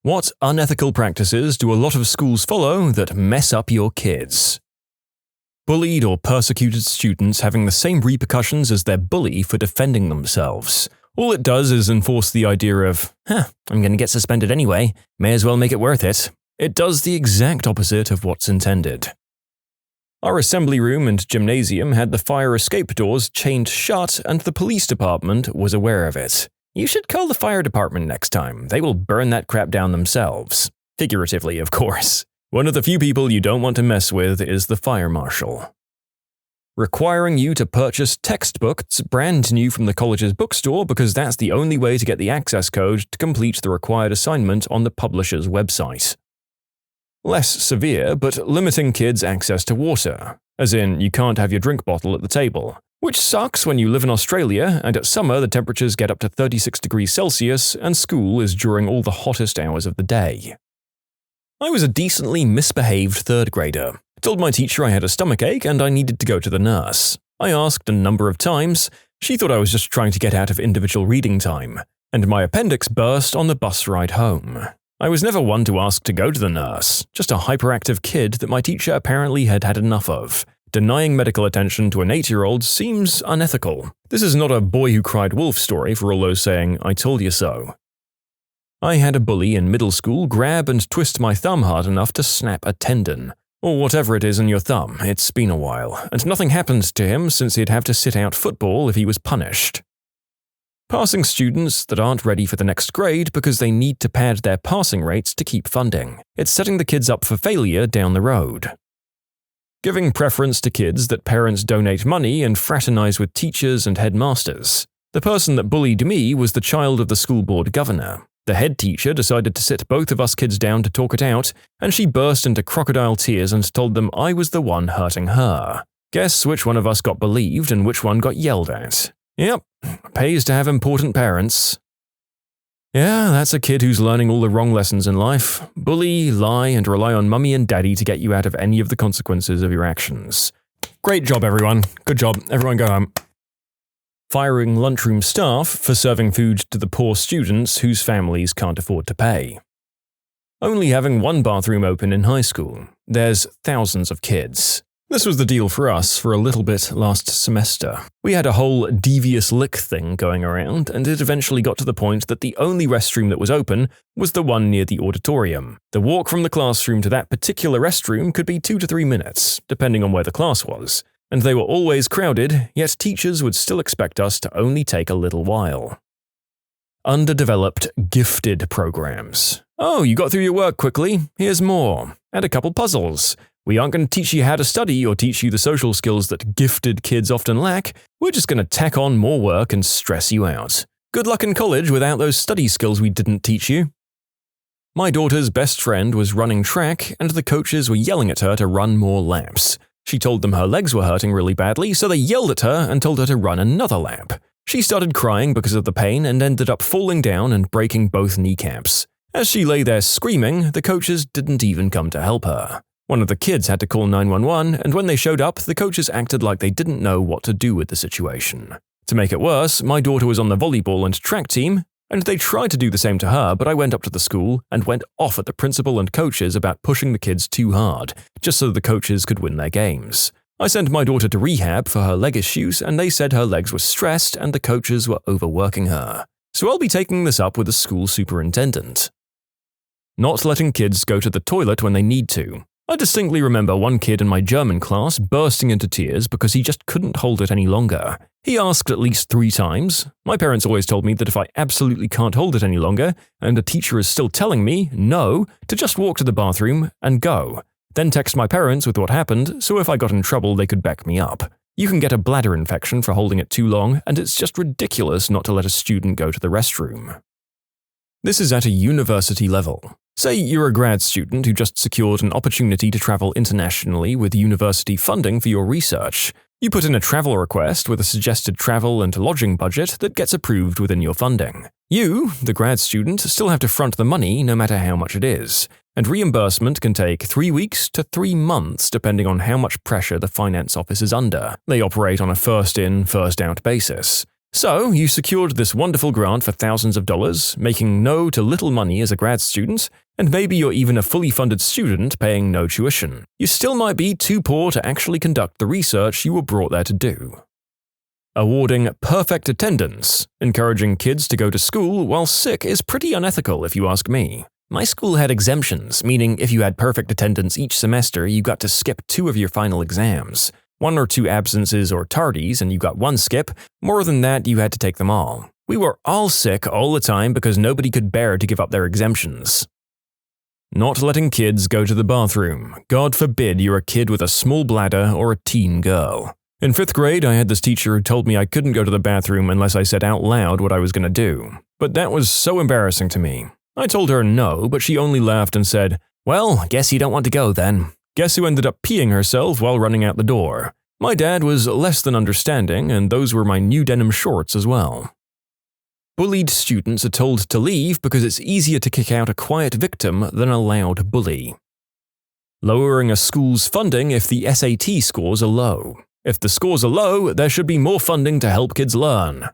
What unethical practices do a lot of schools follow that mess up your kids? Bullied or persecuted students having the same repercussions as their bully for defending themselves. All it does is enforce the idea of, I'm going to get suspended anyway, may as well make it worth it. It does the exact opposite of what's intended. Our assembly room and gymnasium had the fire escape doors chained shut, and the police department was aware of it. You should call the fire department next time. They will burn that crap down themselves. Figuratively, of course. One of the few people you don't want to mess with is the fire marshal. Requiring you to purchase textbooks brand new from the college's bookstore because that's the only way to get the access code to complete the required assignment on the publisher's website. Less severe, but limiting kids' access to water, as in you can't have your drink bottle at the table, which sucks when you live in Australia and at summer the temperatures get up to 36 degrees Celsius and school is during all the hottest hours of the day. I was a decently misbehaved third grader. I told my teacher I had a stomachache and I needed to go to the nurse. I asked a number of times. She thought I was just trying to get out of individual reading time, and my appendix burst on the bus ride home. I was never one to ask to go to the nurse, just a hyperactive kid that my teacher apparently had had enough of. Denying medical attention to an 8-year-old seems unethical. This is not a boy who cried wolf story for all those saying, I told you so. I had a bully in middle school grab and twist my thumb hard enough to snap a tendon. Or whatever it is in your thumb, it's been a while, and nothing happened to him since he'd have to sit out football if he was punished. Passing students that aren't ready for the next grade because they need to pad their passing rates to keep funding. It's setting the kids up for failure down the road. Giving preference to kids that parents donate money and fraternize with teachers and headmasters. The person that bullied me was the child of the school board governor. The head teacher decided to sit both of us kids down to talk it out, and she burst into crocodile tears and told them I was the one hurting her. Guess which one of us got believed and which one got yelled at. Yep, pays to have important parents. Yeah, that's a kid who's learning all the wrong lessons in life. Bully, lie, and rely on mummy and daddy to get you out of any of the consequences of your actions. Great job, everyone. Good job. Everyone go home. Firing lunchroom staff for serving food to the poor students whose families can't afford to pay. Only having one bathroom open in high school. There's thousands of kids. This was the deal for us for a little bit last semester. We had a whole devious lick thing going around, and it eventually got to the point that the only restroom that was open was the one near the auditorium. The walk from the classroom to that particular restroom could be 2 to 3 minutes, depending on where the class was. And they were always crowded, yet teachers would still expect us to only take a little while. Underdeveloped gifted programs. Oh, you got through your work quickly? Here's more. Add a couple puzzles. We aren't going to teach you how to study or teach you the social skills that gifted kids often lack. We're just going to tack on more work and stress you out. Good luck in college without those study skills we didn't teach you. My daughter's best friend was running track, and the coaches were yelling at her to run more laps. She told them her legs were hurting really badly, so they yelled at her and told her to run another lap. She started crying because of the pain and ended up falling down and breaking both kneecaps. As she lay there screaming, the coaches didn't even come to help her. One of the kids had to call 911, and when they showed up, the coaches acted like they didn't know what to do with the situation. To make it worse, my daughter was on the volleyball and track team, and they tried to do the same to her, but I went up to the school and went off at the principal and coaches about pushing the kids too hard, just so the coaches could win their games. I sent my daughter to rehab for her leg issues, and they said her legs were stressed and the coaches were overworking her. So I'll be taking this up with the school superintendent. Not letting kids go to the toilet when they need to. I distinctly remember one kid in my German class bursting into tears because he just couldn't hold it any longer. He asked at least 3 times. My parents always told me that if I absolutely can't hold it any longer, and the teacher is still telling me no, to just walk to the bathroom and go. Then text my parents with what happened, so if I got in trouble they could back me up. You can get a bladder infection for holding it too long, and it's just ridiculous not to let a student go to the restroom. This is at a university level. Say you're a grad student who just secured an opportunity to travel internationally with university funding for your research. You put in a travel request with a suggested travel and lodging budget that gets approved within your funding. You, the grad student, still have to front the money no matter how much it is, and reimbursement can take 3 weeks to 3 months depending on how much pressure the finance office is under. They operate on a first-in, first-out basis. So, you secured this wonderful grant for thousands of dollars, making no to little money as a grad student, and maybe you're even a fully funded student paying no tuition. You still might be too poor to actually conduct the research you were brought there to do. Awarding perfect attendance, encouraging kids to go to school while sick is pretty unethical if you ask me. My school had exemptions, meaning if you had perfect attendance each semester, you got to skip 2 of your final exams. 1 or 2 absences or tardies and you got 1 skip. More than that, you had to take them all. We were all sick all the time because nobody could bear to give up their exemptions. Not letting kids go to the bathroom. God forbid you're a kid with a small bladder or a teen girl. In 5th grade, I had this teacher who told me I couldn't go to the bathroom unless I said out loud what I was going to do. But that was so embarrassing to me. I told her no, but she only laughed and said, "Well, guess you don't want to go then." Guess who ended up peeing herself while running out the door? My dad was less than understanding, and those were my new denim shorts as well. Bullied students are told to leave because it's easier to kick out a quiet victim than a loud bully. Lowering a school's funding if the SAT scores are low. If the scores are low, there should be more funding to help kids learn.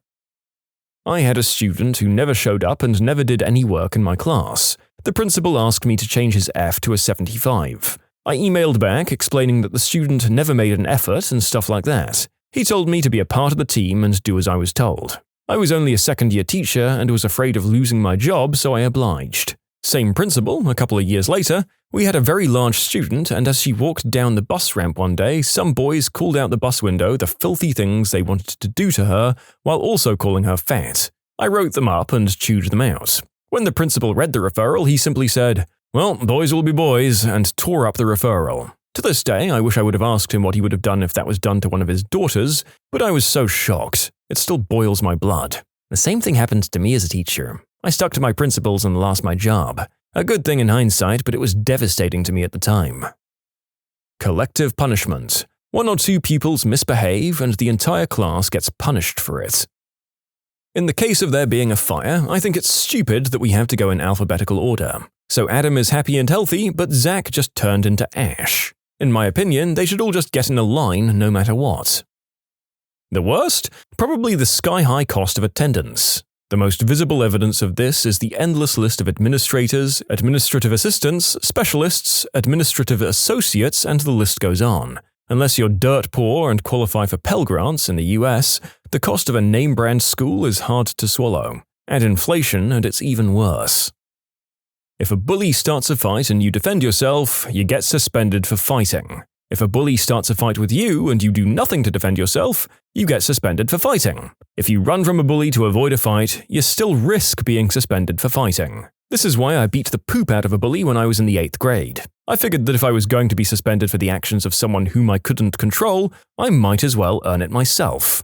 I had a student who never showed up and never did any work in my class. The principal asked me to change his F to a 75. I emailed back explaining that the student never made an effort and stuff like that. He told me to be a part of the team and do as I was told. I was only a second-year teacher and was afraid of losing my job, so I obliged. Same principal, a couple of years later, we had a very large student, and as she walked down the bus ramp one day, some boys called out the bus window the filthy things they wanted to do to her, while also calling her fat. I wrote them up and chewed them out. When the principal read the referral, he simply said, "Well, boys will be boys," and tore up the referral. To this day, I wish I would have asked him what he would have done if that was done to one of his daughters, but I was so shocked. It still boils my blood. The same thing happened to me as a teacher. I stuck to my principles and lost my job. A good thing in hindsight, but it was devastating to me at the time. Collective punishment. 1 or 2 pupils misbehave and the entire class gets punished for it. In the case of there being a fire, I think it's stupid that we have to go in alphabetical order. So Adam is happy and healthy, but Zach just turned into ash. In my opinion, they should all just get in a line no matter what. The worst? Probably the sky-high cost of attendance. The most visible evidence of this is the endless list of administrators, administrative assistants, specialists, administrative associates, and the list goes on. Unless you're dirt poor and qualify for Pell Grants in the US, the cost of a name-brand school is hard to swallow. Add inflation and it's even worse. If a bully starts a fight and you defend yourself, you get suspended for fighting. If a bully starts a fight with you and you do nothing to defend yourself, you get suspended for fighting. If you run from a bully to avoid a fight, you still risk being suspended for fighting. This is why I beat the poop out of a bully when I was in the 8th grade. I figured that if I was going to be suspended for the actions of someone whom I couldn't control, I might as well earn it myself.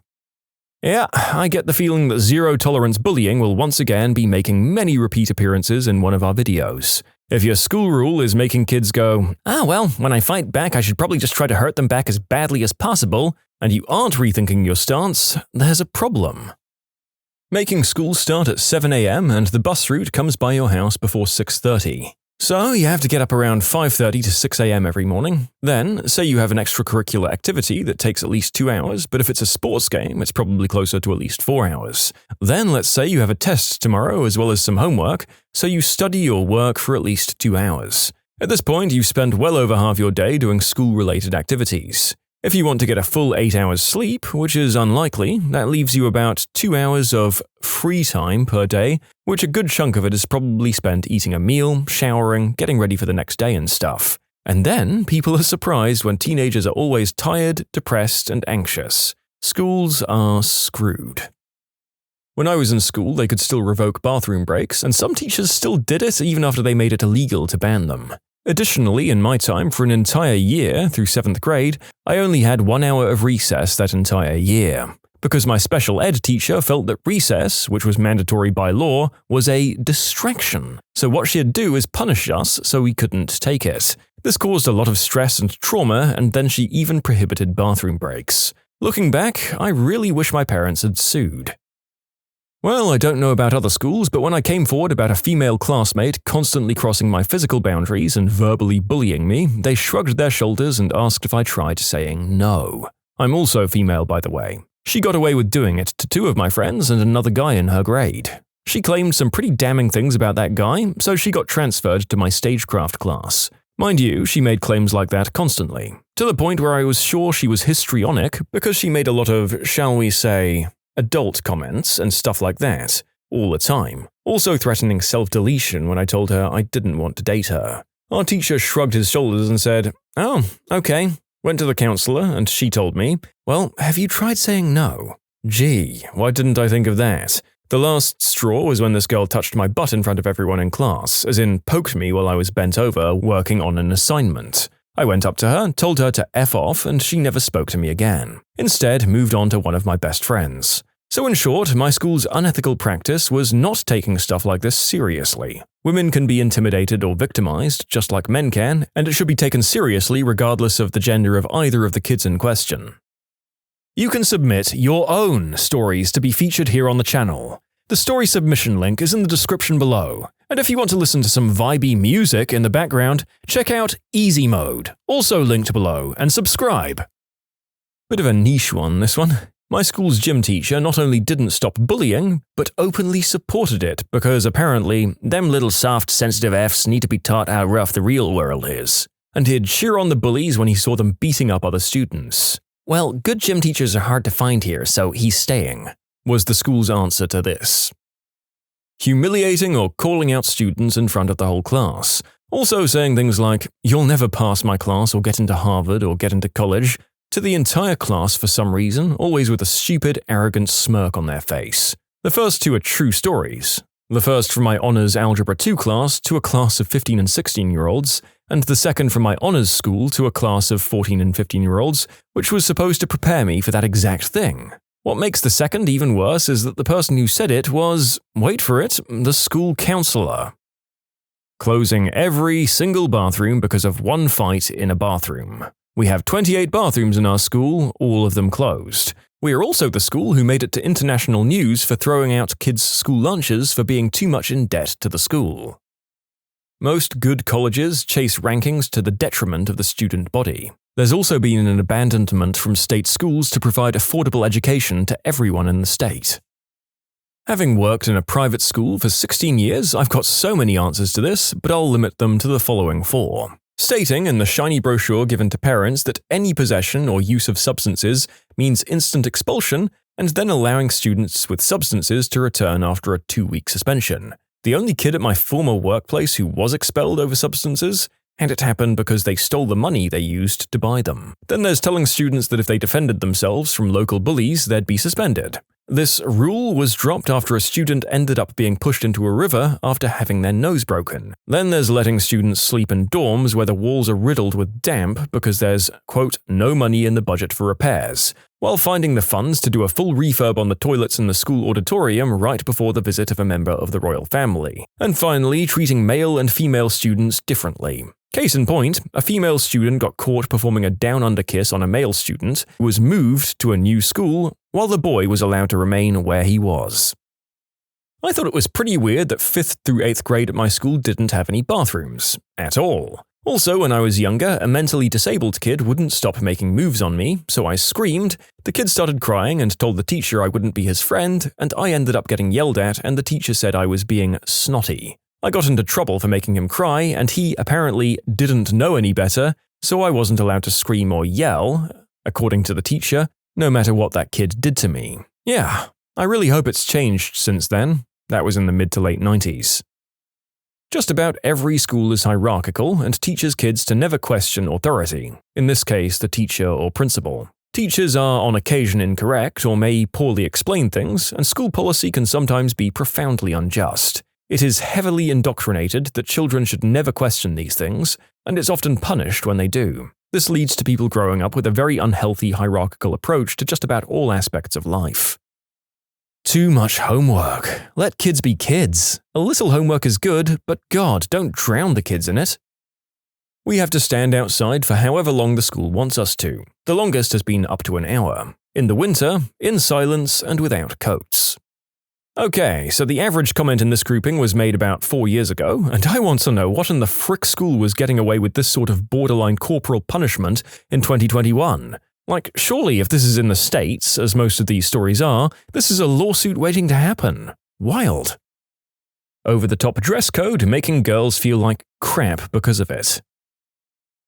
Yeah, I get the feeling that zero-tolerance bullying will once again be making many repeat appearances in one of our videos. If your school rule is making kids go, well, when I fight back I should probably just try to hurt them back as badly as possible, and you aren't rethinking your stance, there's a problem. Making school start at 7 AM and the bus route comes by your house before 6:30. So you have to get up around 5:30 to 6 AM every morning. Then, say you have an extracurricular activity that takes at least 2 hours, but if it's a sports game, it's probably closer to at least 4 hours. Then let's say you have a test tomorrow as well as some homework, so you study or work for at least 2 hours. At this point, you've spent well over half your day doing school-related activities. If you want to get a full 8 hours sleep, which is unlikely, that leaves you about 2 hours of free time per day, which a good chunk of it is probably spent eating a meal, showering, getting ready for the next day and stuff. And then people are surprised when teenagers are always tired, depressed, and anxious. Schools are screwed. When I was in school, they could still revoke bathroom breaks, and some teachers still did it even after they made it illegal to ban them. Additionally, in my time, for an entire year, through 7th grade, I only had 1 hour of recess that entire year. Because my special ed teacher felt that recess, which was mandatory by law, was a distraction. So what she'd do is punish us so we couldn't take it. This caused a lot of stress and trauma, and then she even prohibited bathroom breaks. Looking back, I really wish my parents had sued. Well, I don't know about other schools, but when I came forward about a female classmate constantly crossing my physical boundaries and verbally bullying me, they shrugged their shoulders and asked if I tried saying no. I'm also female, by the way. She got away with doing it to 2 of my friends and another guy in her grade. She claimed some pretty damning things about that guy, so she got transferred to my stagecraft class. Mind you, she made claims like that constantly, to the point where I was sure she was histrionic because she made a lot of, shall we say, adult comments and stuff like that, all the time, also threatening self-deletion when I told her I didn't want to date her. Our teacher shrugged his shoulders and said, "Oh, okay." Went to the counselor and she told me, "Well, have you tried saying no?" Gee, why didn't I think of that? The last straw was when this girl touched my butt in front of everyone in class, as in poked me while I was bent over working on an assignment. I went up to her, told her to F off, and she never spoke to me again. Instead, moved on to one of my best friends. So in short, my school's unethical practice was not taking stuff like this seriously. Women can be intimidated or victimized, just like men can, and it should be taken seriously regardless of the gender of either of the kids in question. You can submit your own stories to be featured here on the channel. The story submission link is in the description below. And if you want to listen to some vibey music in the background, check out easymode, also linked below, and subscribe. Bit of a niche one, this one. My school's gym teacher not only didn't stop bullying, but openly supported it because apparently, them little soft, sensitive Fs need to be taught how rough the real world is. And he'd cheer on the bullies when he saw them beating up other students. Well, good gym teachers are hard to find here, so he's staying, was the school's answer to this. Humiliating or calling out students in front of the whole class. Also saying things like, "You'll never pass my class or get into Harvard or get into college," to the entire class for some reason, always with a stupid, arrogant smirk on their face. The first 2 are true stories. The first from my Honours Algebra 2 class to a class of 15 and 16-year-olds, and the second from my Honours school to a class of 14 and 15-year-olds, which was supposed to prepare me for that exact thing. What makes the second even worse is that the person who said it was, wait for it, the school counselor. Closing every single bathroom because of one fight in a bathroom. We have 28 bathrooms in our school, all of them closed. We are also the school who made it to international news for throwing out kids' school lunches for being too much in debt to the school. Most good colleges chase rankings to the detriment of the student body. There's also been an abandonment from state schools to provide affordable education to everyone in the state. Having worked in a private school for 16 years, I've got so many answers to this, but I'll limit them to the following 4. Stating in the shiny brochure given to parents that any possession or use of substances means instant expulsion, and then allowing students with substances to return after a 2-week suspension. The only kid at my former workplace who was expelled over substances, and it happened because they stole the money they used to buy them. Then there's telling students that if they defended themselves from local bullies, they'd be suspended. This rule was dropped after a student ended up being pushed into a river after having their nose broken. Then there's letting students sleep in dorms where the walls are riddled with damp because there's, quote, no money in the budget for repairs, while finding the funds to do a full refurb on the toilets in the school auditorium right before the visit of a member of the royal family. And finally, treating male and female students differently. Case in point, a female student got caught performing a down-under kiss on a male student who was moved to a new school, while the boy was allowed to remain where he was. I thought it was pretty weird that 5th through 8th grade at my school didn't have any bathrooms. At all. Also, when I was younger, a mentally disabled kid wouldn't stop making moves on me, so I screamed, the kid started crying and told the teacher I wouldn't be his friend, and I ended up getting yelled at and the teacher said I was being snotty. I got into trouble for making him cry, and he apparently didn't know any better, so I wasn't allowed to scream or yell, according to the teacher, no matter what that kid did to me. Yeah, I really hope it's changed since then. That was in the mid to late 90s. Just about every school is hierarchical and teaches kids to never question authority, in this case the teacher or principal. Teachers are on occasion incorrect or may poorly explain things, and school policy can sometimes be profoundly unjust. It is heavily indoctrinated that children should never question these things, and it's often punished when they do. This leads to people growing up with a very unhealthy hierarchical approach to just about all aspects of life. Too much homework. Let kids be kids. A little homework is good, but God, don't drown the kids in it. We have to stand outside for however long the school wants us to. The longest has been up to an hour. In the winter, in silence and without coats. Okay, so the average comment in this grouping was made about 4 years ago, and I want to know what in the frick school was getting away with this sort of borderline corporal punishment in 2021. Like, surely if this is in the States, as most of these stories are, this is a lawsuit waiting to happen. Wild. Over-the-top dress code making girls feel like crap because of it.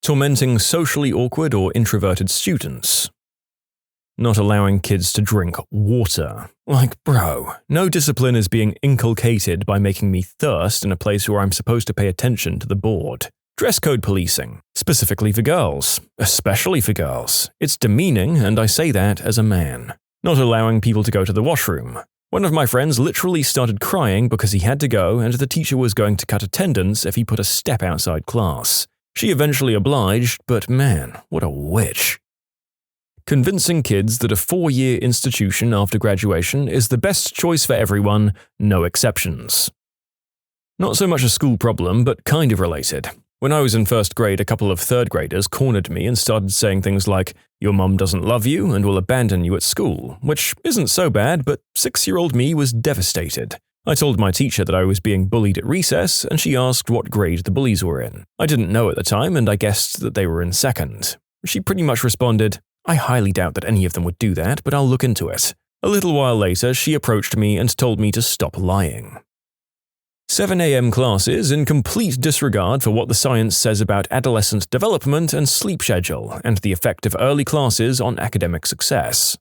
Tormenting socially awkward or introverted students. Not allowing kids to drink water. Like, bro, no discipline is being inculcated by making me thirst in a place where I'm supposed to pay attention to the board. Dress code policing, specifically for girls, especially for girls. It's demeaning, and I say that as a man. Not allowing people to go to the washroom. One of my friends literally started crying because he had to go and the teacher was going to cut attendance if he put a step outside class. She eventually obliged, but man, what a witch. Convincing kids that a 4-year institution after graduation is the best choice for everyone, no exceptions. Not so much a school problem, but kind of related. When I was in first grade, a couple of third graders cornered me and started saying things like, "Your mum doesn't love you and will abandon you at school," which isn't so bad, but 6-year-old me was devastated. I told my teacher that I was being bullied at recess, and she asked what grade the bullies were in. I didn't know at the time, and I guessed that they were in second. She pretty much responded, "I highly doubt that any of them would do that, but I'll look into it." A little while later, she approached me and told me to stop lying. 7 a.m. classes in complete disregard for what the science says about adolescent development and sleep schedule and the effect of early classes on academic success.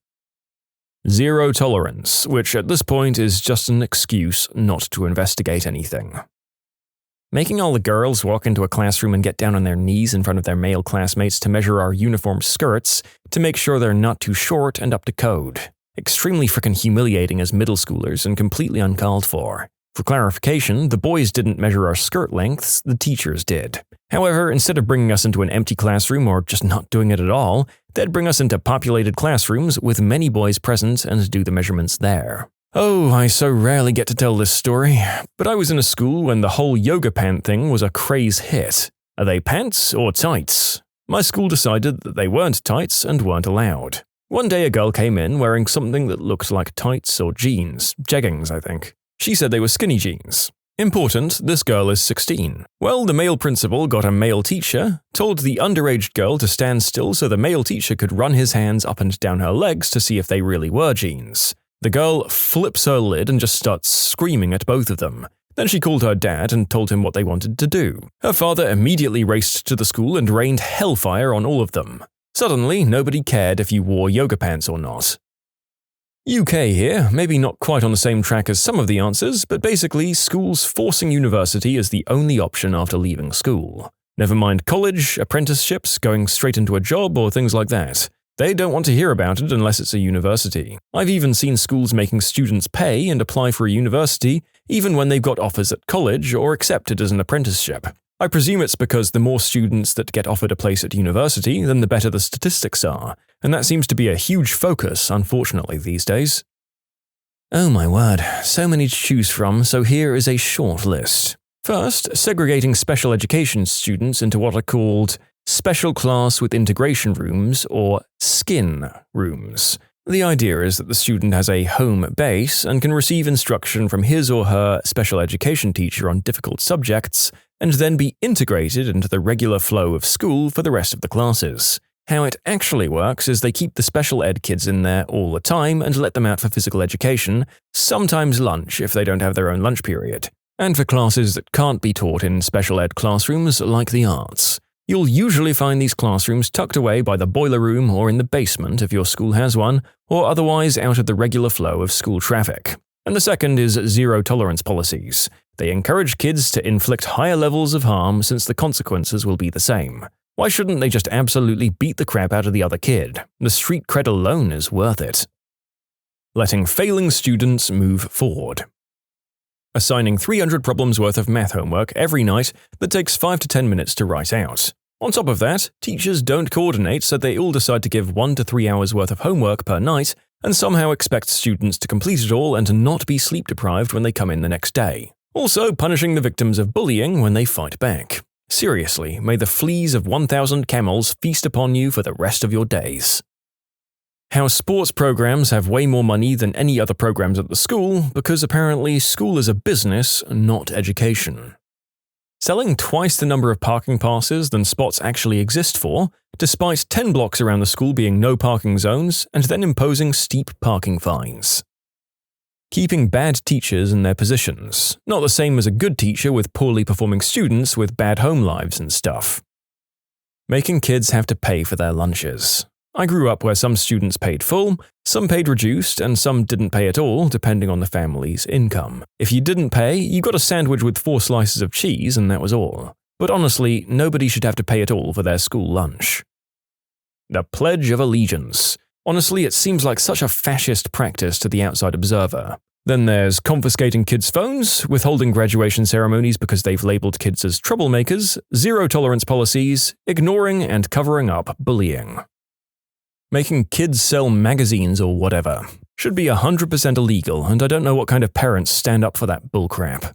Zero tolerance, which at this point is just an excuse not to investigate anything. Making all the girls walk into a classroom and get down on their knees in front of their male classmates to measure our uniform skirts to make sure they're not too short and up to code. Extremely frickin' humiliating as middle schoolers and completely uncalled for. For clarification, the boys didn't measure our skirt lengths, the teachers did. However, instead of bringing us into an empty classroom or just not doing it at all, they'd bring us into populated classrooms with many boys present and do the measurements there. Oh, I so rarely get to tell this story, but I was in a school when the whole yoga pant thing was a craze hit. Are they pants or tights? My school decided that they weren't tights and weren't allowed. One day a girl came in wearing something that looked like tights or jeans, jeggings I think. She said they were skinny jeans. Important, this girl is 16. Well, the male principal got a male teacher, told the underage girl to stand still so the male teacher could run his hands up and down her legs to see if they really were jeans. The girl flips her lid and just starts screaming at both of them. Then she called her dad and told him what they wanted to do. Her father immediately raced to the school and rained hellfire on all of them. Suddenly, nobody cared if you wore yoga pants or not. UK here, maybe not quite on the same track as some of the answers, but basically schools forcing university is the only option after leaving school. Never mind college, apprenticeships, going straight into a job or things like that. They don't want to hear about it unless it's a university. I've even seen schools making students pay and apply for a university even when they've got offers at college or accepted as an apprenticeship. I presume it's because the more students that get offered a place at university, then the better the statistics are, and that seems to be a huge focus, unfortunately, these days. Oh my word, so many to choose from, so here is a short list. First, segregating special education students into what are called Special Class with Integration Rooms, or SKIN rooms. The idea is that the student has a home base and can receive instruction from his or her special education teacher on difficult subjects, and then be integrated into the regular flow of school for the rest of the classes. How it actually works is they keep the special ed kids in there all the time and let them out for physical education, sometimes lunch if they don't have their own lunch period, and for classes that can't be taught in special ed classrooms like the arts. You'll usually find these classrooms tucked away by the boiler room or in the basement if your school has one, or otherwise out of the regular flow of school traffic. And the second is zero tolerance policies. They encourage kids to inflict higher levels of harm since the consequences will be the same. Why shouldn't they just absolutely beat the crap out of the other kid? The street cred alone is worth it. Letting failing students move forward. Assigning 300 problems worth of math homework every night that takes 5 to 10 minutes to write out. On top of that, teachers don't coordinate so they all decide to give 1 to 3 hours worth of homework per night and somehow expect students to complete it all and not be sleep deprived when they come in the next day. Also, punishing the victims of bullying when they fight back. Seriously, may the fleas of 1,000 camels feast upon you for the rest of your days. How sports programs have way more money than any other programs at the school because apparently school is a business, not education. selling twice the number of parking passes than spots actually exist for, despite 10 blocks around the school being no parking zones, and then imposing steep parking fines. Keeping bad teachers in their positions, not the same as a good teacher with poorly performing students with bad home lives and stuff. Making kids have to pay for their lunches. I grew up where some students paid full, some paid reduced, and some didn't pay at all, depending on the family's income. If you didn't pay, you got a sandwich with 4 slices of cheese, and that was all. But honestly, nobody should have to pay at all for their school lunch. The Pledge of Allegiance. Honestly, it seems like such a fascist practice to the outside observer. Then there's confiscating kids' phones, withholding graduation ceremonies because they've labeled kids as troublemakers, zero-tolerance policies, ignoring and covering up bullying. Making kids sell magazines or whatever should be 100% illegal, and I don't know what kind of parents stand up for that bullcrap.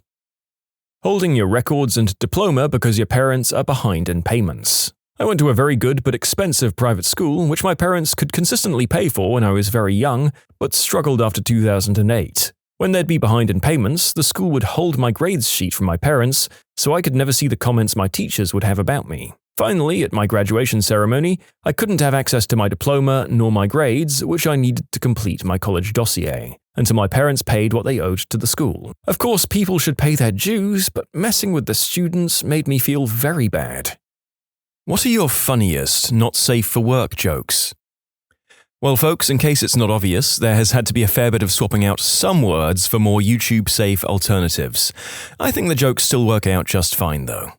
Holding your records and diploma because your parents are behind in payments. I went to a very good but expensive private school, which my parents could consistently pay for when I was very young, but struggled after 2008. When they'd be behind in payments, the school would hold my grades sheet from my parents, so I could never see the comments my teachers would have about me. Finally, at my graduation ceremony, I couldn't have access to my diploma nor my grades, which I needed to complete my college dossier, until my parents paid what they owed to the school. Of course, people should pay their dues, but messing with the students made me feel very bad. What are your funniest, not safe for work jokes? Well, folks, in case it's not obvious, there has had to be a fair bit of swapping out some words for more YouTube-safe alternatives. I think the jokes still work out just fine, though.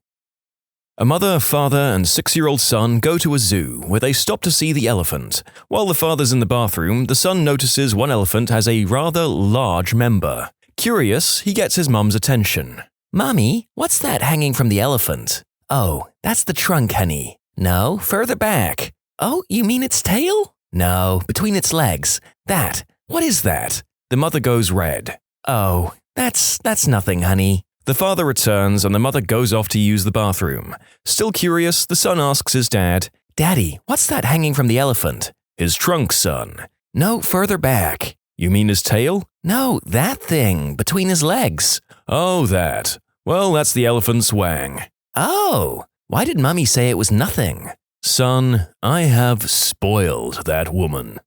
A mother, father, and 6-year-old son go to a zoo, where they stop to see the elephant. While the father's in the bathroom, the son notices one elephant has a rather large member. Curious, he gets his mum's attention. "Mommy, what's that hanging from the elephant?" "Oh, that's the trunk, honey." "No, further back." "Oh, you mean its tail?" "No, between its legs. That. What is that?" The mother goes red. "Oh, that's nothing, honey." The father returns and the mother goes off to use the bathroom. Still curious, the son asks his dad, "Daddy, what's that hanging from the elephant?" "His trunk, son." "No, further back." "You mean his tail?" "No, that thing, between his legs." "Oh, that. Well, that's the elephant's wang." "Oh, why did Mummy say it was nothing?" "Son, I have spoiled that woman."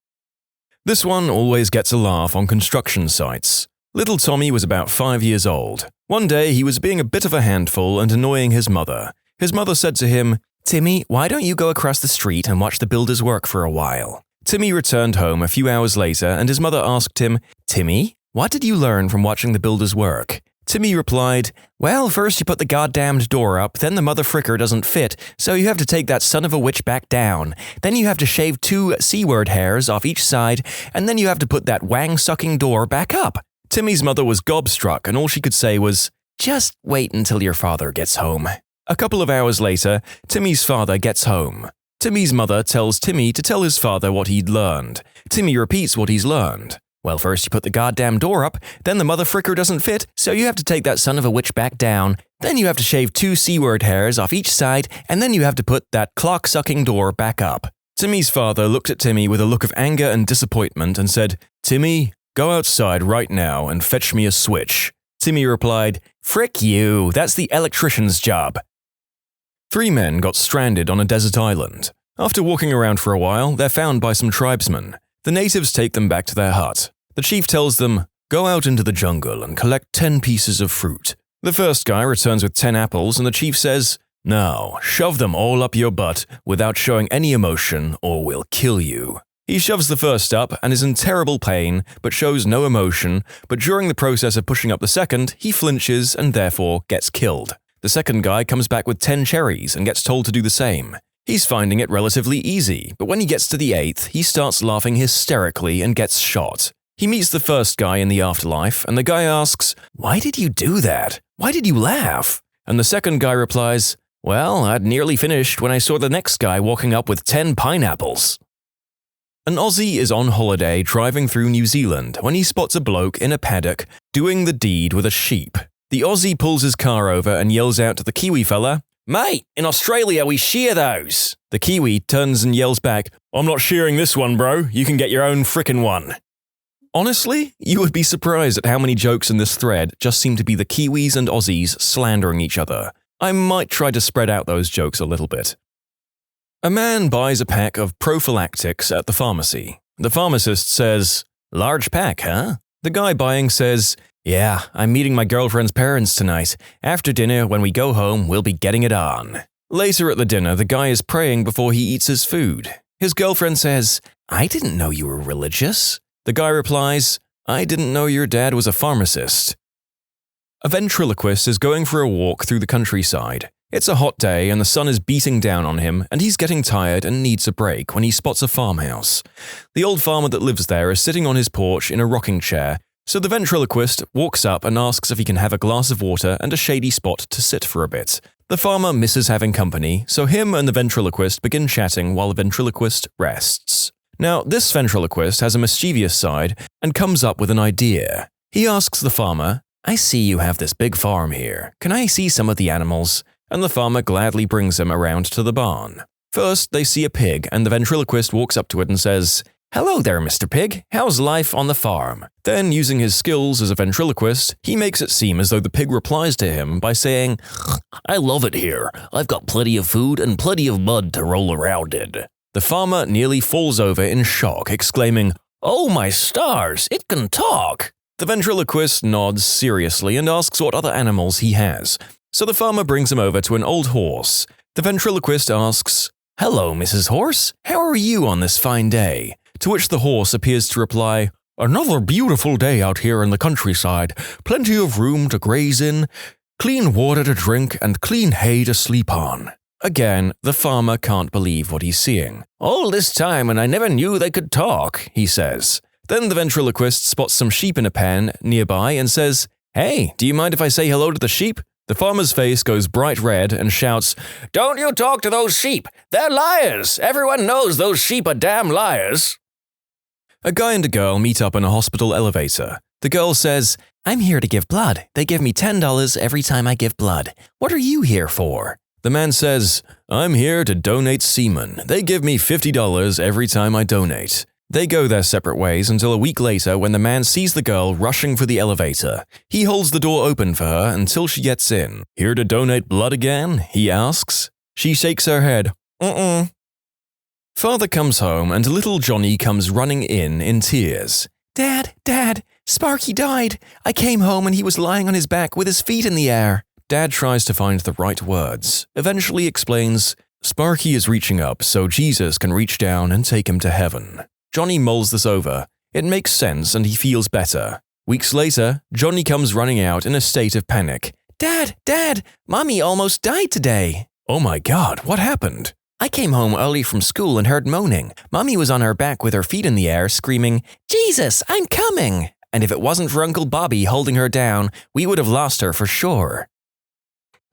This one always gets a laugh on construction sites. Little Tommy was about 5 years old. One day he was being a bit of a handful and annoying his mother. His mother said to him, "Timmy, why don't you go across the street and watch the builders work for a while?" Timmy returned home a few hours later and his mother asked him, "Timmy, what did you learn from watching the builders work?" Timmy replied, "Well, first you put the goddamned door up, then the mother fricker doesn't fit, so you have to take that son of a witch back down. Then you have to shave 2 C-word hairs off each side, and then you have to put that wang-sucking door back up." Timmy's mother was gobstruck, and all she could say was, "Just wait until your father gets home." A couple of hours later, Timmy's father gets home. Timmy's mother tells Timmy to tell his father what he'd learned. Timmy repeats what he's learned. "Well, first you put the goddamn door up, then the mother fricker doesn't fit, so you have to take that son of a witch back down. Then you have to shave 2 C-word hairs off each side, and then you have to put that clock-sucking door back up." Timmy's father looked at Timmy with a look of anger and disappointment and said, "Timmy, go outside right now and fetch me a switch." Timmy replied, "Frick you, that's the electrician's job." 3 men got stranded on a desert island. After walking around for a while, they're found by some tribesmen. The natives take them back to their hut. The chief tells them, "Go out into the jungle and collect 10 pieces of fruit." The first guy returns with 10 apples and the chief says, "Now, shove them all up your butt without showing any emotion or we'll kill you." He shoves the first up and is in terrible pain, but shows no emotion, but during the process of pushing up the second, he flinches and therefore gets killed. The second guy comes back with 10 cherries and gets told to do the same. He's finding it relatively easy, but when he gets to the 8th, he starts laughing hysterically and gets shot. He meets the first guy in the afterlife, and the guy asks, "Why did you do that? Why did you laugh?" And the second guy replies, "Well, I'd nearly finished when I saw the next guy walking up with 10 pineapples." An Aussie is on holiday driving through New Zealand when he spots a bloke in a paddock doing the deed with a sheep. The Aussie pulls his car over and yells out to the Kiwi fella, "Mate, in Australia we shear those." The Kiwi turns and yells back, "I'm not shearing this one, bro. You can get your own frickin' one." Honestly, you would be surprised at how many jokes in this thread just seem to be the Kiwis and Aussies slandering each other. I might try to spread out those jokes a little bit. A man buys a pack of prophylactics at the pharmacy. The pharmacist says, "Large pack, huh?" The guy buying says, "Yeah, I'm meeting my girlfriend's parents tonight. After dinner, when we go home, we'll be getting it on." Later at the dinner, the guy is praying before he eats his food. His girlfriend says, "I didn't know you were religious." The guy replies, "I didn't know your dad was a pharmacist." A ventriloquist is going for a walk through the countryside. It's a hot day and the sun is beating down on him, and he's getting tired and needs a break when he spots a farmhouse. The old farmer that lives there is sitting on his porch in a rocking chair, so the ventriloquist walks up and asks if he can have a glass of water and a shady spot to sit for a bit. The farmer misses having company, so him and the ventriloquist begin chatting while the ventriloquist rests. Now, this ventriloquist has a mischievous side and comes up with an idea. He asks the farmer, "I see you have this big farm here. Can I see some of the animals?" And the farmer gladly brings him around to the barn. First, they see a pig, and the ventriloquist walks up to it and says, "Hello there, Mr. Pig. How's life on the farm?" Then, using his skills as a ventriloquist, he makes it seem as though the pig replies to him by saying, "I love it here. I've got plenty of food and plenty of mud to roll around in." The farmer nearly falls over in shock, exclaiming, "Oh my stars, it can talk!" The ventriloquist nods seriously and asks what other animals he has. So the farmer brings him over to an old horse. The ventriloquist asks, "Hello, Mrs. Horse. How are you on this fine day?" To which the horse appears to reply, "Another beautiful day out here in the countryside. Plenty of room to graze in, clean water to drink, and clean hay to sleep on." Again, the farmer can't believe what he's seeing. "All this time and I never knew they could talk," he says. Then the ventriloquist spots some sheep in a pen nearby and says, "Hey, do you mind if I say hello to the sheep?" The farmer's face goes bright red and shouts, "Don't you talk to those sheep! They're liars! Everyone knows those sheep are damn liars!" A guy and a girl meet up in a hospital elevator. The girl says, "I'm here to give blood. They give me $10 every time I give blood. What are you here for?" The man says, "I'm here to donate semen. They give me $50 every time I donate." They go their separate ways until a week later when the man sees the girl rushing for the elevator. He holds the door open for her until she gets in. "Here to donate blood again?" he asks. She shakes her head. Father comes home and little Johnny comes running in tears. Dad, Sparky died. I came home and he was lying on his back with his feet in the air." Dad tries to find the right words, eventually explains, "Sparky is reaching up so Jesus can reach down and take him to heaven." Johnny mulls this over. It makes sense and he feels better. Weeks later, Johnny comes running out in a state of panic. Dad, Mommy almost died today." "Oh my God, what happened?" "I came home early from school and heard moaning. Mommy was on her back with her feet in the air screaming, 'Jesus, I'm coming!' And if it wasn't for Uncle Bobby holding her down, we would have lost her for sure."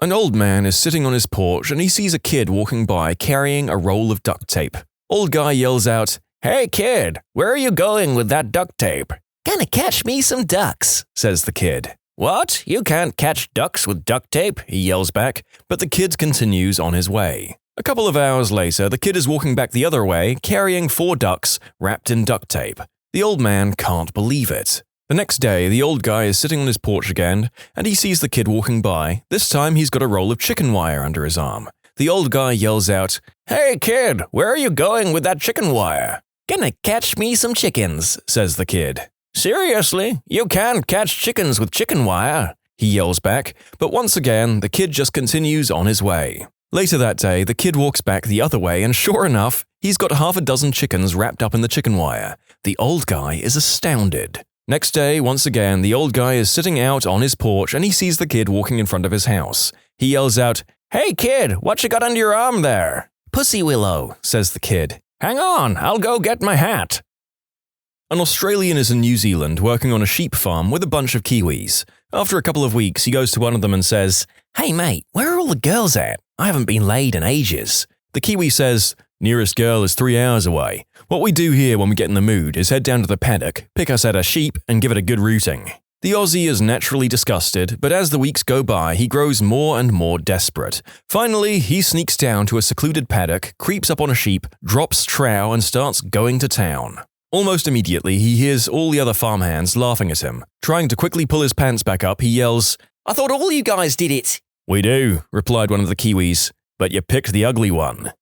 An old man is sitting on his porch and he sees a kid walking by carrying a roll of duct tape. Old guy yells out, "Hey kid, where are you going with that duct tape?" "Gonna catch me some ducks," says the kid. "What? You can't catch ducks with duct tape," he yells back, but the kid continues on his way. A couple of hours later, the kid is walking back the other way, carrying 4 ducks wrapped in duct tape. The old man can't believe it. The next day, the old guy is sitting on his porch again, and he sees the kid walking by. This time he's got a roll of chicken wire under his arm. The old guy yells out, "Hey kid, where are you going with that chicken wire?" "Gonna catch me some chickens," says the kid. "Seriously? You can't catch chickens with chicken wire," he yells back, but once again, the kid just continues on his way. Later that day, the kid walks back the other way and sure enough, he's got half a dozen chickens wrapped up in the chicken wire. The old guy is astounded. Next day, once again, the old guy is sitting out on his porch and he sees the kid walking in front of his house. He yells out, "Hey kid, what you got under your arm there?" "Pussy willow," says the kid. "Hang on, I'll go get my hat." An Australian is in New Zealand working on a sheep farm with a bunch of Kiwis. After a couple of weeks, he goes to one of them and says, "Hey mate, where are all the girls at? I haven't been laid in ages." The Kiwi says, "Nearest girl is 3 hours away. What we do here when we get in the mood is head down to the paddock, pick us out a sheep, and give it a good rooting." The Aussie is naturally disgusted, but as the weeks go by, he grows more and more desperate. Finally, he sneaks down to a secluded paddock, creeps up on a sheep, drops trow, and starts going to town. Almost immediately, he hears all the other farmhands laughing at him. Trying to quickly pull his pants back up, he yells, "I thought all you guys did it." "We do," replied one of the Kiwis, "but you picked the ugly one."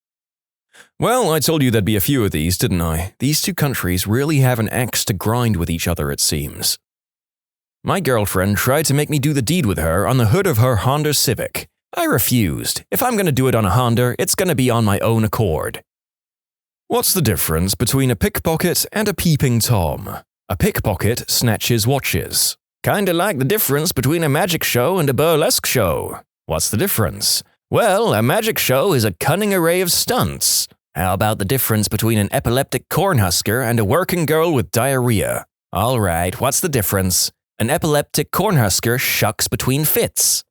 Well, I told you there'd be a few of these, didn't I? These two countries really have an axe to grind with each other, it seems. My girlfriend tried to make me do the deed with her on the hood of her Honda Civic. I refused. If I'm going to do it on a Honda, it's going to be on my own accord. What's the difference between a pickpocket and a peeping Tom? A pickpocket snatches watches. Kinda like the difference between a magic show and a burlesque show. What's the difference? Well, a magic show is a cunning array of stunts. How about the difference between an epileptic cornhusker and a working girl with diarrhea? Alright, what's the difference? An epileptic cornhusker shucks between fits.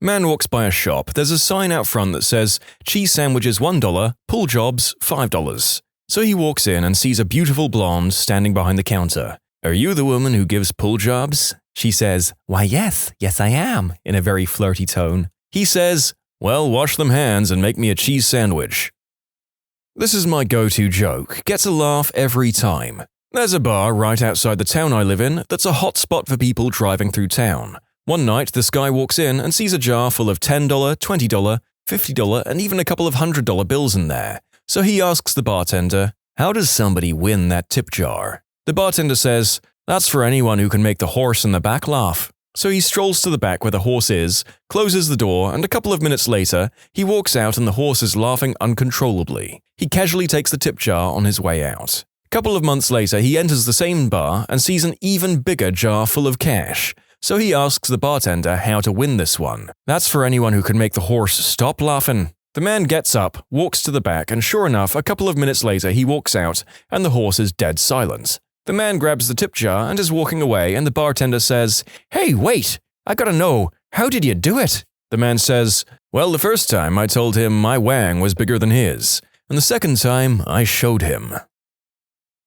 Man walks by a shop. There's a sign out front that says, cheese sandwiches $1, pull jobs $5. So he walks in and sees a beautiful blonde standing behind the counter. "Are you the woman who gives pull jobs?" She says, "Why yes I am," in a very flirty tone. He says, "Well, wash them hands and make me a cheese sandwich." This is my go-to joke. Gets a laugh every time. There's a bar right outside the town I live in that's a hot spot for people driving through town. One night, this guy walks in and sees a jar full of $10, $20, $50, and even a couple of $100 bills in there. So he asks the bartender, "How does somebody win that tip jar?" The bartender says, "That's for anyone who can make the horse in the back laugh." So he strolls to the back where the horse is, closes the door, and a couple of minutes later, he walks out and the horse is laughing uncontrollably. He casually takes the tip jar on his way out. A couple of months later, he enters the same bar and sees an even bigger jar full of cash. So he asks the bartender how to win this one. "That's for anyone who can make the horse stop laughing." The man gets up, walks to the back, and sure enough, a couple of minutes later he walks out and the horse is dead silent. The man grabs the tip jar and is walking away, and the bartender says, "Hey, wait! I gotta know, how did you do it?" The man says, "Well, the first time I told him my wang was bigger than his, and the second time I showed him."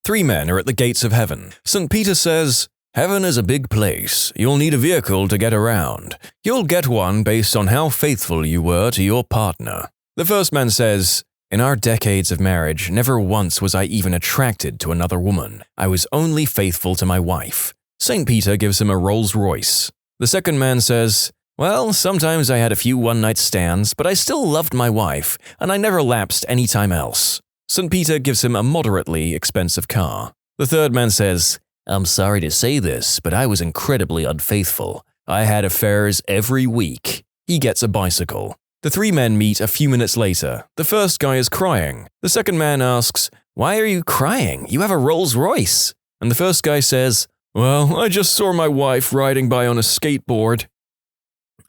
3 men are at the gates of heaven. St. Peter says, "Heaven is a big place. You'll need a vehicle to get around. You'll get one based on how faithful you were to your partner." The first man says, "In our decades of marriage, never once was I even attracted to another woman. I was only faithful to my wife." St. Peter gives him a Rolls Royce. The second man says, "Well, sometimes I had a few one-night stands, but I still loved my wife, and I never lapsed any time else." St. Peter gives him a moderately expensive car. The third man says, "I'm sorry to say this, but I was incredibly unfaithful. I had affairs every week." He gets a bicycle. The 3 men meet a few minutes later. The first guy is crying. The second man asks, "Why are you crying? You have a Rolls Royce." And the first guy says, "Well, I just saw my wife riding by on a skateboard."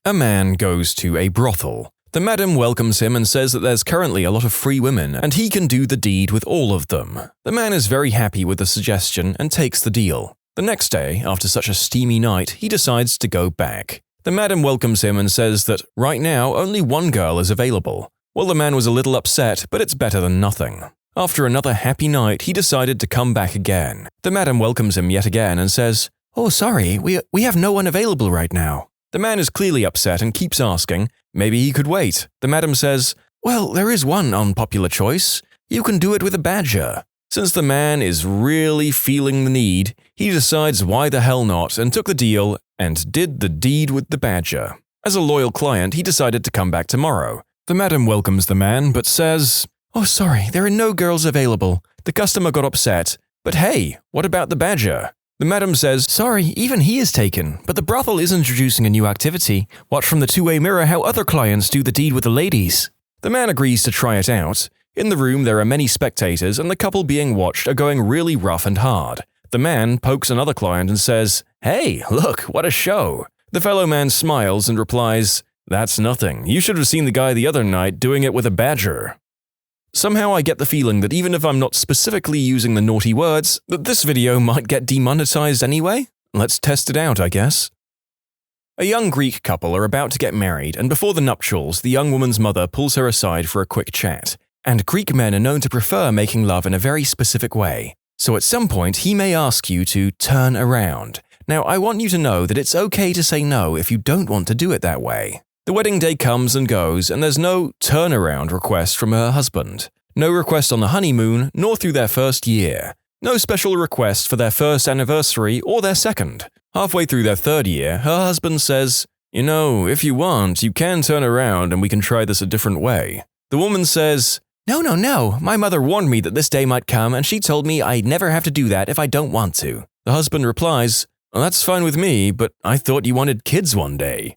A man goes to a brothel. The madam welcomes him and says that there's currently a lot of free women and he can do the deed with all of them. The man is very happy with the suggestion and takes the deal. The next day, after such a steamy night, he decides to go back. The madam welcomes him and says that right now only one girl is available. Well, the man was a little upset, but it's better than nothing. After another happy night, he decided to come back again. The madam welcomes him yet again and says, "Oh, sorry, we have no one available right now." The man is clearly upset and keeps asking, maybe he could wait. The madam says, "Well, there is one unpopular choice. You can do it with a badger." Since the man is really feeling the need, he decides why the hell not and took the deal and did the deed with the badger. As a loyal client, he decided to come back tomorrow. The madam welcomes the man but says, "Oh, sorry, there are no girls available. The customer got upset. But hey, what about the badger?" The madam says, "Sorry, even he is taken, but the brothel is introducing a new activity. Watch from the two-way mirror how other clients do the deed with the ladies." The man agrees to try it out. In the room, there are many spectators, and the couple being watched are going really rough and hard. The man pokes another client and says, "Hey, look, what a show." The fellow man smiles and replies, "That's nothing. You should have seen the guy the other night doing it with a badger." Somehow I get the feeling that even if I'm not specifically using the naughty words, that this video might get demonetized anyway? Let's test it out, I guess. A young Greek couple are about to get married, and before the nuptials, the young woman's mother pulls her aside for a quick chat. And Greek men are known to prefer making love in a very specific way. So at some point, he may ask you to turn around. Now, I want you to know that it's okay to say no if you don't want to do it that way. The wedding day comes and goes, and there's no turnaround request from her husband. No request on the honeymoon, nor through their first year. No special request for their first anniversary or their second. Halfway through their third year, her husband says, You know, if you want, you can turn around and we can try this a different way. The woman says, No, my mother warned me that this day might come and she told me I'd never have to do that if I don't want to. The husband replies, Well, that's fine with me, but I thought you wanted kids one day.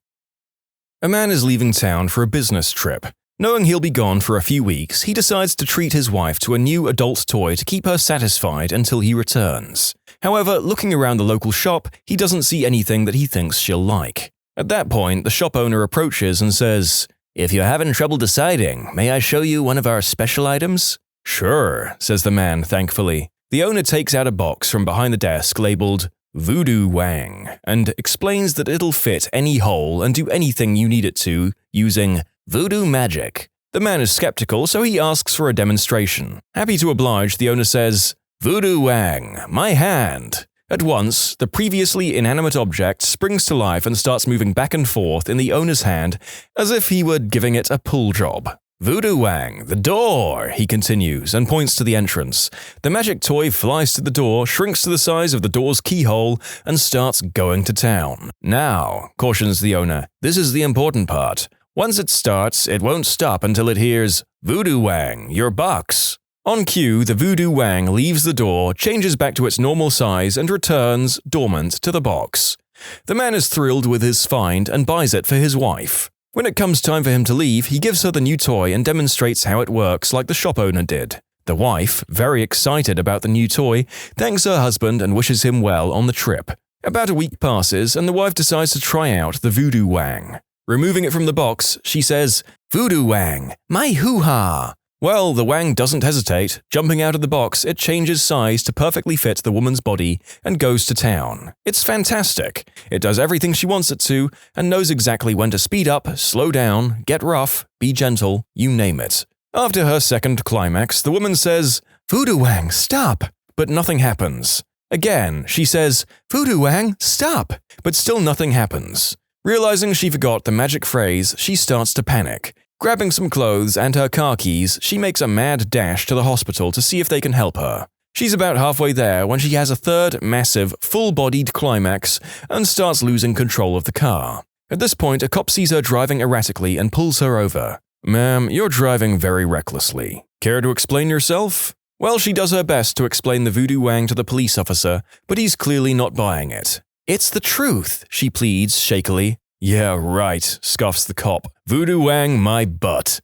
A man is leaving town for a business trip. Knowing he'll be gone for a few weeks, he decides to treat his wife to a new adult toy to keep her satisfied until he returns. However, looking around the local shop, he doesn't see anything that he thinks she'll like. At that point, the shop owner approaches and says, If you're having trouble deciding, may I show you one of our special items? Sure, says the man thankfully. The owner takes out a box from behind the desk labeled Voodoo Wang and explains that it'll fit any hole and do anything you need it to using voodoo magic. The man is skeptical, so he asks for a demonstration. Happy to oblige, the owner says, Voodoo Wang, my hand. At once, the previously inanimate object springs to life and starts moving back and forth in the owner's hand as if he were giving it a pull job. Voodoo Wang, the door, he continues and points to the entrance. The magic toy flies to the door, shrinks to the size of the door's keyhole, and starts going to town. Now, cautions the owner, this is the important part. Once it starts, it won't stop until it hears, Voodoo Wang, your box. On cue, the Voodoo Wang leaves the door, changes back to its normal size, and returns, dormant, to the box. The man is thrilled with his find and buys it for his wife. When it comes time for him to leave, he gives her the new toy and demonstrates how it works like the shop owner did. The wife, very excited about the new toy, thanks her husband and wishes him well on the trip. About a week passes and the wife decides to try out the Voodoo Wang. Removing it from the box, she says, Voodoo Wang, my hoo-ha! Well, the Wang doesn't hesitate. Jumping out of the box, it changes size to perfectly fit the woman's body and goes to town. It's fantastic. It does everything she wants it to and knows exactly when to speed up, slow down, get rough, be gentle, you name it. After her second climax, the woman says, Voodoo Wang, stop! But nothing happens. Again, she says, Voodoo Wang, stop! But still nothing happens. Realizing she forgot the magic phrase, she starts to panic. Grabbing some clothes and her car keys, she makes a mad dash to the hospital to see if they can help her. She's about halfway there when she has a third, massive, full-bodied climax and starts losing control of the car. At this point, a cop sees her driving erratically and pulls her over. Ma'am, you're driving very recklessly. Care to explain yourself? Well, she does her best to explain the Voodoo Wang to the police officer, but he's clearly not buying it. It's the truth, she pleads shakily. Yeah, right, scoffs the cop. Voodoo Wang, my butt.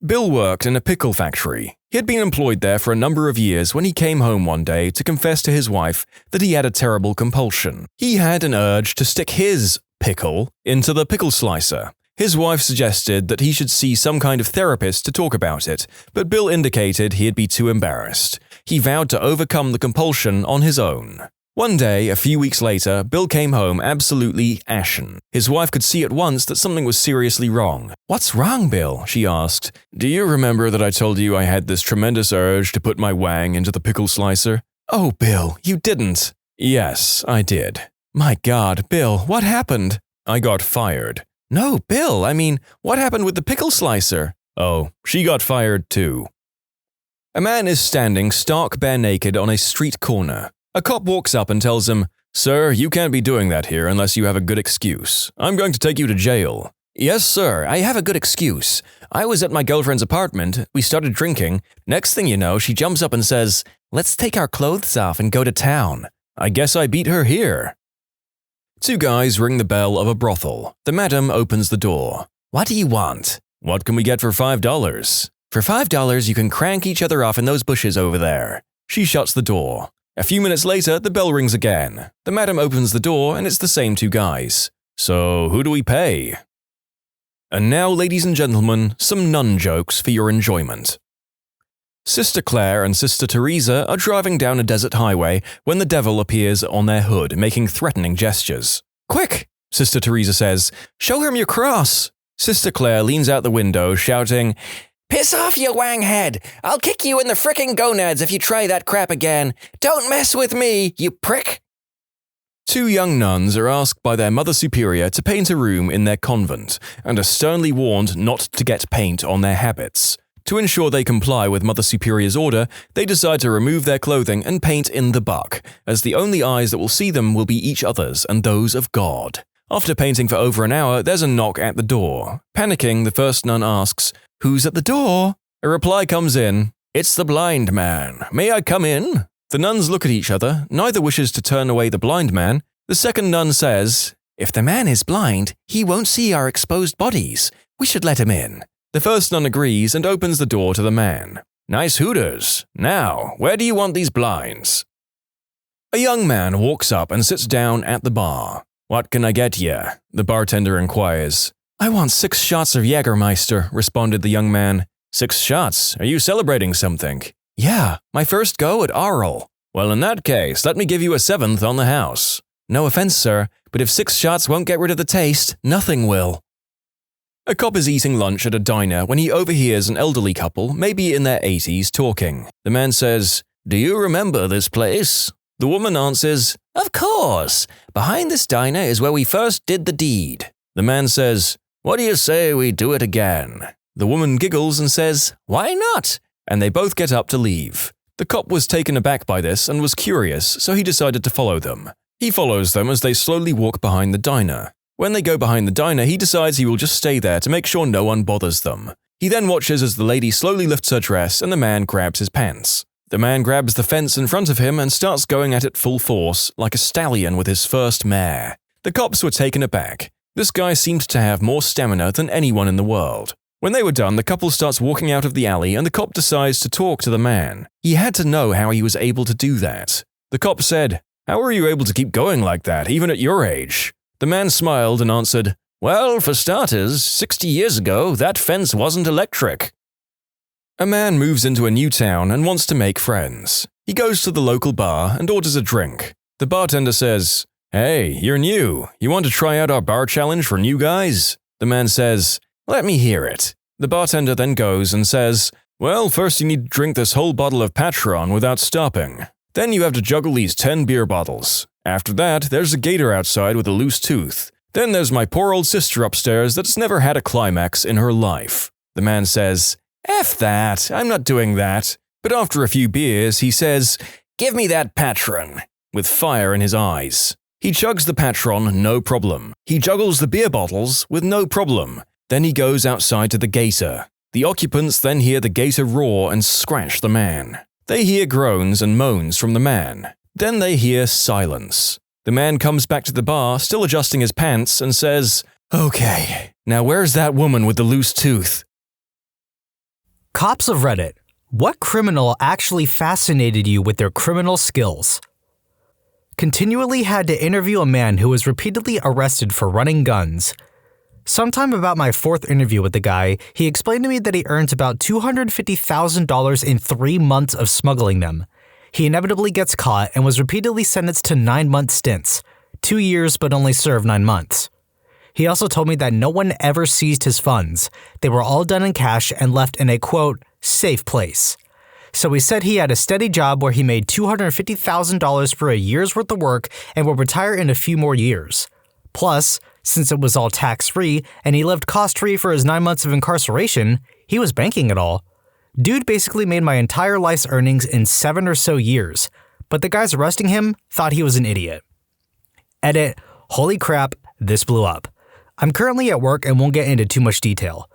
Bill worked in a pickle factory. He had been employed there for a number of years when he came home one day to confess to his wife that he had a terrible compulsion. He had an urge to stick his pickle into the pickle slicer. His wife suggested that he should see some kind of therapist to talk about it, but Bill indicated he'd be too embarrassed. He vowed to overcome the compulsion on his own. One day, a few weeks later, Bill came home absolutely ashen. His wife could see at once that something was seriously wrong. What's wrong, Bill? She asked. Do you remember that I told you I had this tremendous urge to put my wang into the pickle slicer? Oh, Bill, you didn't. Yes, I did. My God, Bill, what happened? I got fired. No, Bill, I mean, what happened with the pickle slicer? Oh, she got fired too. A man is standing stark bare naked on a street corner. A cop walks up and tells him, Sir, you can't be doing that here unless you have a good excuse. I'm going to take you to jail. Yes, sir, I have a good excuse. I was at my girlfriend's apartment, we started drinking. Next thing you know, she jumps up and says, Let's take our clothes off and go to town. I guess I beat her here. Two guys ring the bell of a brothel. The madam opens the door. What do you want? What can we get for $5? For $5, you can crank each other off in those bushes over there. She shuts the door. A few minutes later, the bell rings again. The madam opens the door and it's the same two guys. So, who do we pay? And now, ladies and gentlemen, some nun jokes for your enjoyment. Sister Claire and Sister Teresa are driving down a desert highway when the devil appears on their hood, making threatening gestures. Quick, Sister Teresa says, show him your cross. Sister Claire leans out the window, shouting, Piss off, you wanghead! I'll kick you in the frickin' gonads if you try that crap again! Don't mess with me, you prick! Two young nuns are asked by their Mother Superior to paint a room in their convent, and are sternly warned not to get paint on their habits. To ensure they comply with Mother Superior's order, they decide to remove their clothing and paint in the buck, as the only eyes that will see them will be each other's and those of God. After painting for over an hour, there's a knock at the door. Panicking, the first nun asks, "Who's at the door?" A reply comes in, "It's the blind man. May I come in?" The nuns look at each other. Neither wishes to turn away the blind man. The second nun says, "If the man is blind, he won't see our exposed bodies. We should let him in." The first nun agrees and opens the door to the man. "Nice hooters. Now, where do you want these blinds?" A young man walks up and sits down at the bar. "What can I get you?" the bartender inquires. "I want 6 shots of Jägermeister," responded the young man. 6 shots? Are you celebrating something?" "Yeah, my first go at Arl." "Well, in that case, let me give you a 7th on the house." "No offense, sir, but if 6 shots won't get rid of the taste, nothing will." A cop is eating lunch at a diner when he overhears an elderly couple, maybe in their 80s, talking. The man says, "Do you remember this place?" The woman answers, "Of course. Behind this diner is where we first did the deed." The man says, "What do you say we do it again?" The woman giggles and says, "Why not?" And they both get up to leave. The cop was taken aback by this and was curious, so he decided to follow them. He follows them as they slowly walk behind the diner. When they go behind the diner, he decides he will just stay there to make sure no one bothers them. He then watches as the lady slowly lifts her dress and the man grabs his pants. The man grabs the fence in front of him and starts going at it full force, like a stallion with his first mare. The cops were taken aback. This guy seemed to have more stamina than anyone in the world. When they were done, the couple starts walking out of the alley and the cop decides to talk to the man. He had to know how he was able to do that. The cop said, "How are you able to keep going like that, even at your age?" The man smiled and answered, "Well, for starters, 60 years ago, that fence wasn't electric." A man moves into a new town and wants to make friends. He goes to the local bar and orders a drink. The bartender says, "Hey, you're new. You want to try out our bar challenge for new guys?" The man says, "Let me hear it." The bartender then goes and says, "Well, first you need to drink this whole bottle of Patron without stopping. Then you have to juggle these 10 beer bottles. After that, there's a gator outside with a loose tooth. Then there's my poor old sister upstairs that's never had a climax in her life." The man says, "F that, I'm not doing that." But after a few beers, he says, "Give me that Patron," with fire in his eyes. He chugs the Patron, no problem. He juggles the beer bottles with no problem. Then he goes outside to the gator. The occupants then hear the gator roar and scratch the man. They hear groans and moans from the man. Then they hear silence. The man comes back to the bar, still adjusting his pants, and says, "Okay, now where's that woman with the loose tooth?" Cops of Reddit. What criminal actually fascinated you with their criminal skills? Continually had to interview a man who was repeatedly arrested for running guns. Sometime about my 4th interview with the guy, he explained to me that he earns about $250,000 in 3 months of smuggling them. He inevitably gets caught and was repeatedly sentenced to 9-month stints, 2 years but only served 9 months. He also told me that no one ever seized his funds. They were all done in cash and left in a, quote, safe place. So he said he had a steady job where he made $250,000 for a year's worth of work and would retire in a few more years. Plus, since it was all tax-free and he lived cost-free for his 9 months of incarceration, he was banking it all. Dude basically made my entire life's earnings in 7 or so years, but the guys arresting him thought he was an idiot. Edit, holy crap, this blew up. I'm currently at work and won't get into too much detail.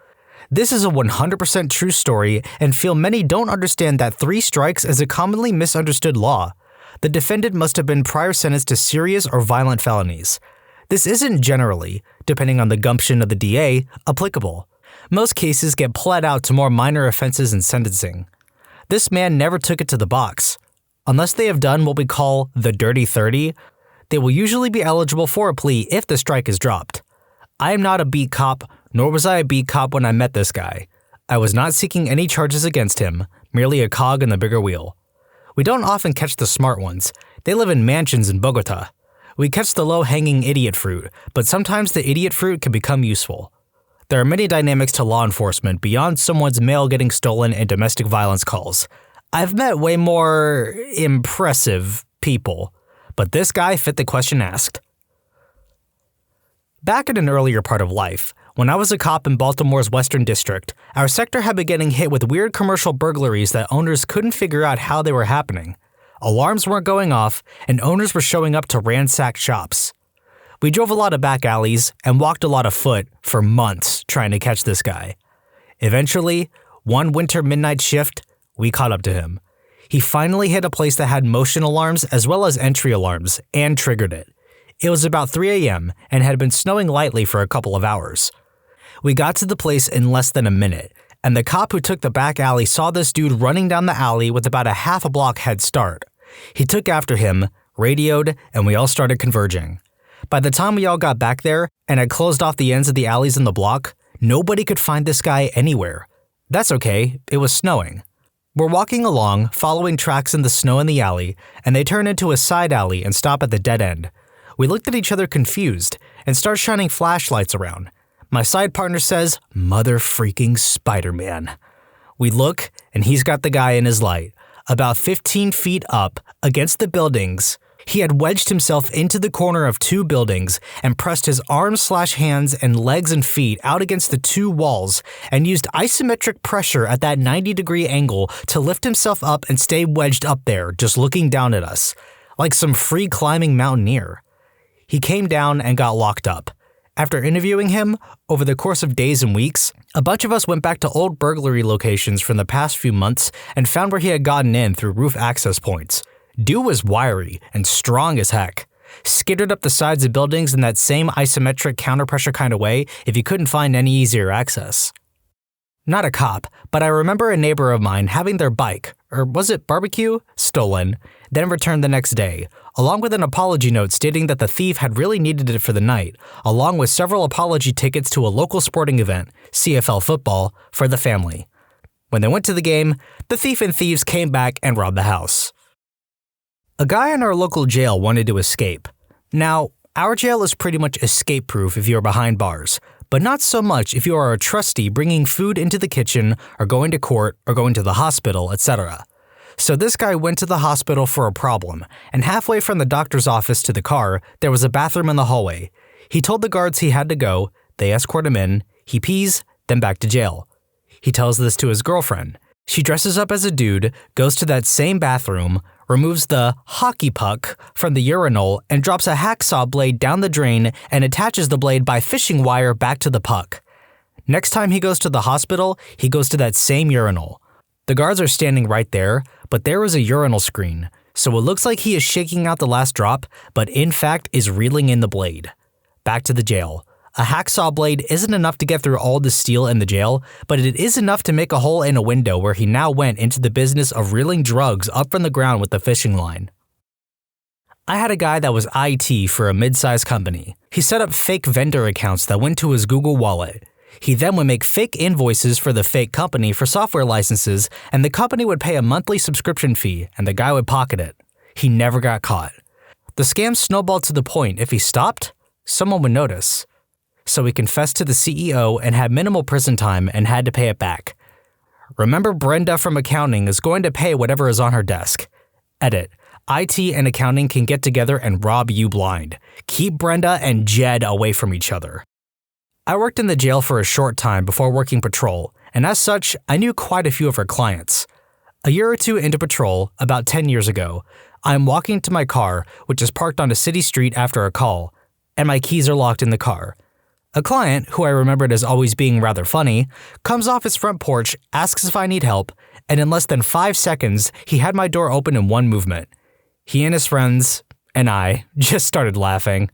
This is a 100% true story and feel many don't understand that 3 strikes is a commonly misunderstood law. The defendant must have been prior sentenced to serious or violent felonies. This isn't generally, depending on the gumption of the DA, applicable. Most cases get pled out to more minor offenses in sentencing. This man never took it to the box. Unless they have done what we call the Dirty 30, they will usually be eligible for a plea if the strike is dropped. I am not a beat cop, nor was I a beat cop when I met this guy. I was not seeking any charges against him, merely a cog in the bigger wheel. We don't often catch the smart ones. They live in mansions in Bogota. We catch the low-hanging idiot fruit, but sometimes the idiot fruit can become useful. There are many dynamics to law enforcement beyond someone's mail getting stolen and domestic violence calls. I've met way more impressive people, but this guy fit the question asked. Back in an earlier part of life, when I was a cop in Baltimore's Western District, our sector had been getting hit with weird commercial burglaries that owners couldn't figure out how they were happening. Alarms weren't going off, and owners were showing up to ransack shops. We drove a lot of back alleys and walked a lot of foot for months trying to catch this guy. Eventually, one winter midnight shift, we caught up to him. He finally hit a place that had motion alarms as well as entry alarms and triggered it. It was about 3 a.m. and had been snowing lightly for a couple of hours. We got to the place in less than a minute, and the cop who took the back alley saw this dude running down the alley with about a half a block head start. He took after him, radioed, and we all started converging. By the time we all got back there and had closed off the ends of the alleys in the block, nobody could find this guy anywhere. That's okay, it was snowing. We're walking along, following tracks in the snow in the alley, and they turn into a side alley and stop at the dead end. We looked at each other confused and start shining flashlights around. My side partner says, "Mother freaking Spider-Man." We look, and he's got the guy in his light, about 15 feet up against the buildings. He had wedged himself into the corner of two buildings and pressed his arms/hands and legs and feet out against the two walls and used isometric pressure at that 90-degree angle to lift himself up and stay wedged up there, just looking down at us, like some free climbing mountaineer. He came down and got locked up. After interviewing him, over the course of days and weeks, a bunch of us went back to old burglary locations from the past few months and found where he had gotten in through roof access points. Dude was wiry and strong as heck. Skittered up the sides of buildings in that same isometric counterpressure kind of way if you couldn't find any easier access. Not a cop, but I remember a neighbor of mine having their bike, or was it barbecue, stolen, then returned the next day, along with an apology note stating that the thief had really needed it for the night, along with several apology tickets to a local sporting event, CFL football, for the family. When they went to the game, the thief and thieves came back and robbed the house. A guy in our local jail wanted to escape. Now, our jail is pretty much escape-proof if you're behind bars, but not so much if you are a trustee bringing food into the kitchen or going to court or going to the hospital, etc. So this guy went to the hospital for a problem, and halfway from the doctor's office to the car, there was a bathroom in the hallway. He told the guards he had to go, they escort him in, he pees, then back to jail. He tells this to his girlfriend. She dresses up as a dude, goes to that same bathroom, removes the hockey puck from the urinal and drops a hacksaw blade down the drain and attaches the blade by fishing wire back to the puck. Next time he goes to the hospital, he goes to that same urinal. The guards are standing right there, but there is a urinal screen, so it looks like he is shaking out the last drop, but in fact is reeling in the blade. Back to the jail. A hacksaw blade isn't enough to get through all the steel in the jail, but it is enough to make a hole in a window where he now went into the business of reeling drugs up from the ground with a fishing line. I had a guy that was IT for a mid-sized company. He set up fake vendor accounts that went to his Google Wallet. He then would make fake invoices for the fake company for software licenses, and the company would pay a monthly subscription fee, and the guy would pocket it. He never got caught. The scam snowballed to the point if he stopped, someone would notice. So he confessed to the CEO and had minimal prison time and had to pay it back. Remember, Brenda from accounting is going to pay whatever is on her desk. Edit. IT and accounting can get together and rob you blind. Keep Brenda and Jed away from each other. I worked in the jail for a short time before working patrol, and as such, I knew quite a few of her clients. A year or two into patrol, about 10 years ago, I am walking to my car, which is parked on a city street after a call, and my keys are locked in the car. A client, who I remembered as always being rather funny, comes off his front porch, asks if I need help, and in less than 5 seconds, he had my door open in one movement. He and his friends, and I, just started laughing.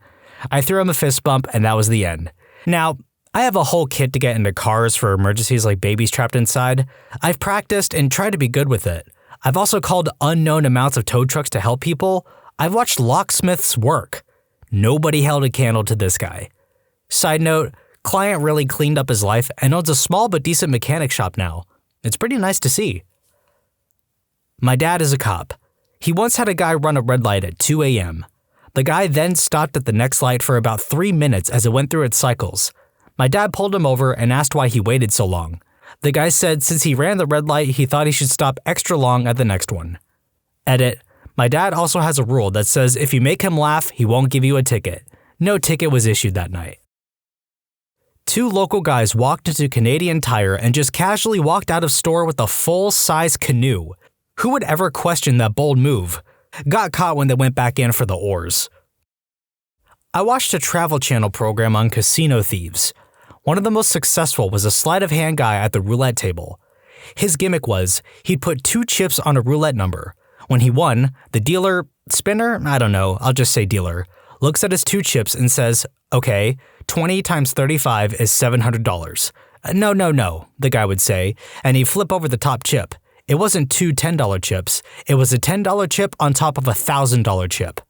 I threw him a fist bump, and that was the end. Now, I have a whole kit to get into cars for emergencies like babies trapped inside. I've practiced and tried to be good with it. I've also called unknown amounts of tow trucks to help people. I've watched locksmiths work. Nobody held a candle to this guy. Side note, client really cleaned up his life and owns a small but decent mechanic shop now. It's pretty nice to see. My dad is a cop. He once had a guy run a red light at 2 a.m. The guy then stopped at the next light for about 3 minutes as it went through its cycles. My dad pulled him over and asked why he waited so long. The guy said since he ran the red light, he thought he should stop extra long at the next one. Edit. My dad also has a rule that says if you make him laugh, he won't give you a ticket. No ticket was issued that night. 2 local guys walked into Canadian Tire and just casually walked out of store with a full-size canoe. Who would ever question that bold move? Got caught when they went back in for the oars. I watched a Travel Channel program on casino thieves. One of the most successful was a sleight of hand guy at the roulette table. His gimmick was he'd put 2 chips on a roulette number. When he won, the dealer, spinner, I don't know, I'll just say dealer, looks at his 2 chips and says, okay, 20 times 35 is $700. No, the guy would say, and he'd flip over the top chip. It wasn't 2 $10 chips, it was a $10 chip on top of a $1,000 chip.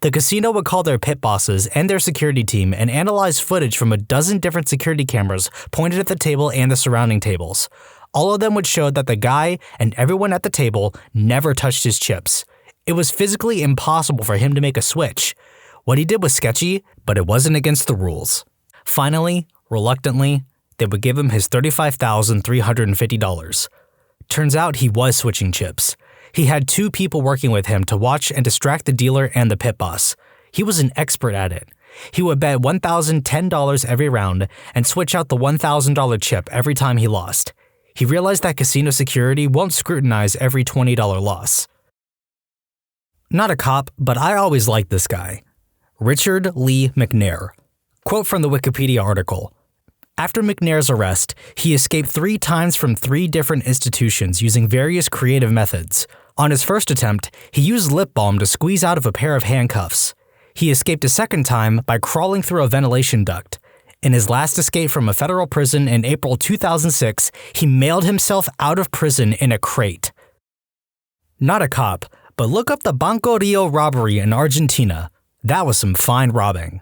The casino would call their pit bosses and their security team and analyze footage from a dozen different security cameras pointed at the table and the surrounding tables. All of them would show that the guy and everyone at the table never touched his chips. It was physically impossible for him to make a switch. What he did was sketchy, but it wasn't against the rules. Finally, reluctantly, they would give him his $35,350. Turns out he was switching chips. He had 2 people working with him to watch and distract the dealer and the pit boss. He was an expert at it. He would bet $1,010 every round and switch out the $1,000 chip every time he lost. He realized that casino security won't scrutinize every $20 loss. Not a cop, but I always liked this guy. Richard Lee McNair. Quote from the Wikipedia article. After McNair's arrest, he escaped 3 times from 3 different institutions using various creative methods. On his first attempt, he used lip balm to squeeze out of a pair of handcuffs. He escaped a second time by crawling through a ventilation duct. In his last escape from a federal prison in April 2006, he mailed himself out of prison in a crate. Not a cop, but look up the Banco Rio robbery in Argentina. That was some fine robbing.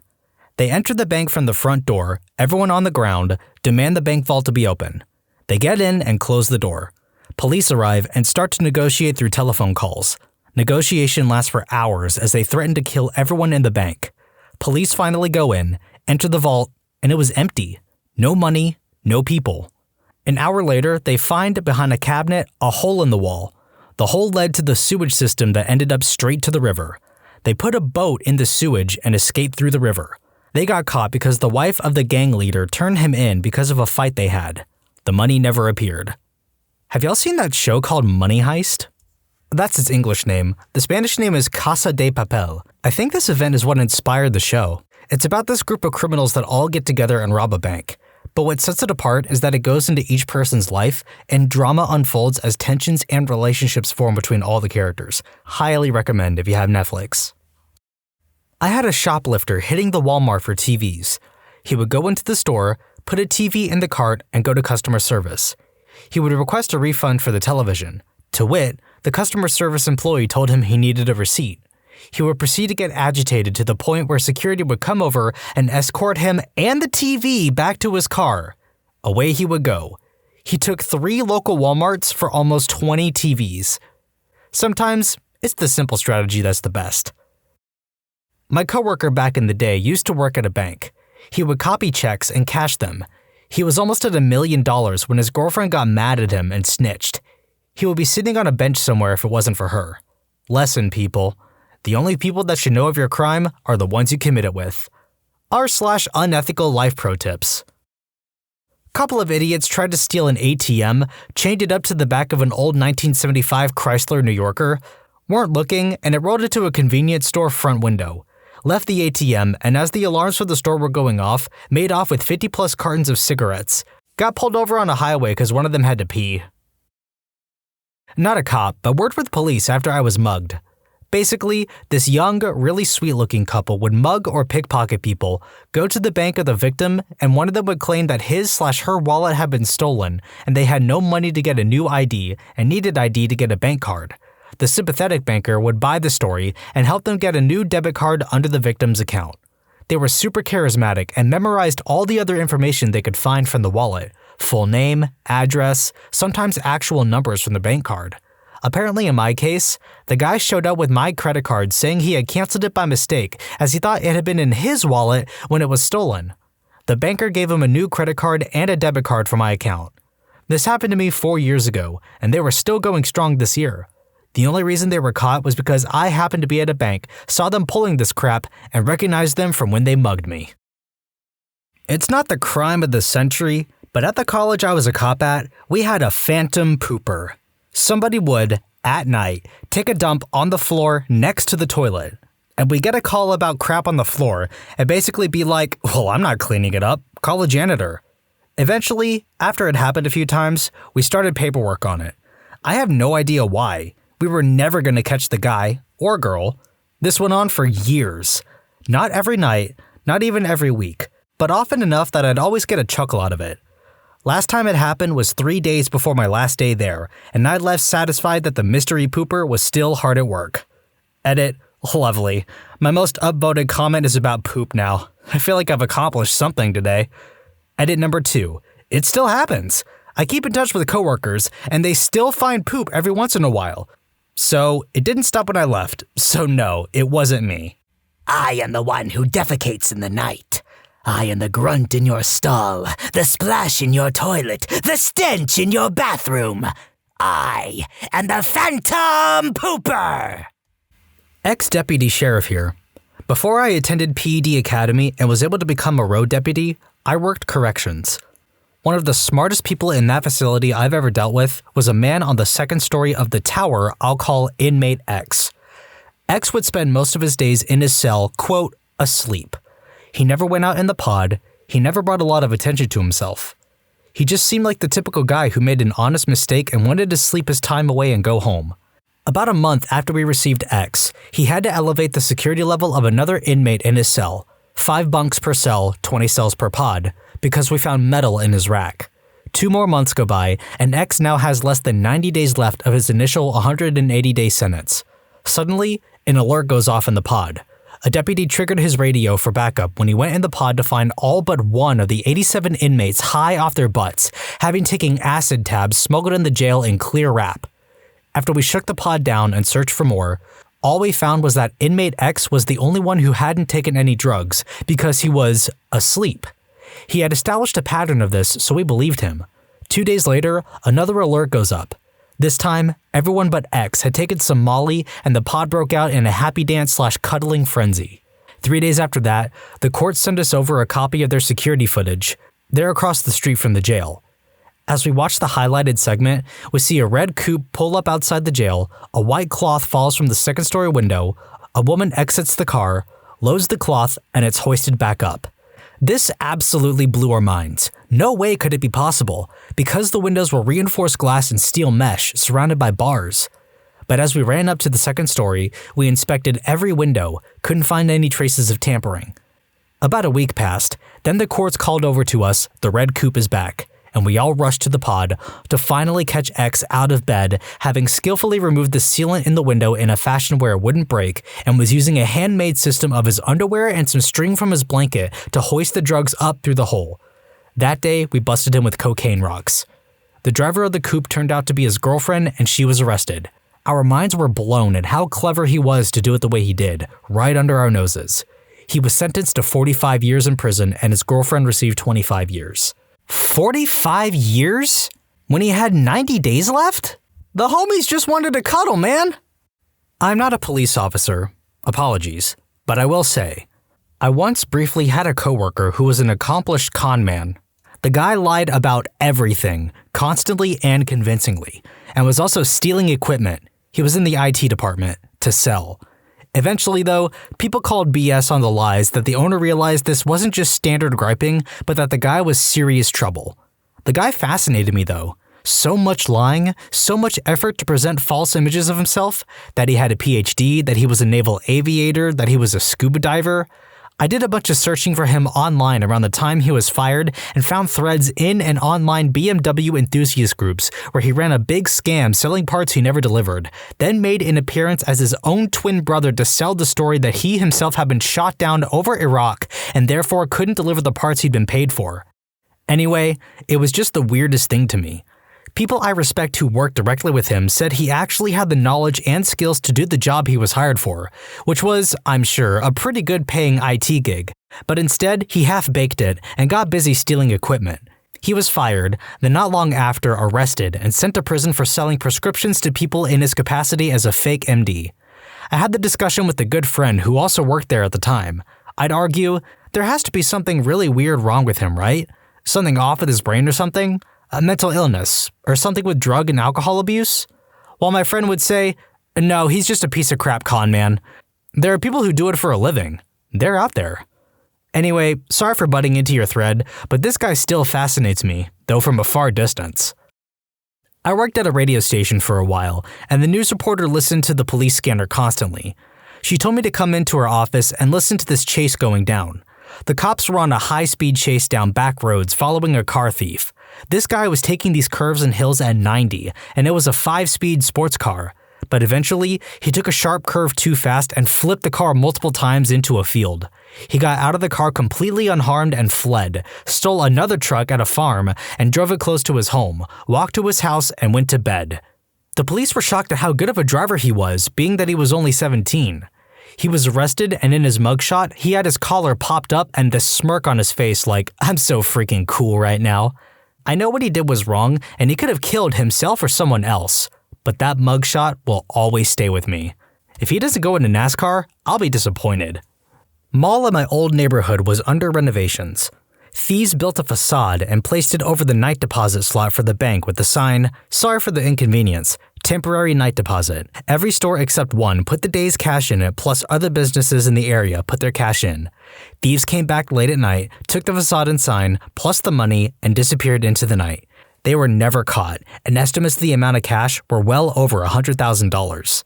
They enter the bank from the front door, everyone on the ground, demand the bank vault to be open. They get in and close the door. Police arrive and start to negotiate through telephone calls. Negotiation lasts for hours as they threaten to kill everyone in the bank. Police finally go in, enter the vault, and it was empty. No money, no people. An hour later, they find behind a cabinet a hole in the wall. The hole led to the sewage system that ended up straight to the river. They put a boat in the sewage and escaped through the river. They got caught because the wife of the gang leader turned him in because of a fight they had. The money never appeared. Have y'all seen that show called Money Heist? That's its English name. The Spanish name is Casa de Papel. I think this event is what inspired the show. It's about this group of criminals that all get together and rob a bank. But what sets it apart is that it goes into each person's life and drama unfolds as tensions and relationships form between all the characters. Highly recommend if you have Netflix. I had a shoplifter hitting the Walmart for TVs. He would go into the store, put a TV in the cart, and go to customer service. He would request a refund for the television. To wit, the customer service employee told him he needed a receipt. He would proceed to get agitated to the point where security would come over and escort him and the TV back to his car. Away he would go. He took 3 local Walmarts for almost 20 TVs. Sometimes, it's the simple strategy that's the best. My coworker back in the day used to work at a bank. He would copy checks and cash them. He was almost at $1 million when his girlfriend got mad at him and snitched. He would be sitting on a bench somewhere if it wasn't for her. Lesson, people. The only people that should know of your crime are the ones you commit it with. r/unethical life pro tips. Couple of idiots tried to steal an ATM, chained it up to the back of an old 1975 Chrysler New Yorker, weren't looking, and it rolled into a convenience store front window. Left the ATM, and as the alarms for the store were going off, made off with 50+ cartons of cigarettes. Got pulled over on a highway because one of them had to pee. Not a cop, but worked with police after I was mugged. Basically, this young, really sweet-looking couple would mug or pickpocket people, go to the bank of the victim, and one of them would claim that his/her wallet had been stolen, and they had no money to get a new ID and needed ID to get a bank card. The sympathetic banker would buy the story and help them get a new debit card under the victim's account. They were super charismatic and memorized all the other information they could find from the wallet: full name, address, sometimes actual numbers from the bank card. Apparently in my case, the guy showed up with my credit card saying he had canceled it by mistake as he thought it had been in his wallet when it was stolen. The banker gave him a new credit card and a debit card for my account. This happened to me 4 years ago, and they were still going strong this year. The only reason they were caught was because I happened to be at a bank, saw them pulling this crap, and recognized them from when they mugged me. It's not the crime of the century, but at the college I was a cop at, we had a phantom pooper. Somebody would, at night, take a dump on the floor next to the toilet. and we get a call about crap on the floor and basically be like, well, I'm not cleaning it up, call a janitor. Eventually, after it happened a few times, we started paperwork on it. I have no idea why. We were never going to catch the guy or girl. This went on for years. Not every night, not even every week, but often enough that I'd always get a chuckle out of it. Last time it happened was 3 days before my last day there, and I left satisfied that the mystery pooper was still hard at work. Edit. Lovely. My most upvoted comment is about poop now. I feel like I've accomplished something today. Edit number 2. It still happens. I keep in touch with coworkers, and they still find poop every once in a while. So, it didn't stop when I left. So no, it wasn't me. I am the one who defecates in the night. I am the grunt in your stall, the splash in your toilet, the stench in your bathroom. I am the Phantom Pooper! Ex-deputy sheriff here. Before I attended PED Academy and was able to become a road deputy, I worked corrections. One of the smartest people in that facility I've ever dealt with was a man on the second story of the tower I'll call inmate X. X would spend most of his days in his cell, quote, asleep. He never went out in the pod, he never brought a lot of attention to himself. He just seemed like the typical guy who made an honest mistake and wanted to sleep his time away and go home. About a month after we received X, he had to elevate the security level of another inmate in his cell, 5 bunks per cell, 20 cells per pod, because we found metal in his rack. 2 more months go by, and X now has less than 90 days left of his initial 180-day sentence. Suddenly, an alert goes off in the pod. A deputy triggered his radio for backup when he went in the pod to find all but one of the 87 inmates high off their butts, having taken acid tabs smuggled in the jail in clear wrap. After we shook the pod down and searched for more, all we found was that inmate X was the only one who hadn't taken any drugs because he was asleep. He had established a pattern of this, so we believed him. 2 days later, another alert goes up. This time, everyone but X had taken some Molly and the pod broke out in a happy dance/cuddling frenzy. 3 days after that, the court sent us over a copy of their security footage. They're across the street from the jail. As we watch the highlighted segment, we see a red coupe pull up outside the jail, a white cloth falls from the second-story window, a woman exits the car, loads the cloth, and it's hoisted back up. This absolutely blew our minds. No way could it be possible, because the windows were reinforced glass and steel mesh surrounded by bars. But as we ran up to the second story, we inspected every window, couldn't find any traces of tampering. About a week passed, then the courts called over to us, the red coupe is back, and we all rushed to the pod to finally catch X out of bed, having skillfully removed the sealant in the window in a fashion where it wouldn't break, and was using a handmade system of his underwear and some string from his blanket to hoist the drugs up through the hole. That day, we busted him with cocaine rocks. The driver of the coupe turned out to be his girlfriend, and she was arrested. Our minds were blown at how clever he was to do it the way he did, right under our noses. He was sentenced to 45 years in prison, and his girlfriend received 25 years. 45 years? When he had 90 days left? The homies just wanted to cuddle, man. I'm not a police officer. Apologies. But I will say, I once briefly had a coworker who was an accomplished con man. The guy lied about everything, constantly and convincingly, and was also stealing equipment. He was in the IT department to sell. Eventually, though, people called BS on the lies that the owner realized this wasn't just standard griping, but that the guy was serious trouble. The guy fascinated me, though. So much lying, so much effort to present false images of himself, that he had a PhD, that he was a naval aviator, that he was a scuba diver. I did a bunch of searching for him online around the time he was fired and found threads in and online BMW enthusiast groups where he ran a big scam selling parts he never delivered, then made an appearance as his own twin brother to sell the story that he himself had been shot down over Iraq and therefore couldn't deliver the parts he'd been paid for. Anyway, it was just the weirdest thing to me. People I respect who worked directly with him said he actually had the knowledge and skills to do the job he was hired for, which was, I'm sure, a pretty good paying IT gig. But instead, he half-baked it and got busy stealing equipment. He was fired, then not long after arrested and sent to prison for selling prescriptions to people in his capacity as a fake MD. I had the discussion with a good friend who also worked there at the time. I'd argue, there has to be something really weird wrong with him, right? Something off with his brain or something? A mental illness, or something with drug and alcohol abuse? While my friend would say, no, he's just a piece of crap con man. There are people who do it for a living. They're out there. Anyway, sorry for butting into your thread, but this guy still fascinates me, though from a far distance. I worked at a radio station for a while, and the news reporter listened to the police scanner constantly. She told me to come into her office and listen to this chase going down. The cops were on a high-speed chase down back roads following a car thief. This guy was taking these curves and hills at 90, and it was a 5-speed sports car. But eventually, he took a sharp curve too fast and flipped the car multiple times into a field. He got out of the car completely unharmed and fled, stole another truck at a farm and drove it close to his home, walked to his house and went to bed. The police were shocked at how good of a driver he was, being that he was only 17. He was arrested, and in his mugshot, he had his collar popped up and this smirk on his face like, "I'm so freaking cool right now." I know what he did was wrong, and he could have killed himself or someone else, but that mugshot will always stay with me. If he doesn't go into NASCAR, I'll be disappointed. Mall in my old neighborhood was under renovations. Thieves built a facade and placed it over the night deposit slot for the bank with the sign, "Sorry for the inconvenience, temporary night deposit. Every store except one put the day's cash in it, plus other businesses in the area put their cash in." Thieves came back late at night, took the facade and sign, plus the money, and disappeared into the night. They were never caught, and estimates of the amount of cash were well over $100,000.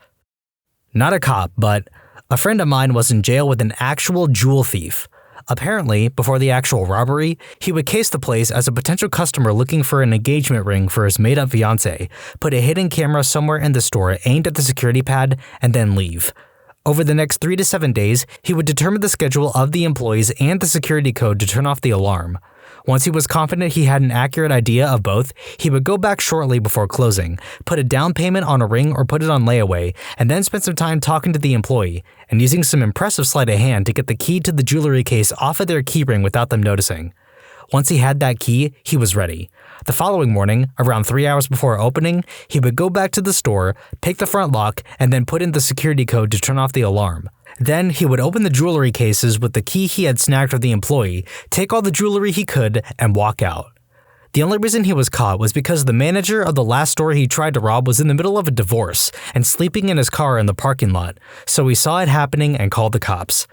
Not a cop, but a friend of mine was in jail with an actual jewel thief. Apparently, before the actual robbery, he would case the place as a potential customer looking for an engagement ring for his made-up fiancée, put a hidden camera somewhere in the store aimed at the security pad, and then leave. Over the next 3 to 7 days, he would determine the schedule of the employees and the security code to turn off the alarm. Once he was confident he had an accurate idea of both, he would go back shortly before closing, put a down payment on a ring or put it on layaway, and then spend some time talking to the employee and using some impressive sleight of hand to get the key to the jewelry case off of their keyring without them noticing. Once he had that key, he was ready. The following morning, around 3 hours before opening, he would go back to the store, pick the front lock, and then put in the security code to turn off the alarm. Then he would open the jewelry cases with the key he had snagged from the employee, take all the jewelry he could, and walk out. The only reason he was caught was because the manager of the last store he tried to rob was in the middle of a divorce and sleeping in his car in the parking lot, so he saw it happening and called the cops.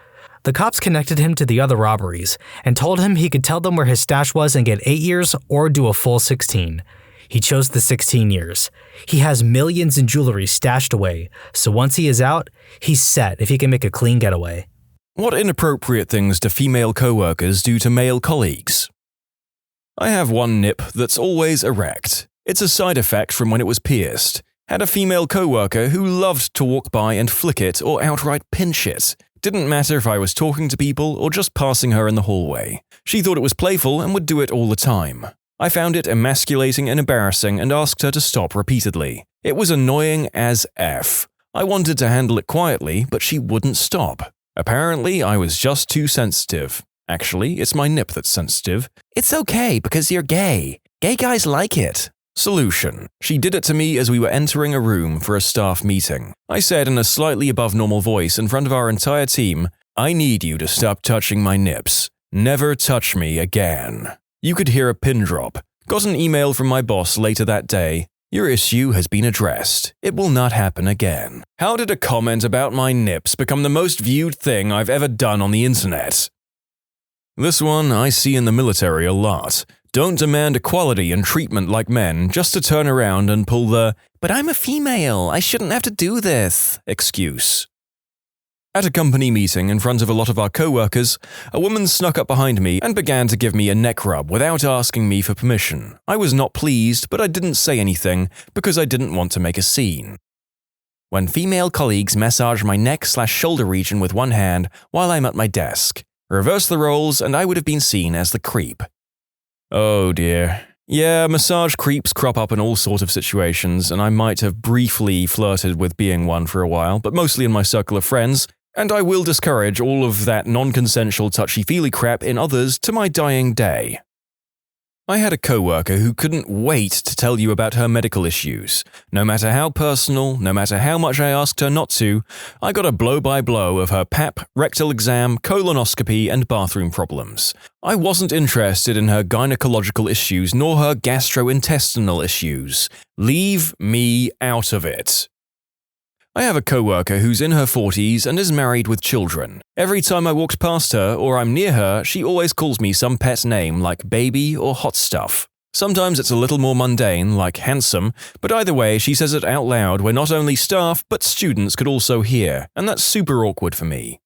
The cops connected him to the other robberies and told him he could tell them where his stash was and get 8 years or do a full 16. He chose the 16 years. He has millions in jewelry stashed away, so once he is out, he's set if he can make a clean getaway. What inappropriate things do female co-workers do to male colleagues? I have one nip that's always erect. It's a side effect from when it was pierced. Had a female co-worker who loved to walk by and flick it or outright pinch it. Didn't matter if I was talking to people or just passing her in the hallway. She thought it was playful and would do it all the time. I found it emasculating and embarrassing and asked her to stop repeatedly. It was annoying as F. I wanted to handle it quietly, but she wouldn't stop. Apparently, I was just too sensitive. Actually, it's my nip that's sensitive. It's okay because you're gay. Gay guys like it. Solution. She did it to me as we were entering a room for a staff meeting. I said in a slightly above normal voice in front of our entire team, "I need you to stop touching my nips. Never touch me again." You could hear a pin drop. Got an email from my boss later that day. "Your issue has been addressed. It will not happen again." How did a comment about my nips become the most viewed thing I've ever done on the internet? This one I see in the military a lot. Don't demand equality and treatment like men just to turn around and pull the "but I'm a female, I shouldn't have to do this" excuse. At a company meeting in front of a lot of our co-workers, a woman snuck up behind me and began to give me a neck rub without asking me for permission. I was not pleased, but I didn't say anything because I didn't want to make a scene. When female colleagues massage my neck/shoulder region with one hand while I'm at my desk. Reverse the roles and I would have been seen as the creep. Oh dear. Yeah, massage creeps crop up in all sorts of situations, and I might have briefly flirted with being one for a while, but mostly in my circle of friends, and I will discourage all of that non-consensual touchy-feely crap in others to my dying day. I had a coworker who couldn't wait to tell you about her medical issues. No matter how personal, no matter how much I asked her not to, I got a blow-by-blow of her pap, rectal exam, colonoscopy, and bathroom problems. I wasn't interested in her gynecological issues nor her gastrointestinal issues. Leave me out of it. I have a coworker who's in her 40s and is married with children. Every time I walked past her or I'm near her, she always calls me some pet name like baby or hot stuff. Sometimes it's a little more mundane, like handsome, but either way, she says it out loud where not only staff but students could also hear, and that's super awkward for me.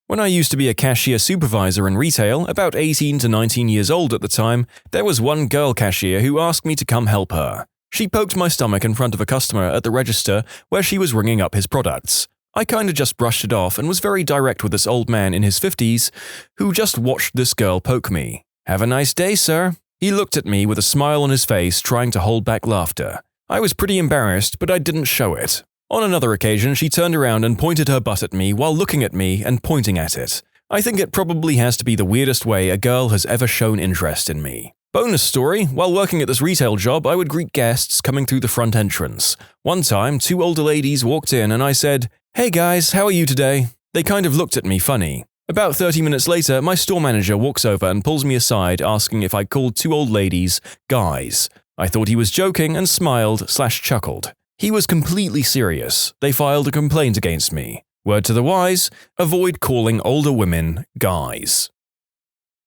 When I used to be a cashier supervisor in retail, about 18 to 19 years old at the time, there was one girl cashier who asked me to come help her. She poked my stomach in front of a customer at the register where she was ringing up his products. I kinda just brushed it off and was very direct with this old man in his 50s who just watched this girl poke me. "Have a nice day, sir." He looked at me with a smile on his face, trying to hold back laughter. I was pretty embarrassed, but I didn't show it. On another occasion, she turned around and pointed her butt at me while looking at me and pointing at it. I think it probably has to be the weirdest way a girl has ever shown interest in me. Bonus story, while working at this retail job, I would greet guests coming through the front entrance. One time, 2 older ladies walked in and I said, "Hey guys, how are you today?" They kind of looked at me funny. About 30 minutes later, my store manager walks over and pulls me aside asking if I called 2 old ladies guys. I thought he was joking and smiled/chuckled. He was completely serious. They filed a complaint against me. Word to the wise, avoid calling older women guys.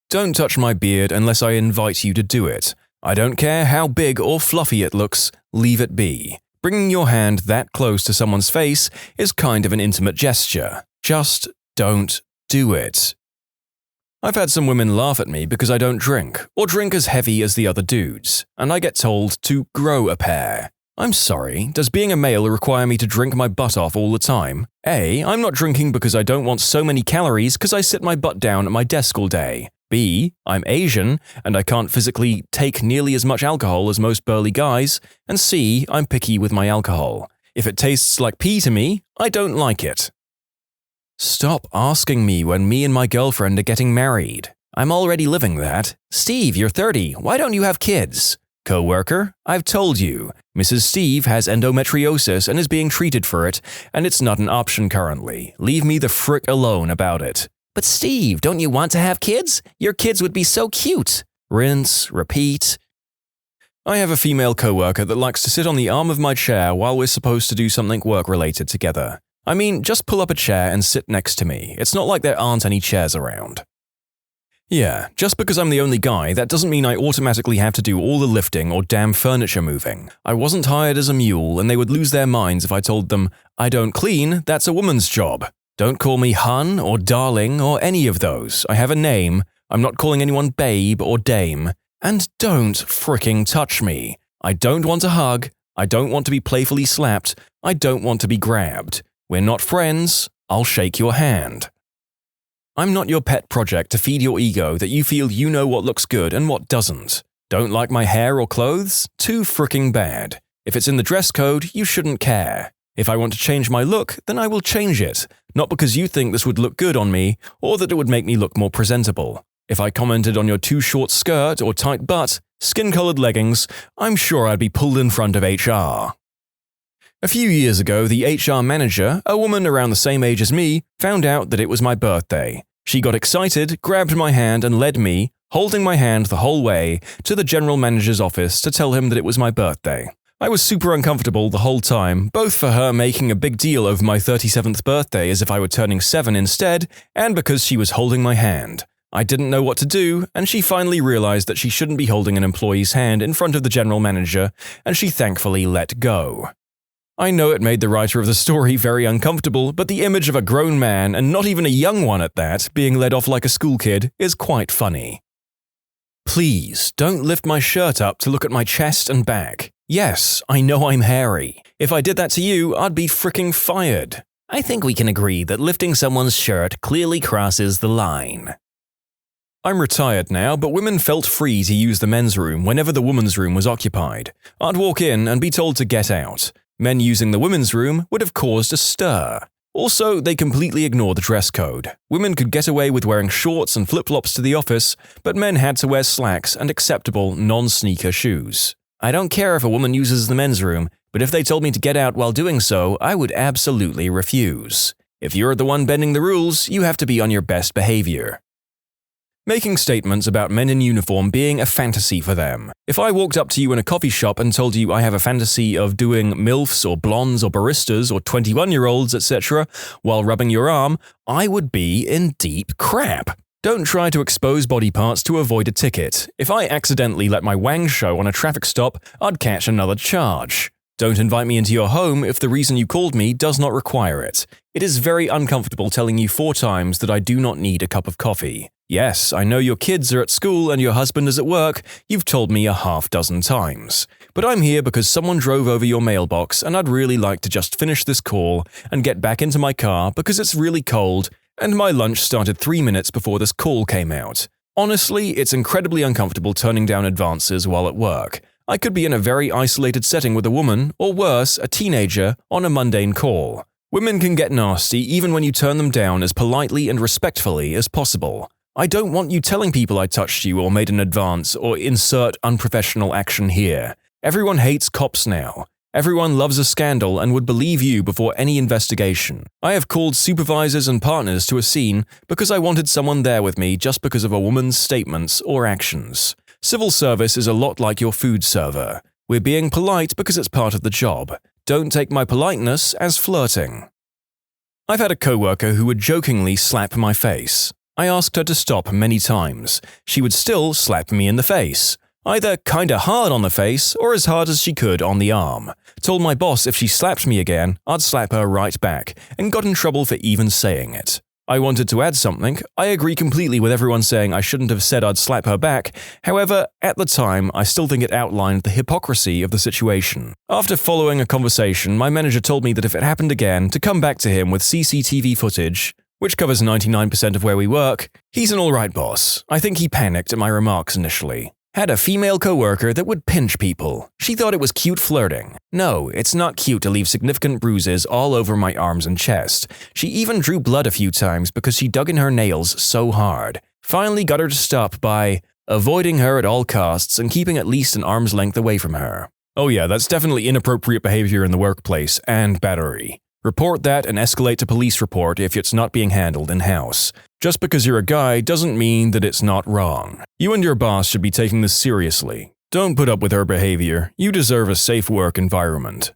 Don't touch my beard unless I invite you to do it. I don't care how big or fluffy it looks, leave it be. Bringing your hand that close to someone's face is kind of an intimate gesture. Just don't do it. I've had some women laugh at me because I don't drink, or drink as heavy as the other dudes, and I get told to grow a pair. I'm sorry, does being a male require me to drink my butt off all the time? A, I'm not drinking because I don't want so many calories because I sit my butt down at my desk all day. B, I'm Asian, and I can't physically take nearly as much alcohol as most burly guys. And C, I'm picky with my alcohol. If it tastes like pee to me, I don't like it. Stop asking me when me and my girlfriend are getting married. I'm already living that. Steve, you're 30. Why don't you have kids? Coworker, I've told you. Mrs. Steve has endometriosis and is being treated for it, and it's not an option currently. Leave me the frick alone about it. But Steve, don't you want to have kids? Your kids would be so cute. Rinse, repeat. I have a female coworker that likes to sit on the arm of my chair while we're supposed to do something work-related together. I mean, just pull up a chair and sit next to me. It's not like there aren't any chairs around. Yeah, just because I'm the only guy, that doesn't mean I automatically have to do all the lifting or damn furniture moving. I wasn't hired as a mule, and they would lose their minds if I told them, I don't clean, that's a woman's job. Don't call me hun or darling or any of those. I have a name. I'm not calling anyone babe or dame. And don't fricking touch me. I don't want a hug. I don't want to be playfully slapped. I don't want to be grabbed. We're not friends. I'll shake your hand. I'm not your pet project to feed your ego that you feel you know what looks good and what doesn't. Don't like my hair or clothes? Too fricking bad. If it's in the dress code, you shouldn't care. If I want to change my look, then I will change it. Not because you think this would look good on me, or that it would make me look more presentable. If I commented on your too short skirt or tight butt, skin-colored leggings, I'm sure I'd be pulled in front of HR. A few years ago, the HR manager, a woman around the same age as me, found out that it was my birthday. She got excited, grabbed my hand and led me, holding my hand the whole way, to the general manager's office to tell him that it was my birthday. I was super uncomfortable the whole time, both for her making a big deal over my 37th birthday as if I were turning 7 instead, and because she was holding my hand. I didn't know what to do, and she finally realized that she shouldn't be holding an employee's hand in front of the general manager, and she thankfully let go. I know it made the writer of the story very uncomfortable, but the image of a grown man, and not even a young one at that, being led off like a school kid is quite funny. Please, don't lift my shirt up to look at my chest and back. Yes, I know I'm hairy. If I did that to you, I'd be fricking fired. I think we can agree that lifting someone's shirt clearly crosses the line. I'm retired now, but women felt free to use the men's room whenever the women's room was occupied. I'd walk in and be told to get out. Men using the women's room would have caused a stir. Also, they completely ignored the dress code. Women could get away with wearing shorts and flip-flops to the office, but men had to wear slacks and acceptable non-sneaker shoes. I don't care if a woman uses the men's room, but if they told me to get out while doing so, I would absolutely refuse. If you're the one bending the rules, you have to be on your best behavior. Making statements about men in uniform being a fantasy for them. If I walked up to you in a coffee shop and told you I have a fantasy of doing MILFs or blondes or baristas or 21-year-olds, etc., while rubbing your arm, I would be in deep crap. Don't try to expose body parts to avoid a ticket. If I accidentally let my wang show on a traffic stop, I'd catch another charge. Don't invite me into your home if the reason you called me does not require it. It is very uncomfortable telling you 4 times that I do not need a cup of coffee. Yes, I know your kids are at school and your husband is at work, you've told me a half dozen times. But I'm here because someone drove over your mailbox and I'd really like to just finish this call and get back into my car because it's really cold and my lunch started 3 minutes before this call came out. Honestly, it's incredibly uncomfortable turning down advances while at work. I could be in a very isolated setting with a woman, or worse, a teenager, on a mundane call. Women can get nasty even when you turn them down as politely and respectfully as possible. I don't want you telling people I touched you or made an advance or insert unprofessional action here. Everyone hates cops now. Everyone loves a scandal and would believe you before any investigation. I have called supervisors and partners to a scene because I wanted someone there with me just because of a woman's statements or actions. Civil service is a lot like your food server. We're being polite because it's part of the job. Don't take my politeness as flirting. I've had a coworker who would jokingly slap my face. I asked her to stop many times. She would still slap me in the face. Either kinda hard on the face or as hard as she could on the arm. Told my boss if she slapped me again, I'd slap her right back, and got in trouble for even saying it. I wanted to add something. I agree completely with everyone saying I shouldn't have said I'd slap her back. However, at the time, I still think it outlined the hypocrisy of the situation. After following a conversation, my manager told me that if it happened again, to come back to him with CCTV footage, which covers 99% of where we work. He's an alright boss. I think he panicked at my remarks initially. Had a female coworker that would pinch people. She thought it was cute flirting. No, it's not cute to leave significant bruises all over my arms and chest. She even drew blood a few times because she dug in her nails so hard. Finally got her to stop by avoiding her at all costs and keeping at least an arm's length away from her. Oh yeah, that's definitely inappropriate behavior in the workplace and battery. Report that and escalate to police report if it's not being handled in-house. Just because you're a guy doesn't mean that it's not wrong. You and your boss should be taking this seriously. Don't put up with her behavior. You deserve a safe work environment.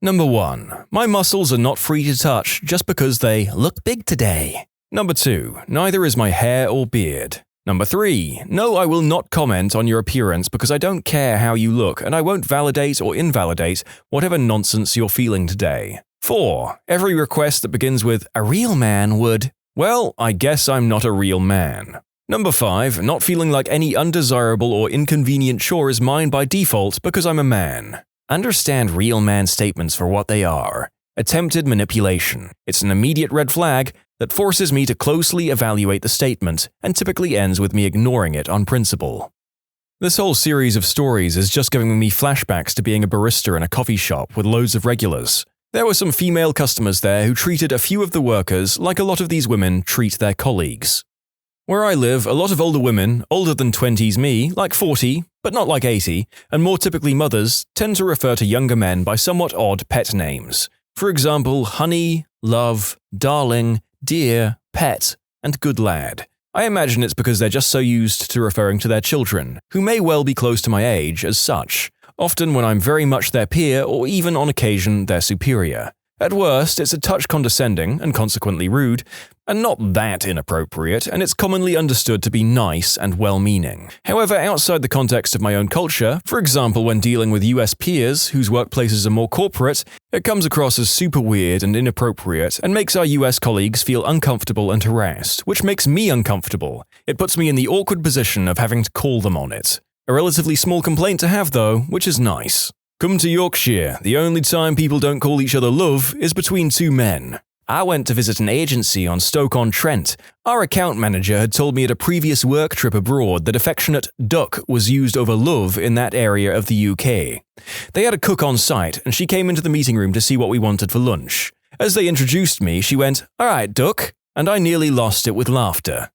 Number 1. My muscles are not free to touch just because they look big today. Number 2. Neither is my hair or beard. Number 3. No, I will not comment on your appearance because I don't care how you look and I won't validate or invalidate whatever nonsense you're feeling today. 4. Every request that begins with "a real man would," well, I guess I'm not a real man. Number 5. Not feeling like any undesirable or inconvenient chore is mine by default because I'm a man. Understand real man statements for what they are. Attempted manipulation. It's an immediate red flag that forces me to closely evaluate the statement and typically ends with me ignoring it on principle. This whole series of stories is just giving me flashbacks to being a barista in a coffee shop with loads of regulars. There were some female customers there who treated a few of the workers like a lot of these women treat their colleagues. Where I live, a lot of older women, older than 20s me, like 40, but not like 80, and more typically mothers, tend to refer to younger men by somewhat odd pet names. For example, honey, love, darling, dear, pet, and good lad. I imagine it's because they're just so used to referring to their children, who may well be close to my age, as such. Often when I'm very much their peer or even on occasion their superior. At worst, it's a touch condescending and consequently rude, and not that inappropriate, and it's commonly understood to be nice and well-meaning. However, outside the context of my own culture, for example when dealing with US peers whose workplaces are more corporate, it comes across as super weird and inappropriate and makes our US colleagues feel uncomfortable and harassed, which makes me uncomfortable. It puts me in the awkward position of having to call them on it. A relatively small complaint to have though, which is nice. Come to Yorkshire, the only time people don't call each other love is between two men. I went to visit an agency on Stoke-on-Trent. Our account manager had told me at a previous work trip abroad that affectionate duck was used over love in that area of the UK. They had a cook on site and she came into the meeting room to see what we wanted for lunch. As they introduced me, she went, "Alright, duck," and I nearly lost it with laughter.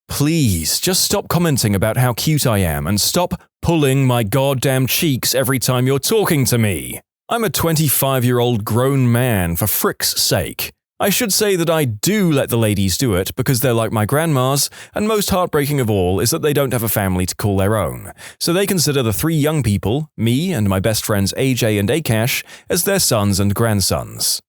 Please, just stop commenting about how cute I am and stop pulling my goddamn cheeks every time you're talking to me. I'm a 25-year-old grown man, for frick's sake. I should say that I do let the ladies do it because they're like my grandmas, and most heartbreaking of all is that they don't have a family to call their own, so they consider the three young people, me and my best friends AJ and Akash, as their sons and grandsons.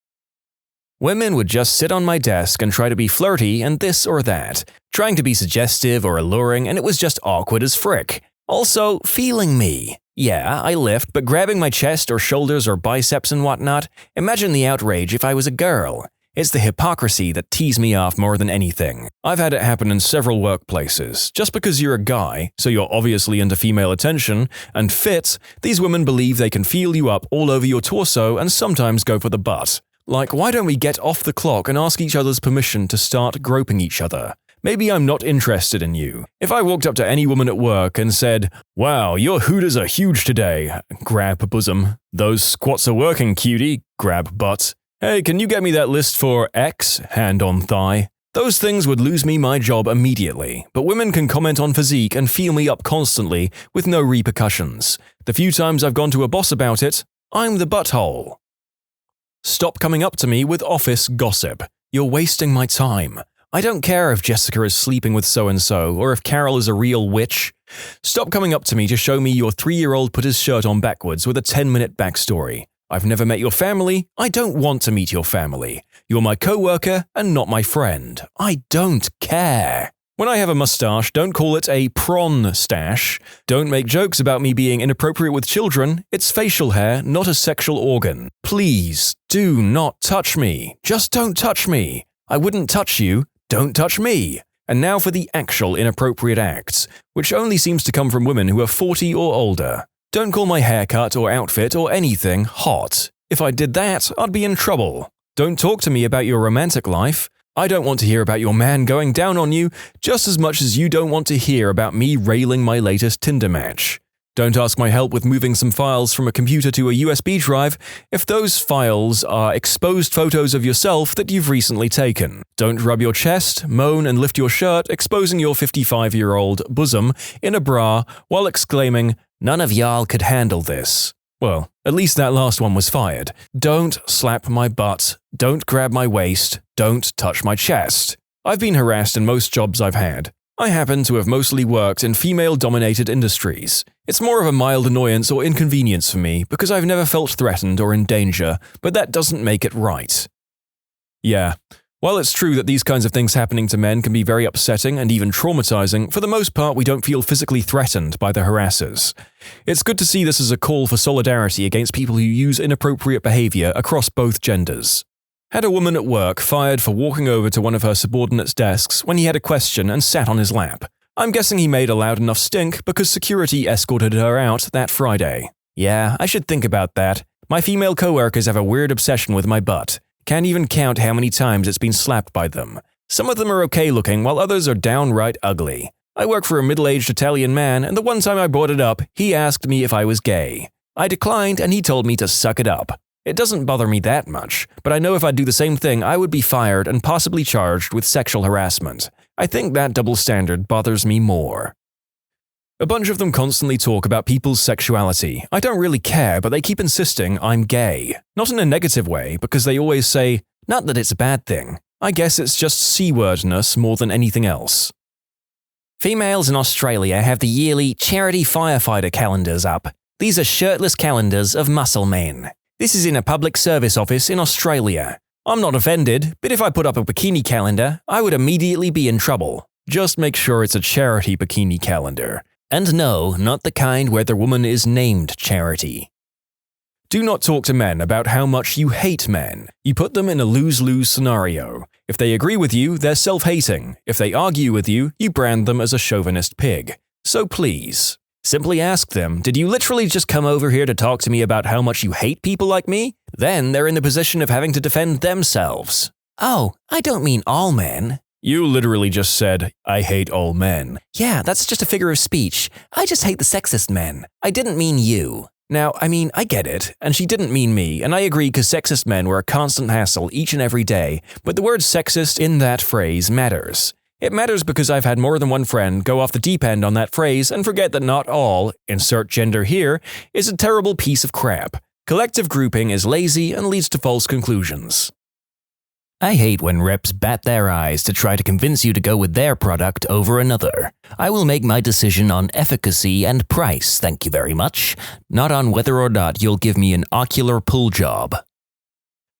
Women would just sit on my desk and try to be flirty and this or that, trying to be suggestive or alluring, and it was just awkward as frick. Also, feeling me. Yeah, I lift, but grabbing my chest or shoulders or biceps and whatnot, imagine the outrage if I was a girl. It's the hypocrisy that tees me off more than anything. I've had it happen in several workplaces. Just because you're a guy, so you're obviously into female attention, and fit, these women believe they can feel you up all over your torso and sometimes go for the butt. Like, why don't we get off the clock and ask each other's permission to start groping each other? Maybe I'm not interested in you. If I walked up to any woman at work and said, "Wow, your hooters are huge today," grab bosom. "Those squats are working, cutie," grab butt. "Hey, can you get me that list for X?" hand on thigh. Those things would lose me my job immediately, but women can comment on physique and feel me up constantly with no repercussions. The few times I've gone to a boss about it, I'm the butthole. Stop coming up to me with office gossip. You're wasting my time. I don't care if Jessica is sleeping with so-and-so or if Carol is a real witch. Stop coming up to me to show me your 3-year-old put his shirt on backwards with a 10-minute backstory. I've never met your family. I don't want to meet your family. You're my co-worker and not my friend. I don't care. When I have a mustache, don't call it a prawn stash. Don't make jokes about me being inappropriate with children. It's facial hair, not a sexual organ. Please, do not touch me. Just don't touch me. I wouldn't touch you. Don't touch me. And now for the actual inappropriate acts, which only seems to come from women who are 40 or older. Don't call my haircut or outfit or anything hot. If I did that, I'd be in trouble. Don't talk to me about your romantic life. I don't want to hear about your man going down on you just as much as you don't want to hear about me railing my latest Tinder match. Don't ask my help with moving some files from a computer to a USB drive if those files are exposed photos of yourself that you've recently taken. Don't rub your chest, moan and lift your shirt, exposing your 55-year-old bosom in a bra while exclaiming, "None of y'all could handle this." Well, at least that last one was fired. Don't slap my butt. Don't grab my waist. Don't touch my chest. I've been harassed in most jobs I've had. I happen to have mostly worked in female-dominated industries. It's more of a mild annoyance or inconvenience for me because I've never felt threatened or in danger, but that doesn't make it right. Yeah, while it's true that these kinds of things happening to men can be very upsetting and even traumatizing, for the most part we don't feel physically threatened by the harassers. It's good to see this as a call for solidarity against people who use inappropriate behavior across both genders. Had a woman at work fired for walking over to one of her subordinates' desks when he had a question and sat on his lap. I'm guessing he made a loud enough stink because security escorted her out that Friday. Yeah, I should think about that. My female coworkers have a weird obsession with my butt. Can't even count how many times it's been slapped by them. Some of them are okay looking while others are downright ugly. I work for a middle-aged Italian man, and the one time I brought it up, he asked me if I was gay. I declined and he told me to suck it up. It doesn't bother me that much, but I know if I'd do the same thing, I would be fired and possibly charged with sexual harassment. I think that double standard bothers me more. A bunch of them constantly talk about people's sexuality. I don't really care, but they keep insisting I'm gay. Not in a negative way, because they always say, not that it's a bad thing. I guess it's just C-wordness more than anything else. Females in Australia have the yearly charity firefighter calendars up. These are shirtless calendars of muscle men. This is in a public service office in Australia. I'm not offended, but if I put up a bikini calendar, I would immediately be in trouble. Just make sure it's a charity bikini calendar. And no, not the kind where the woman is named Charity. Do not talk to men about how much you hate men. You put them in a lose-lose scenario. If they agree with you, they're self-hating. If they argue with you, you brand them as a chauvinist pig. So please, simply ask them, did you literally just come over here to talk to me about how much you hate people like me? Then they're in the position of having to defend themselves. Oh, I don't mean all men. You literally just said, I hate all men. Yeah, that's just a figure of speech. I just hate the sexist men. I didn't mean you. Now, I get it, and she didn't mean me, and I agree because sexist men were a constant hassle each and every day, but the word sexist in that phrase matters. It matters because I've had more than one friend go off the deep end on that phrase and forget that not all, insert gender here, is a terrible piece of crap. Collective grouping is lazy and leads to false conclusions. I hate when reps bat their eyes to try to convince you to go with their product over another. I will make my decision on efficacy and price, thank you very much, not on whether or not you'll give me an ocular pull job.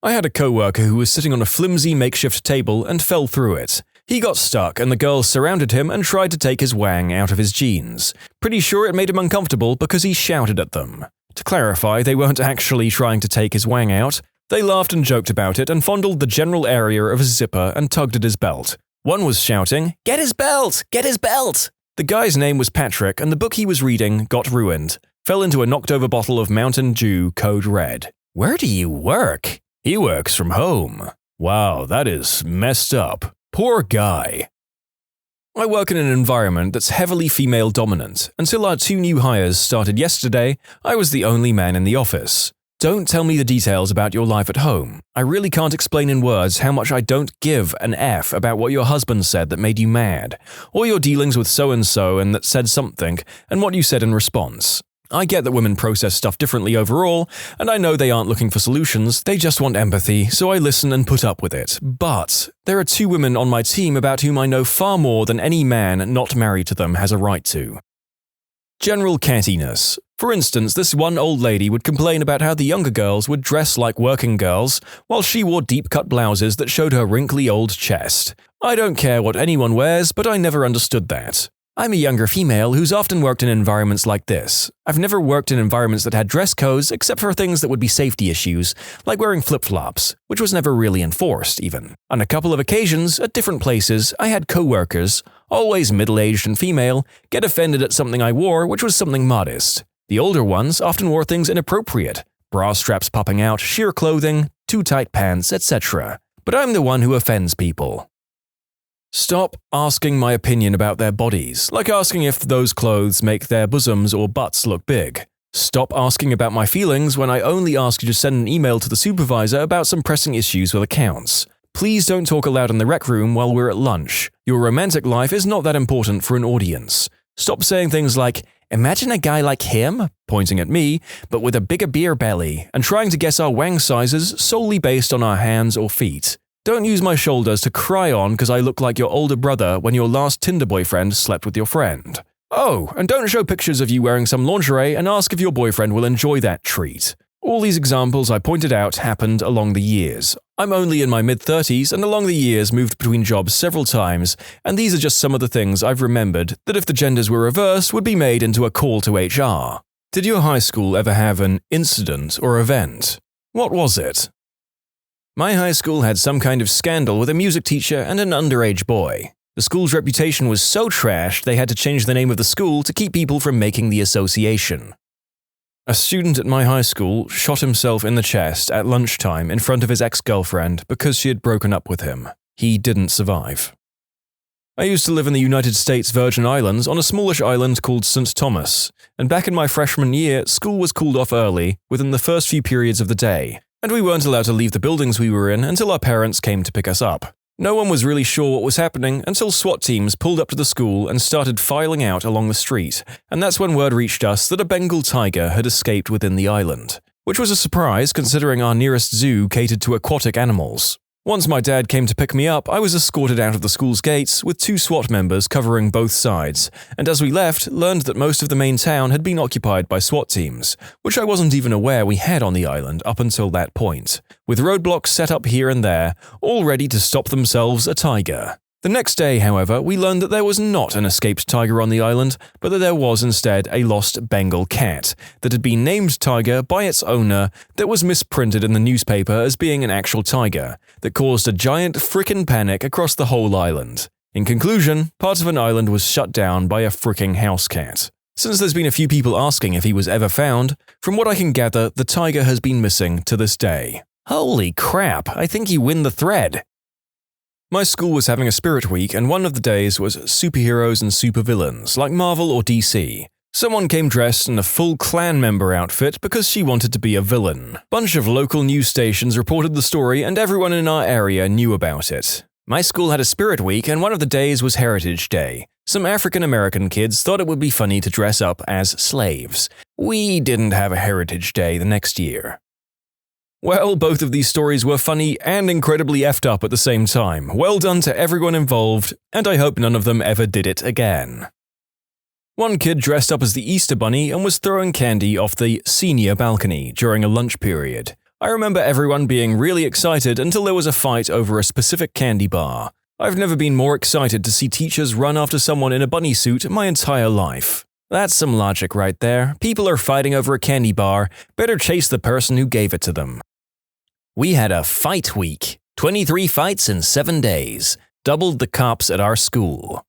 I had a coworker who was sitting on a flimsy makeshift table and fell through it. He got stuck and the girls surrounded him and tried to take his wang out of his jeans. Pretty sure it made him uncomfortable because he shouted at them. To clarify, they weren't actually trying to take his wang out. They laughed and joked about it and fondled the general area of his zipper and tugged at his belt. One was shouting, "Get his belt! Get his belt!" The guy's name was Patrick and the book he was reading got ruined. Fell into a knocked-over bottle of Mountain Dew code red. Where do you work? He works from home. Wow, that is messed up. Poor guy. I work in an environment that's heavily female-dominant. Until our 2 new hires started yesterday, I was the only man in the office. Don't tell me the details about your life at home. I really can't explain in words how much I don't give an F about what your husband said that made you mad, or your dealings with so-and-so and that said something, and what you said in response. I get that women process stuff differently overall, and I know they aren't looking for solutions, they just want empathy, so I listen and put up with it. But there are 2 women on my team about whom I know far more than any man not married to them has a right to. General cattiness. For instance, this one old lady would complain about how the younger girls would dress like working girls, while she wore deep-cut blouses that showed her wrinkly old chest. I don't care what anyone wears, but I never understood that. I'm a younger female who's often worked in environments like this. I've never worked in environments that had dress codes except for things that would be safety issues, like wearing flip-flops, which was never really enforced, even. On a couple of occasions, at different places, I had co-workers, always middle-aged and female, get offended at something I wore, which was something modest. The older ones often wore things inappropriate, bra straps popping out, sheer clothing, too tight pants, etc. But I'm the one who offends people. Stop asking my opinion about their bodies, like asking if those clothes make their bosoms or butts look big. Stop asking about my feelings when I only ask you to send an email to the supervisor about some pressing issues with accounts. Please don't talk aloud in the rec room while we're at lunch. Your romantic life is not that important for an audience. Stop saying things like, "Imagine a guy like him," pointing at me, but with a bigger beer belly, and trying to guess our wang sizes solely based on our hands or feet. Don't use my shoulders to cry on because I look like your older brother when your last Tinder boyfriend slept with your friend. Oh, and don't show pictures of you wearing some lingerie and ask if your boyfriend will enjoy that treat. All these examples I pointed out happened along the years. I'm only in my mid-30s and along the years moved between jobs several times, and these are just some of the things I've remembered that if the genders were reversed would be made into a call to HR. Did your high school ever have an incident or event? What was it? My high school had some kind of scandal with a music teacher and an underage boy. The school's reputation was so trashed they had to change the name of the school to keep people from making the association. A student at my high school shot himself in the chest at lunchtime in front of his ex-girlfriend because she had broken up with him. He didn't survive. I used to live in the United States Virgin Islands on a smallish island called St. Thomas, and back in my freshman year, school was called off early within the first few periods of the day, and we weren't allowed to leave the buildings we were in until our parents came to pick us up. No one was really sure what was happening until SWAT teams pulled up to the school and started filing out along the street, and that's when word reached us that a Bengal tiger had escaped within the island, which was a surprise considering our nearest zoo catered to aquatic animals. Once my dad came to pick me up, I was escorted out of the school's gates with 2 SWAT members covering both sides, and as we left, learned that most of the main town had been occupied by SWAT teams, which I wasn't even aware we had on the island up until that point, with roadblocks set up here and there, all ready to stop themselves a tiger. The next day, however, we learned that there was not an escaped tiger on the island, but that there was instead a lost Bengal cat that had been named Tiger by its owner that was misprinted in the newspaper as being an actual tiger that caused a giant frickin' panic across the whole island. In conclusion, part of an island was shut down by a fricking house cat. Since there's been a few people asking if he was ever found, from what I can gather, the tiger has been missing to this day. Holy crap, I think you win the thread. My school was having a spirit week and one of the days was superheroes and supervillains, like Marvel or DC. Someone came dressed in a full clan member outfit because she wanted to be a villain. Bunch of local news stations reported the story and everyone in our area knew about it. My school had a spirit week and one of the days was Heritage Day. Some African American kids thought it would be funny to dress up as slaves. We didn't have a Heritage Day the next year. Well, both of these stories were funny and incredibly effed up at the same time. Well done to everyone involved, and I hope none of them ever did it again. One kid dressed up as the Easter Bunny and was throwing candy off the senior balcony during a lunch period. I remember everyone being really excited until there was a fight over a specific candy bar. I've never been more excited to see teachers run after someone in a bunny suit in my entire life. That's some logic right there. People are fighting over a candy bar. Better chase the person who gave it to them. We had a fight week. 23 fights in 7 days. Doubled the cops at our school.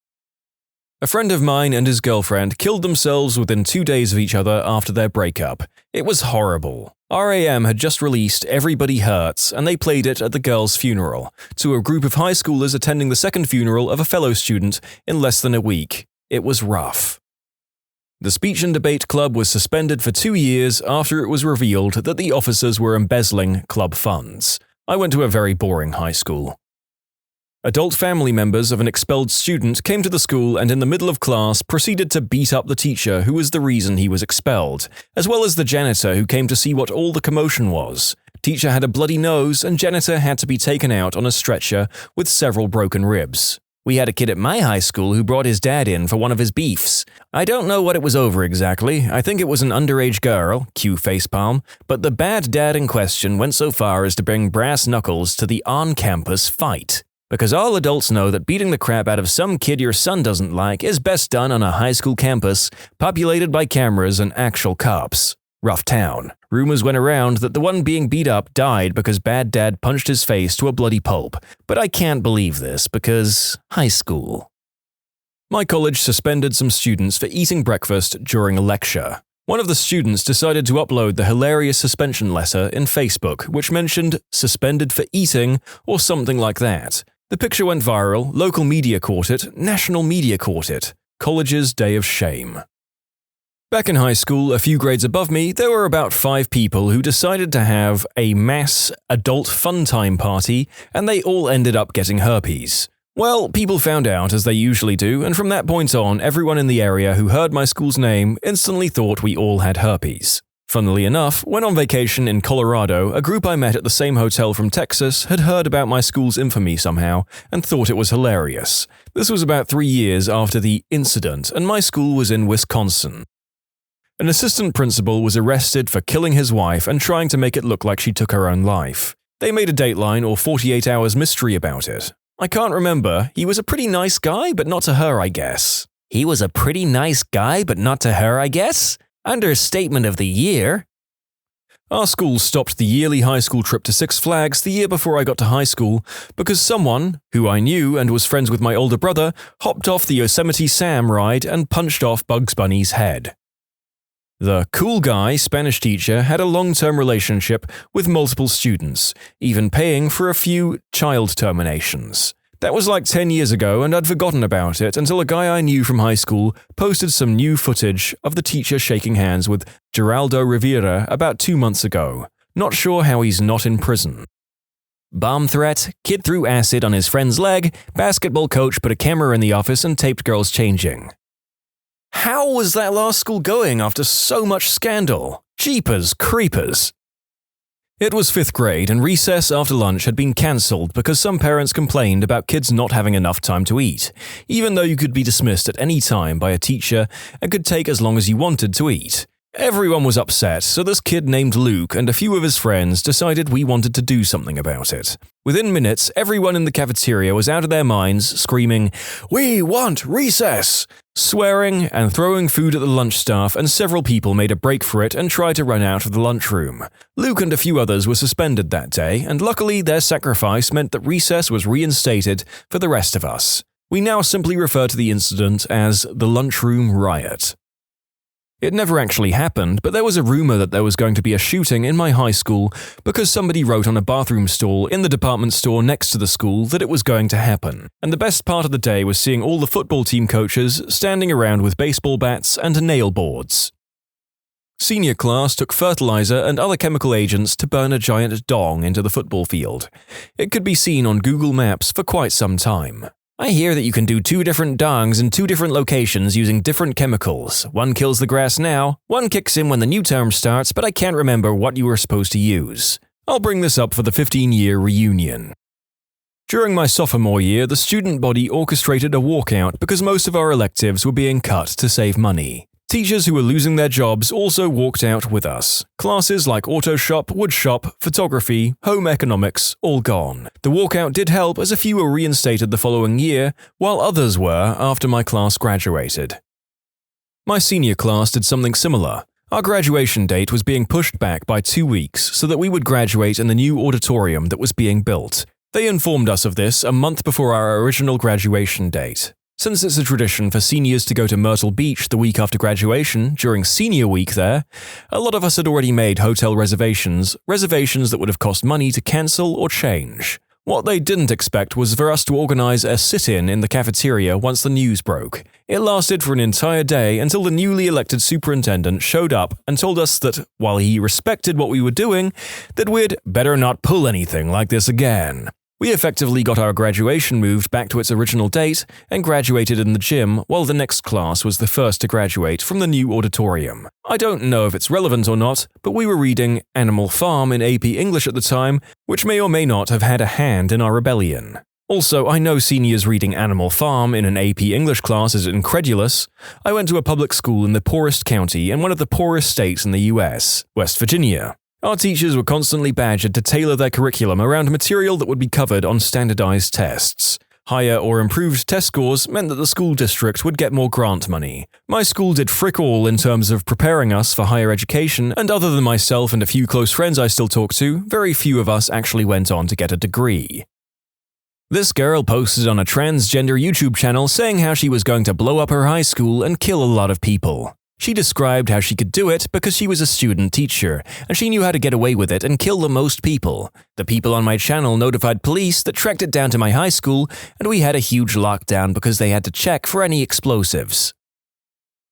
A friend of mine and his girlfriend killed themselves within 2 days of each other after their breakup. It was horrible. RAM had just released Everybody Hurts, and they played it at the girl's funeral, to a group of high schoolers attending the second funeral of a fellow student in less than a week. It was rough. The Speech and Debate Club was suspended for 2 years after it was revealed that the officers were embezzling club funds. I went to a very boring high school. Adult family members of an expelled student came to the school and in the middle of class proceeded to beat up the teacher who was the reason he was expelled, as well as the janitor who came to see what all the commotion was. Teacher had a bloody nose and janitor had to be taken out on a stretcher with several broken ribs. We had a kid at my high school who brought his dad in for one of his beefs. I don't know what it was over exactly. I think it was an underage girl, cue facepalm, but the bad dad in question went so far as to bring brass knuckles to the on-campus fight. Because all adults know that beating the crap out of some kid your son doesn't like is best done on a high school campus populated by cameras and actual cops. Rough town. Rumors went around that the one being beat up died because bad dad punched his face to a bloody pulp, but I can't believe this because high school. My college suspended some students for eating breakfast during a lecture. One of the students decided to upload the hilarious suspension letter in Facebook, which mentioned suspended for eating or something like that. The picture went viral, local media caught it, national media caught it. College's day of shame. Back in high school, a few grades above me, there were about 5 people who decided to have a mass adult fun time party, and they all ended up getting herpes. Well, people found out as they usually do, and from that point on, everyone in the area who heard my school's name instantly thought we all had herpes. Funnily enough, when on vacation in Colorado, a group I met at the same hotel from Texas had heard about my school's infamy somehow and thought it was hilarious. This was about 3 years after the incident, and my school was in Wisconsin. An assistant principal was arrested for killing his wife and trying to make it look like she took her own life. They made a Dateline or 48 Hours mystery about it. I can't remember. He was a pretty nice guy, but not to her, I guess. He was a pretty nice guy, but not to her, I guess? Understatement of the year. Our school stopped the yearly high school trip to Six Flags the year before I got to high school because someone, who I knew and was friends with my older brother, hopped off the Yosemite Sam ride and punched off Bugs Bunny's head. The cool guy Spanish teacher had a long-term relationship with multiple students, even paying for a few child terminations. That was like 10 years ago and I'd forgotten about it until a guy I knew from high school posted some new footage of the teacher shaking hands with Geraldo Rivera about 2 months ago. Not sure how he's not in prison. Bomb threat, kid threw acid on his friend's leg, basketball coach put a camera in the office and taped girls changing. How was that last school going after so much scandal? Jeepers creepers. It was 5th grade and recess after lunch had been cancelled because some parents complained about kids not having enough time to eat, even though you could be dismissed at any time by a teacher and could take as long as you wanted to eat. Everyone was upset, so this kid named Luke and a few of his friends decided we wanted to do something about it. Within minutes, everyone in the cafeteria was out of their minds, screaming, "We want recess!" swearing and throwing food at the lunch staff, and several people made a break for it and tried to run out of the lunchroom. Luke and a few others were suspended that day, and luckily their sacrifice meant that recess was reinstated for the rest of us. We now simply refer to the incident as the lunchroom riot. It never actually happened, but there was a rumor that there was going to be a shooting in my high school because somebody wrote on a bathroom stall in the department store next to the school that it was going to happen. And the best part of the day was seeing all the football team coaches standing around with baseball bats and nail boards. Senior class took fertilizer and other chemical agents to burn a giant dong into the football field. It could be seen on Google Maps for quite some time. I hear that you can do 2 different dongs in 2 different locations using different chemicals. One kills the grass now, one kicks in when the new term starts, but I can't remember what you were supposed to use. I'll bring this up for the 15-year reunion. During my sophomore year, the student body orchestrated a walkout because most of our electives were being cut to save money. Teachers who were losing their jobs also walked out with us. Classes like auto shop, wood shop, photography, home economics, all gone. The walkout did help as a few were reinstated the following year, while others were after my class graduated. My senior class did something similar. Our graduation date was being pushed back by 2 weeks so that we would graduate in the new auditorium that was being built. They informed us of this a month before our original graduation date. Since it's a tradition for seniors to go to Myrtle Beach the week after graduation, during senior week there, a lot of us had already made hotel reservations that would have cost money to cancel or change. What they didn't expect was for us to organize a sit-in in the cafeteria once the news broke. It lasted for an entire day until the newly elected superintendent showed up and told us that, while he respected what we were doing, that we'd better not pull anything like this again. We effectively got our graduation moved back to its original date and graduated in the gym while the next class was the first to graduate from the new auditorium. I don't know if it's relevant or not, but we were reading Animal Farm in AP English at the time, which may or may not have had a hand in our rebellion. Also, I know seniors reading Animal Farm in an AP English class is incredulous. I went to a public school in the poorest county in one of the poorest states in the US, West Virginia. Our teachers were constantly badgered to tailor their curriculum around material that would be covered on standardized tests. Higher or improved test scores meant that the school district would get more grant money. My school did frick all in terms of preparing us for higher education, and other than myself and a few close friends I still talk to, very few of us actually went on to get a degree. This girl posted on a transgender YouTube channel saying how she was going to blow up her high school and kill a lot of people. She described how she could do it because she was a student teacher, and she knew how to get away with it and kill the most people. The people on my channel notified police that tracked it down to my high school, and we had a huge lockdown because they had to check for any explosives.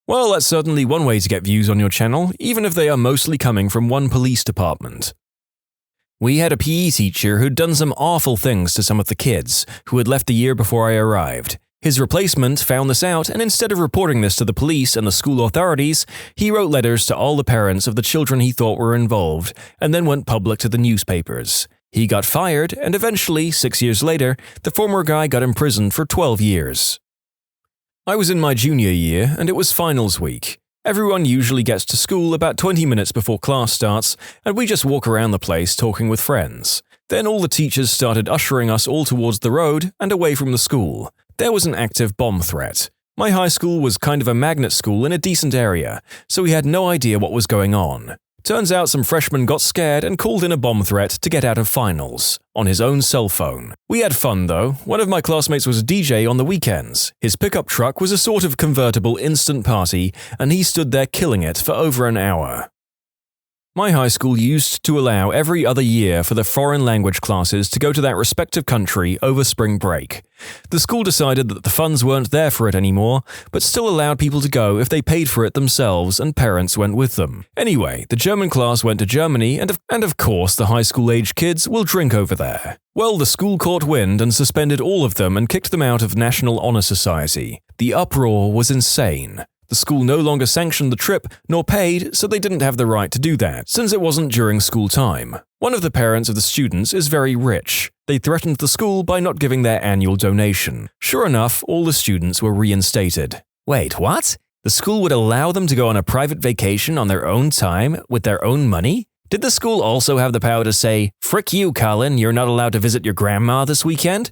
Well, that's certainly one way to get views on your channel, even if they are mostly coming from one police department. We had a PE teacher who'd done some awful things to some of the kids, who had left the year before I arrived. His replacement found this out, and instead of reporting this to the police and the school authorities, he wrote letters to all the parents of the children he thought were involved, and then went public to the newspapers. He got fired, and eventually, 6 years later, the former guy got imprisoned for 12 years. I was in my junior year, and it was finals week. Everyone usually gets to school about 20 minutes before class starts, and we just walk around the place talking with friends. Then all the teachers started ushering us all towards the road and away from the school. There was an active bomb threat. My high school was kind of a magnet school in a decent area, so we had no idea what was going on. Turns out some freshmen got scared and called in a bomb threat to get out of finals, on his own cell phone. We had fun though. One of my classmates was a DJ on the weekends. His pickup truck was a sort of convertible instant party, and he stood there killing it for over an hour. My high school used to allow every other year for the foreign language classes to go to that respective country over spring break. The school decided that the funds weren't there for it anymore, but still allowed people to go if they paid for it themselves and parents went with them. Anyway, the German class went to Germany, and of course the high school-age kids will drink over there. Well, the school caught wind and suspended all of them and kicked them out of National Honor Society. The uproar was insane. The school no longer sanctioned the trip nor paid, so they didn't have the right to do that, since it wasn't during school time. One of the parents of the students is very rich. They threatened the school by not giving their annual donation. Sure enough, all the students were reinstated. Wait, what? The school would allow them to go on a private vacation on their own time with their own money? Did the school also have the power to say, "Frick you, Colin, you're not allowed to visit your grandma this weekend"?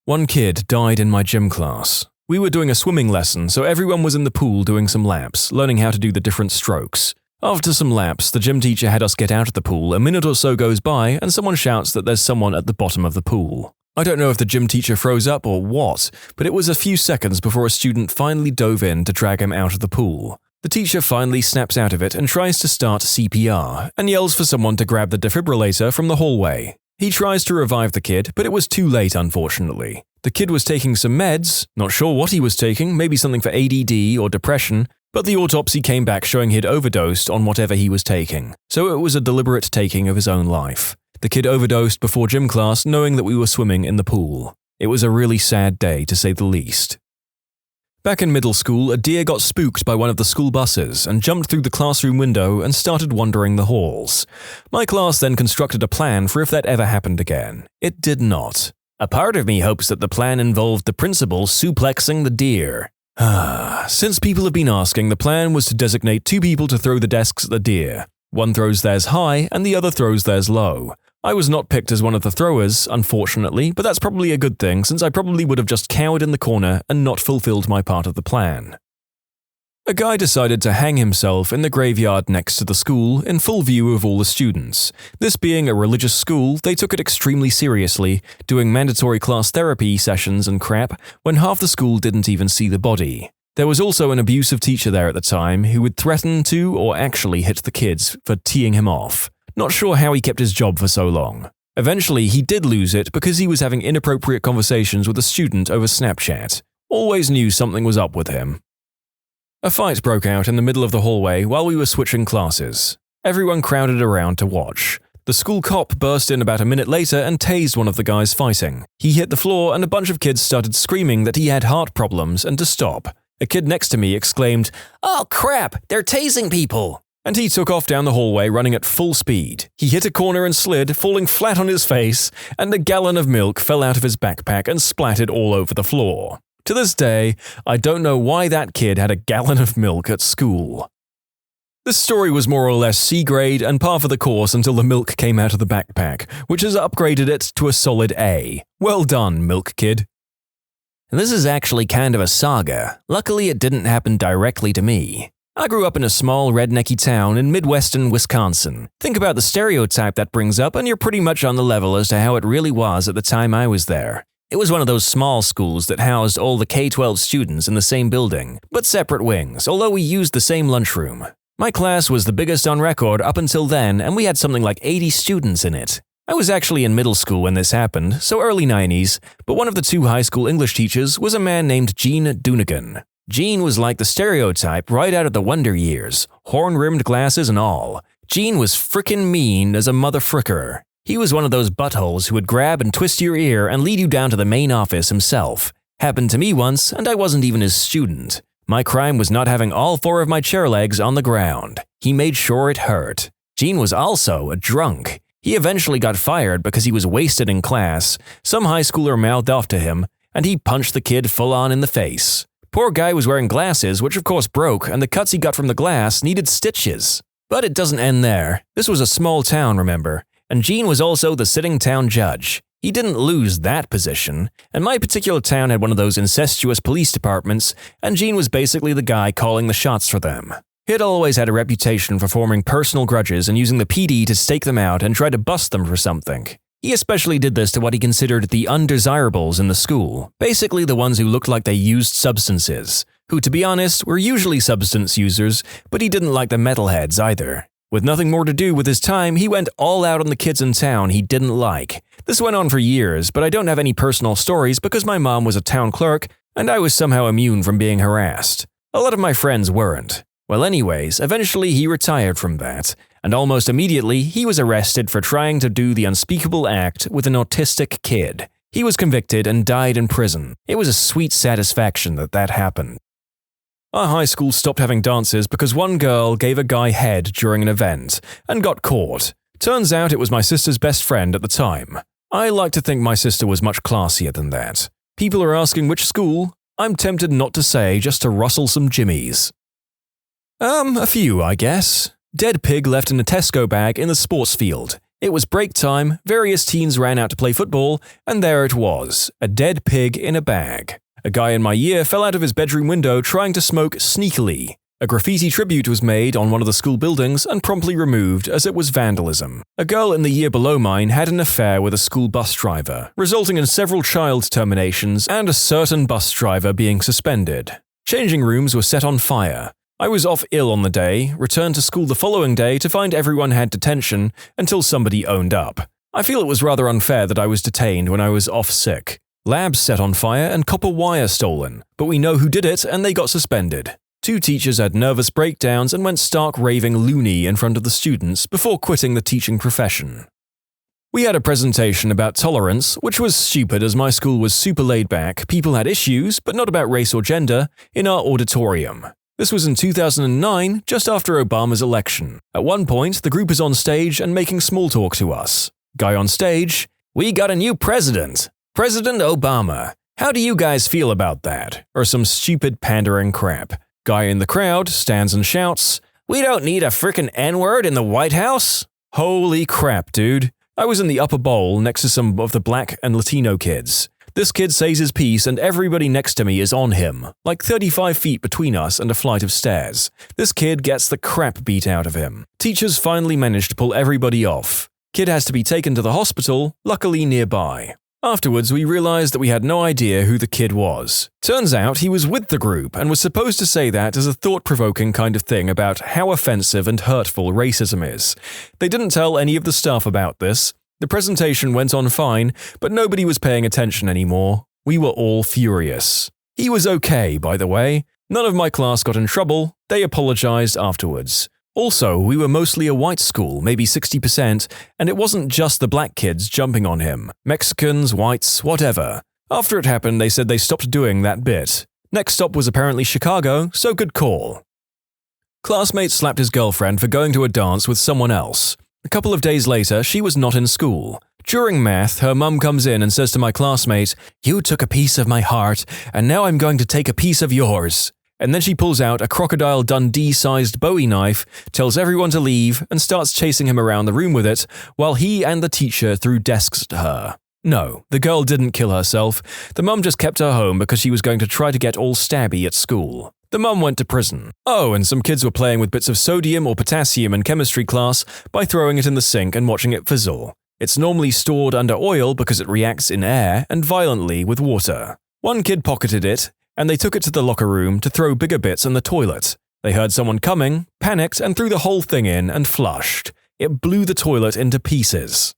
One kid died in my gym class. We were doing a swimming lesson, so everyone was in the pool doing some laps, learning how to do the different strokes. After some laps, the gym teacher had us get out of the pool. A minute or so goes by, and someone shouts that there's someone at the bottom of the pool. I don't know if the gym teacher froze up or what, but it was a few seconds before a student finally dove in to drag him out of the pool. The teacher finally snaps out of it and tries to start CPR, and yells for someone to grab the defibrillator from the hallway. He tries to revive the kid, but it was too late, unfortunately. The kid was taking some meds, not sure what he was taking, maybe something for ADD or depression, but the autopsy came back showing he'd overdosed on whatever he was taking, so it was a deliberate taking of his own life. The kid overdosed before gym class, knowing that we were swimming in the pool. It was a really sad day, to say the least. Back in middle school, a deer got spooked by one of the school buses and jumped through the classroom window and started wandering the halls. My class then constructed a plan for if that ever happened again. It did not. A part of me hopes that the plan involved the principal suplexing the deer. Since people have been asking, the plan was to designate 2 people to throw the desks at the deer. One throws theirs high and the other throws theirs low. I was not picked as one of the throwers, unfortunately, but that's probably a good thing since I probably would have just cowered in the corner and not fulfilled my part of the plan. A guy decided to hang himself in the graveyard next to the school in full view of all the students. This being a religious school, they took it extremely seriously, doing mandatory class therapy sessions and crap when half the school didn't even see the body. There was also an abusive teacher there at the time who would threaten to or actually hit the kids for teeing him off. Not sure how he kept his job for so long. Eventually, he did lose it because he was having inappropriate conversations with a student over Snapchat. Always knew something was up with him. A fight broke out in the middle of the hallway while we were switching classes. Everyone crowded around to watch. The school cop burst in about a minute later and tased one of the guys fighting. He hit the floor and a bunch of kids started screaming that he had heart problems and to stop. A kid next to me exclaimed, "Oh crap, they're tasing people!" And he took off down the hallway running at full speed. He hit a corner and slid, falling flat on his face, and a gallon of milk fell out of his backpack and splattered all over the floor. To this day, I don't know why that kid had a gallon of milk at school. This story was more or less C grade and par for the course until the milk came out of the backpack, which has upgraded it to a solid A. Well done, Milk Kid. This is actually kind of a saga. Luckily, it didn't happen directly to me. I grew up in a small rednecky town in midwestern Wisconsin. Think about the stereotype that brings up and you're pretty much on the level as to how it really was at the time I was there. It was one of those small schools that housed all the K-12 students in the same building, but separate wings, although we used the same lunchroom. My class was the biggest on record up until then, and we had something like 80 students in it. I was actually in middle school when this happened, so early 90s, but one of the 2 high school English teachers was a man named Gene Doonigan. Gene was like the stereotype right out of the Wonder Years, horn-rimmed glasses and all. Gene was frickin' mean as a motherfricker. He was one of those buttholes who would grab and twist your ear and lead you down to the main office himself. Happened to me once, and I wasn't even his student. My crime was not having all 4 of my chair legs on the ground. He made sure it hurt. Gene was also a drunk. He eventually got fired because he was wasted in class. Some high schooler mouthed off to him, and he punched the kid full-on in the face. Poor guy was wearing glasses, which of course broke, and the cuts he got from the glass needed stitches. But it doesn't end there. This was a small town, remember, and Gene was also the sitting town judge. He didn't lose that position, and my particular town had one of those incestuous police departments, and Gene was basically the guy calling the shots for them. He had always had a reputation for forming personal grudges and using the PD to stake them out and try to bust them for something. He especially did this to what he considered the undesirables in the school, basically the ones who looked like they used substances, who, to be honest, were usually substance users, but he didn't like the metalheads either. With nothing more to do with his time, he went all out on the kids in town he didn't like. This went on for years, but I don't have any personal stories because my mom was a town clerk and I was somehow immune from being harassed. A lot of my friends weren't. Well anyways, eventually he retired from that, and almost immediately he was arrested for trying to do the unspeakable act with an autistic kid. He was convicted and died in prison. It was a sweet satisfaction that happened. Our high school stopped having dances because one girl gave a guy head during an event and got caught. Turns out it was my sister's best friend at the time. I like to think my sister was much classier than that. People are asking which school. I'm tempted not to say just to rustle some jimmies. A few, I guess. Dead pig left in a Tesco bag in the sports field. It was break time, various teens ran out to play football, and there it was, a dead pig in a bag. A guy in my year fell out of his bedroom window trying to smoke sneakily. A graffiti tribute was made on one of the school buildings and promptly removed as it was vandalism. A girl in the year below mine had an affair with a school bus driver, resulting in several child terminations and a certain bus driver being suspended. Changing rooms were set on fire. I was off ill on the day, returned to school the following day to find everyone had detention until somebody owned up. I feel it was rather unfair that I was detained when I was off sick. Labs set on fire and copper wire stolen, but we know who did it and they got suspended. 2 teachers had nervous breakdowns and went stark raving loony in front of the students before quitting the teaching profession. We had a presentation about tolerance, which was stupid as my school was super laid back, people had issues, but not about race or gender, in our auditorium. This was in 2009, just after Obama's election. At one point, the group is on stage and making small talk to us. Guy on stage, "We got a new president, President Obama. How do you guys feel about that?" Or some stupid pandering crap. Guy in the crowd stands and shouts, "We don't need a frickin' N-word in the White House." Holy crap, dude. I was in the upper bowl next to some of the black and Latino kids. This kid says his piece and everybody next to me is on him, like 35 feet between us and a flight of stairs. This kid gets the crap beat out of him. Teachers finally managed to pull everybody off. Kid has to be taken to the hospital, luckily nearby. Afterwards, we realized that we had no idea who the kid was. Turns out he was with the group and was supposed to say that as a thought-provoking kind of thing about how offensive and hurtful racism is. They didn't tell any of the staff about this. The presentation went on fine, but nobody was paying attention anymore. We were all furious. He was okay, by the way. None of my class got in trouble. They apologized afterwards. Also, we were mostly a white school, maybe 60%, and it wasn't just the black kids jumping on him. Mexicans, whites, whatever. After it happened, they said they stopped doing that bit. Next stop was apparently Chicago, so good call. Classmate slapped his girlfriend for going to a dance with someone else. A couple of days later, she was not in school. During math, her mum comes in and says to my classmate, "You took a piece of my heart, and now I'm going to take a piece of yours." And then she pulls out a Crocodile Dundee-sized Bowie knife, tells everyone to leave, and starts chasing him around the room with it, while he and the teacher threw desks at her. No, the girl didn't kill herself. The mum just kept her home because she was going to try to get all stabby at school. The mum went to prison. Oh, and some kids were playing with bits of sodium or potassium in chemistry class by throwing it in the sink and watching it fizzle. It's normally stored under oil because it reacts in air and violently with water. One kid pocketed it, and they took it to the locker room to throw bigger bits in the toilet. They heard someone coming, panicked, and threw the whole thing in and flushed. It blew the toilet into pieces.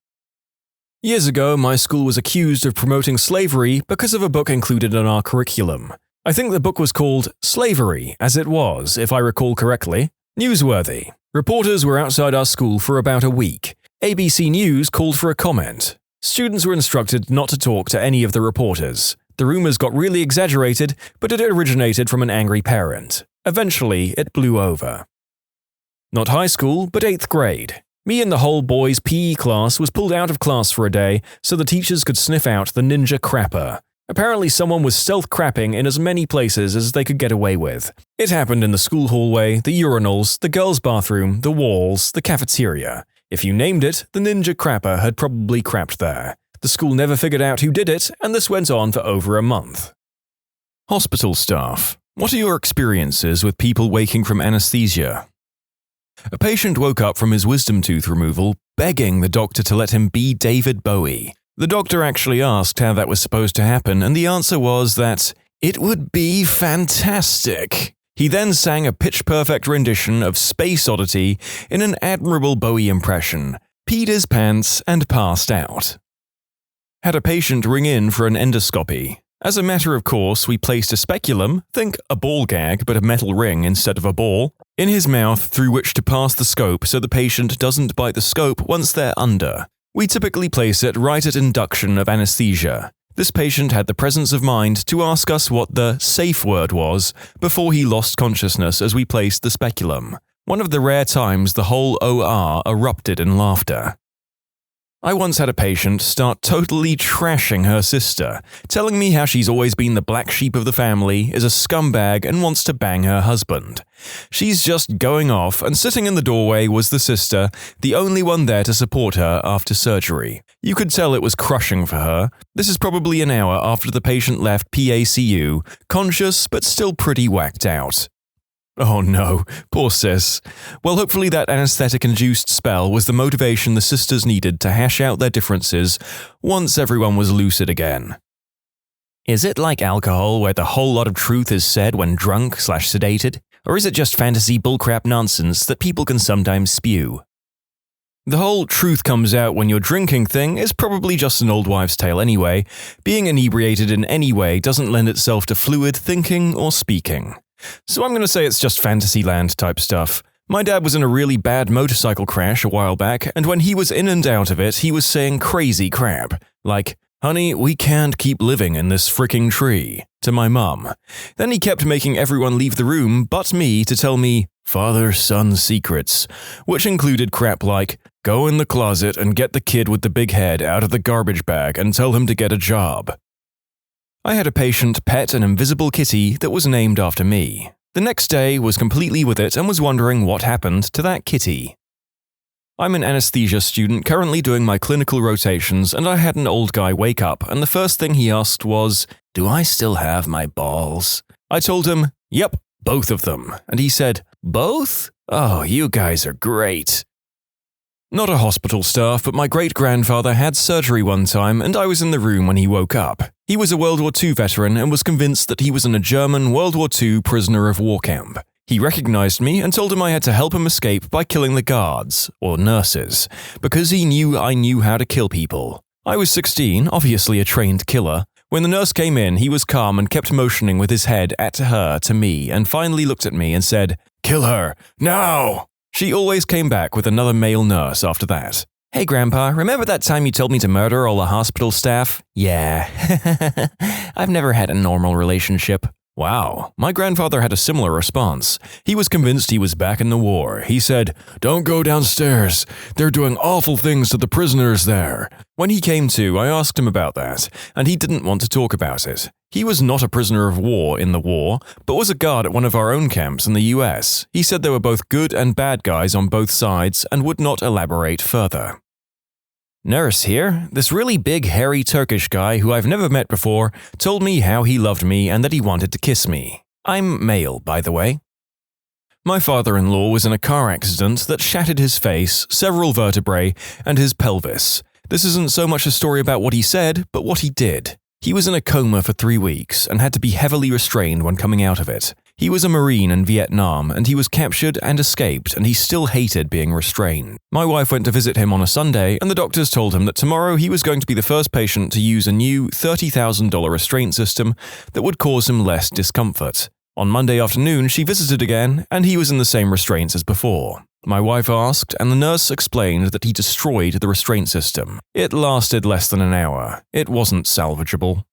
Years ago, my school was accused of promoting slavery because of a book included in our curriculum. I think the book was called Slavery, as it was, if I recall correctly. Newsworthy. Reporters were outside our school for about a week. ABC News called for a comment. Students were instructed not to talk to any of the reporters. The rumors got really exaggerated, but it originated from an angry parent. Eventually, it blew over. Not high school, but 8th grade. Me and the whole boys' PE class was pulled out of class for a day so the teachers could sniff out the ninja crapper. Apparently someone was stealth crapping in as many places as they could get away with. It happened in the school hallway, the urinals, the girls' bathroom, the walls, the cafeteria. If you named it, the ninja crapper had probably crapped there. The school never figured out who did it, and this went on for over a month. Hospital staff. What are your experiences with people waking from anesthesia? A patient woke up from his wisdom tooth removal, begging the doctor to let him be David Bowie. The doctor actually asked how that was supposed to happen, and the answer was that it would be fantastic. He then sang a pitch-perfect rendition of Space Oddity in an admirable Bowie impression, peed his pants, and passed out. Had a patient ring in for an endoscopy. As a matter of course, we placed a speculum, think a ball gag but a metal ring instead of a ball, in his mouth through which to pass the scope so the patient doesn't bite the scope once they're under. We typically place it right at induction of anesthesia. This patient had the presence of mind to ask us what the safe word was before he lost consciousness as we placed the speculum. One of the rare times the whole OR erupted in laughter. I once had a patient start totally trashing her sister, telling me how she's always been the black sheep of the family, is a scumbag, and wants to bang her husband. She's just going off, and sitting in the doorway was the sister, the only one there to support her after surgery. You could tell it was crushing for her. This is probably an hour after the patient left PACU, conscious but still pretty whacked out. Oh no, poor sis. Well, hopefully that anesthetic-induced spell was the motivation the sisters needed to hash out their differences once everyone was lucid again. Is it like alcohol where the whole lot of truth is said when drunk/sedated? Or is it just fantasy bullcrap nonsense that people can sometimes spew? The whole truth comes out when you're drinking thing is probably just an old wives' tale anyway. Being inebriated in any way doesn't lend itself to fluid thinking or speaking. So I'm going to say it's just Fantasyland type stuff. My dad was in a really bad motorcycle crash a while back, and when he was in and out of it, he was saying crazy crap, like, "Honey, we can't keep living in this fricking tree," to my mum. Then he kept making everyone leave the room but me to tell me father-son secrets, which included crap like, "Go in the closet and get the kid with the big head out of the garbage bag and tell him to get a job." I had a patient pet an invisible kitty that was named after me. The next day was completely with it and was wondering what happened to that kitty. I'm an anesthesia student currently doing my clinical rotations, and I had an old guy wake up, and the first thing he asked was, "Do I still have my balls?" I told him, "Yep, both of them," and he said, "Both? Oh, you guys are great." Not a hospital staff, but my great-grandfather had surgery one time, and I was in the room when he woke up. He was a World War II veteran and was convinced that he was in a German World War II prisoner of war camp. He recognized me and told him I had to help him escape by killing the guards, or nurses, because he knew I knew how to kill people. I was 16, obviously a trained killer. When the nurse came in, he was calm and kept motioning with his head at her to me, and finally looked at me and said, "Kill her, now!" She always came back with another male nurse after that. "Hey Grandpa, remember that time you told me to murder all the hospital staff?" "Yeah. I've never had a normal relationship." Wow, my grandfather had a similar response. He was convinced he was back in the war. He said, "Don't go downstairs. They're doing awful things to the prisoners there." When he came to, I asked him about that, and he didn't want to talk about it. He was not a prisoner of war in the war, but was a guard at one of our own camps in the US. He said there were both good and bad guys on both sides and would not elaborate further. Nurse here, this really big hairy Turkish guy who I've never met before, told me how he loved me and that he wanted to kiss me. I'm male, by the way. My father-in-law was in a car accident that shattered his face, several vertebrae, and his pelvis. This isn't so much a story about what he said, but what he did. He was in a coma for 3 weeks and had to be heavily restrained when coming out of it. He was a Marine in Vietnam, and he was captured and escaped, and he still hated being restrained. My wife went to visit him on a Sunday, and the doctors told him that tomorrow he was going to be the first patient to use a new $30,000 restraint system that would cause him less discomfort. On Monday afternoon, she visited again, and he was in the same restraints as before. My wife asked, and the nurse explained that he destroyed the restraint system. It lasted less than an hour. It wasn't salvageable.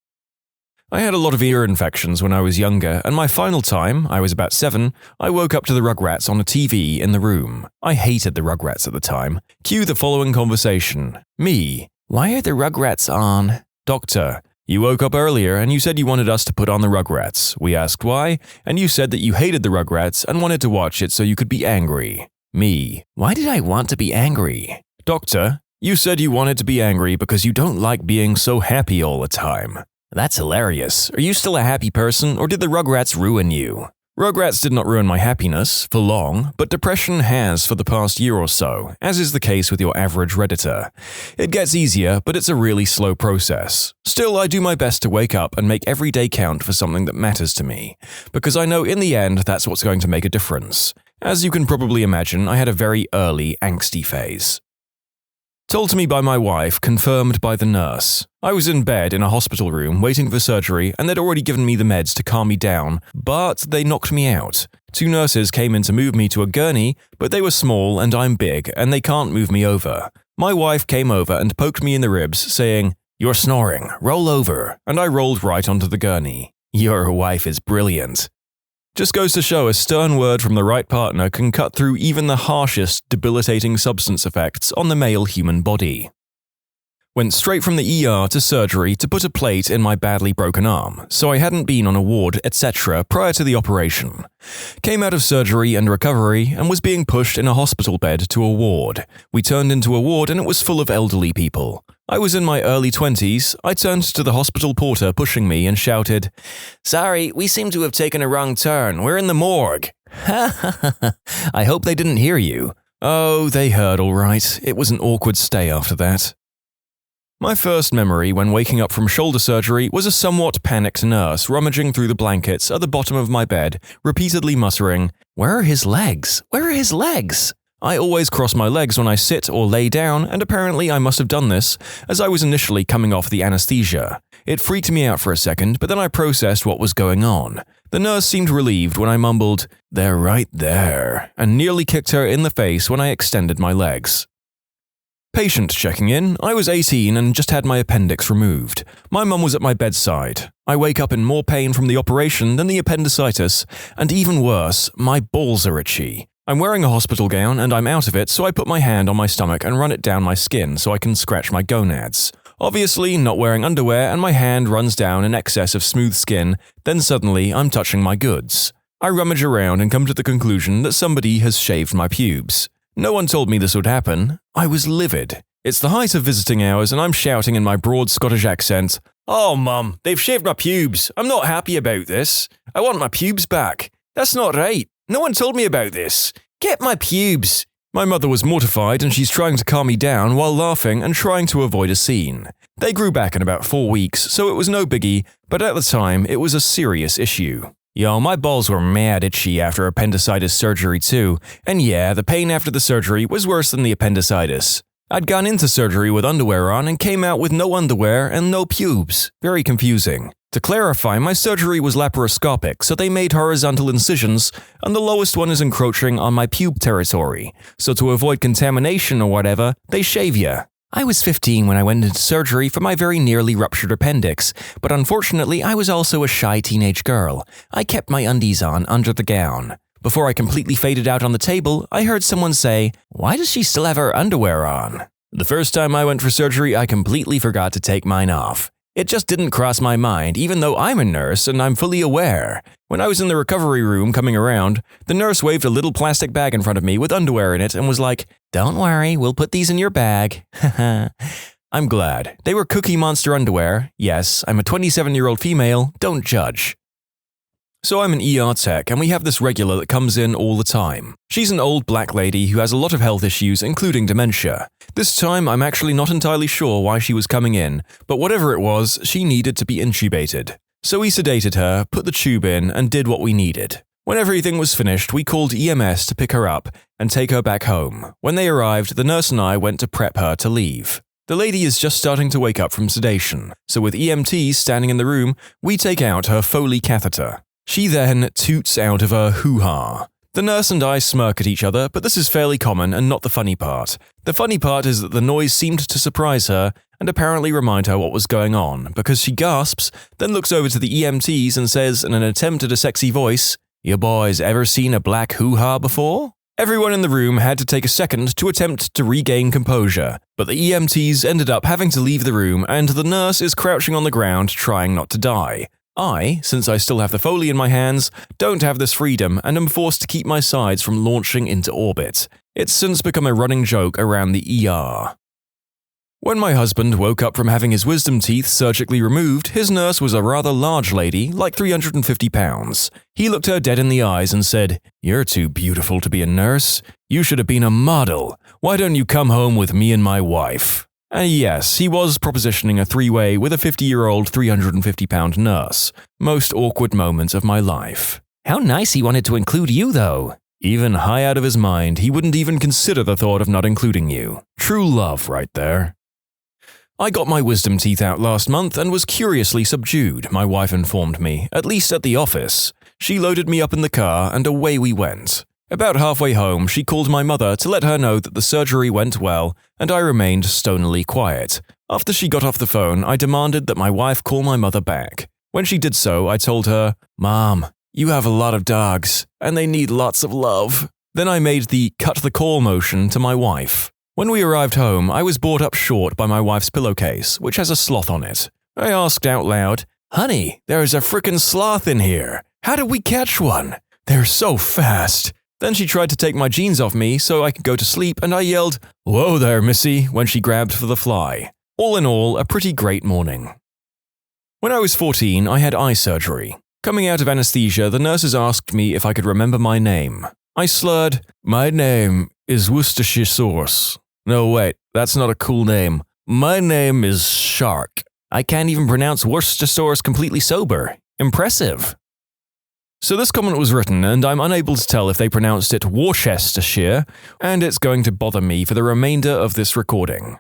I had a lot of ear infections when I was younger, and my final time, I was about 7, I woke up to the Rugrats on a TV in the room. I hated the Rugrats at the time. Cue the following conversation. Me. "Why are the Rugrats on?" Doctor. "You woke up earlier and you said you wanted us to put on the Rugrats. We asked why, and you said that you hated the Rugrats and wanted to watch it so you could be angry." Me. "Why did I want to be angry?" Doctor. "You said you wanted to be angry because you don't like being so happy all the time." That's hilarious. Are you still a happy person, or did the Rugrats ruin you? Rugrats did not ruin my happiness, for long, but depression has for the past year or so, as is the case with your average Redditor. It gets easier, but it's a really slow process. Still, I do my best to wake up and make every day count for something that matters to me, because I know in the end that's what's going to make a difference. As you can probably imagine, I had a very early angsty phase. Told to me by my wife, confirmed by the nurse. I was in bed in a hospital room waiting for surgery, and they'd already given me the meds to calm me down, but they knocked me out. 2 nurses came in to move me to a gurney, but they were small and I'm big, and they can't move me over. My wife came over and poked me in the ribs, saying, "You're snoring, roll over," and I rolled right onto the gurney. Your wife is brilliant. Just goes to show a stern word from the right partner can cut through even the harshest, debilitating substance effects on the male human body. Went straight from the ER to surgery to put a plate in my badly broken arm, so I hadn't been on a ward, etc. prior to the operation. Came out of surgery and recovery and was being pushed in a hospital bed to a ward. We turned into a ward and it was full of elderly people. I was in my early 20s. I turned to the hospital porter pushing me and shouted, "Sorry, we seem to have taken a wrong turn. We're in the morgue." Ha ha ha. I hope they didn't hear you. Oh, they heard all right. It was an awkward stay after that. My first memory when waking up from shoulder surgery was a somewhat panicked nurse rummaging through the blankets at the bottom of my bed, repeatedly muttering, "Where are his legs? Where are his legs?" I always cross my legs when I sit or lay down, and apparently I must have done this, as I was initially coming off the anesthesia. It freaked me out for a second, but then I processed what was going on. The nurse seemed relieved when I mumbled, "They're right there," and nearly kicked her in the face when I extended my legs. Patient checking in. I was 18 and just had my appendix removed. My mum was at my bedside. I wake up in more pain from the operation than the appendicitis, and even worse, my balls are itchy. I'm wearing a hospital gown and I'm out of it, so I put my hand on my stomach and run it down my skin so I can scratch my gonads. Obviously, not wearing underwear, and my hand runs down in excess of smooth skin, then suddenly I'm touching my goods. I rummage around and come to the conclusion that somebody has shaved my pubes. No one told me this would happen. I was livid. It's the height of visiting hours and I'm shouting in my broad Scottish accent, "Oh, Mum, they've shaved my pubes. I'm not happy about this. I want my pubes back. That's not right. No one told me about this. Get my pubes." My mother was mortified and she's trying to calm me down while laughing and trying to avoid a scene. They grew back in about 4 weeks, so it was no biggie, but at the time it was a serious issue. Yo, my balls were mad itchy after appendicitis surgery too, and yeah, the pain after the surgery was worse than the appendicitis. I'd gone into surgery with underwear on and came out with no underwear and no pubes. Very confusing. To clarify, my surgery was laparoscopic, so they made horizontal incisions, and the lowest one is encroaching on my pube territory. So to avoid contamination or whatever, they shave ya. I was 15 when I went into surgery for my very nearly ruptured appendix, but unfortunately I was also a shy teenage girl. I kept my undies on under the gown. Before I completely faded out on the table, I heard someone say, "Why does she still have her underwear on?" The first time I went for surgery, I completely forgot to take mine off. It just didn't cross my mind, even though I'm a nurse and I'm fully aware. When I was in the recovery room coming around, the nurse waved a little plastic bag in front of me with underwear in it and was like, "Don't worry, we'll put these in your bag." I'm glad. They were Cookie Monster underwear. Yes, I'm a 27-year-old female, don't judge. So I'm an ER tech and we have this regular that comes in all the time. She's an old black lady who has a lot of health issues, including dementia. This time I'm actually not entirely sure why she was coming in, but whatever it was, she needed to be intubated. So we sedated her, put the tube in, and did what we needed. When everything was finished, we called EMS to pick her up and take her back home. When they arrived, the nurse and I went to prep her to leave. The lady is just starting to wake up from sedation, so with EMTs standing in the room, we take out her Foley catheter. She then toots out of her hoo-ha. The nurse and I smirk at each other, but this is fairly common and not the funny part. The funny part is that the noise seemed to surprise her and apparently remind her what was going on, because she gasps, then looks over to the EMTs and says in an attempt at a sexy voice, "You boys ever seen a black hoo-ha before?" Everyone in the room had to take a second to attempt to regain composure, but the EMTs ended up having to leave the room and the nurse is crouching on the ground trying not to die. I, since I still have the Foley in my hands, don't have this freedom and am forced to keep my sides from launching into orbit. It's since become a running joke around the ER. When my husband woke up from having his wisdom teeth surgically removed, his nurse was a rather large lady, like 350 pounds. He looked her dead in the eyes and said, "You're too beautiful to be a nurse. You should have been a model. Why don't you come home with me and my wife?" Yes, he was propositioning a three-way with a 50-year-old 350-pound nurse. Most awkward moments of my life. How nice he wanted to include you, though. Even high out of his mind, he wouldn't even consider the thought of not including you. True love right there. I got my wisdom teeth out last month and was curiously subdued, my wife informed me, at least at the office. She loaded me up in the car and away we went. About halfway home, she called my mother to let her know that the surgery went well, and I remained stonily quiet. After she got off the phone, I demanded that my wife call my mother back. When she did so, I told her, "Mom, you have a lot of dogs, and they need lots of love." Then I made the cut the call motion to my wife. When we arrived home, I was brought up short by my wife's pillowcase, which has a sloth on it. I asked out loud, "Honey, there's a frickin' sloth in here. How did we catch one? They're so fast." Then she tried to take my jeans off me so I could go to sleep, and I yelled, "Whoa there, missy," when she grabbed for the fly. All in all, a pretty great morning. When I was 14, I had eye surgery. Coming out of anesthesia, the nurses asked me if I could remember my name. I slurred, "My name is Worcestershire Sauce." No, wait, that's not a cool name. My name is Shark. I can't even pronounce Worcestershire Sauce completely sober. Impressive. So this comment was written, and I'm unable to tell if they pronounced it Worcestershire, and it's going to bother me for the remainder of this recording.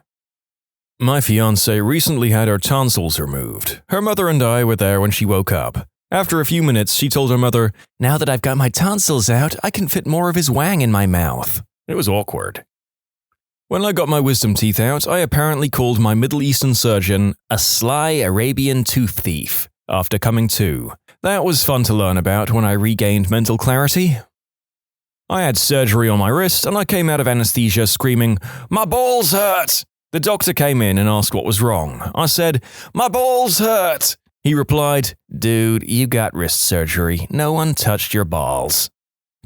My fiancée recently had her tonsils removed. Her mother and I were there when she woke up. After a few minutes, she told her mother, "Now that I've got my tonsils out, I can fit more of his wang in my mouth." It was awkward. When I got my wisdom teeth out, I apparently called my Middle Eastern surgeon a sly Arabian tooth thief after coming to. That was fun to learn about when I regained mental clarity. I had surgery on my wrist and I came out of anesthesia screaming, "My balls hurt!" The doctor came in and asked what was wrong. I said, "My balls hurt!" He replied, "Dude, you got wrist surgery. No one touched your balls."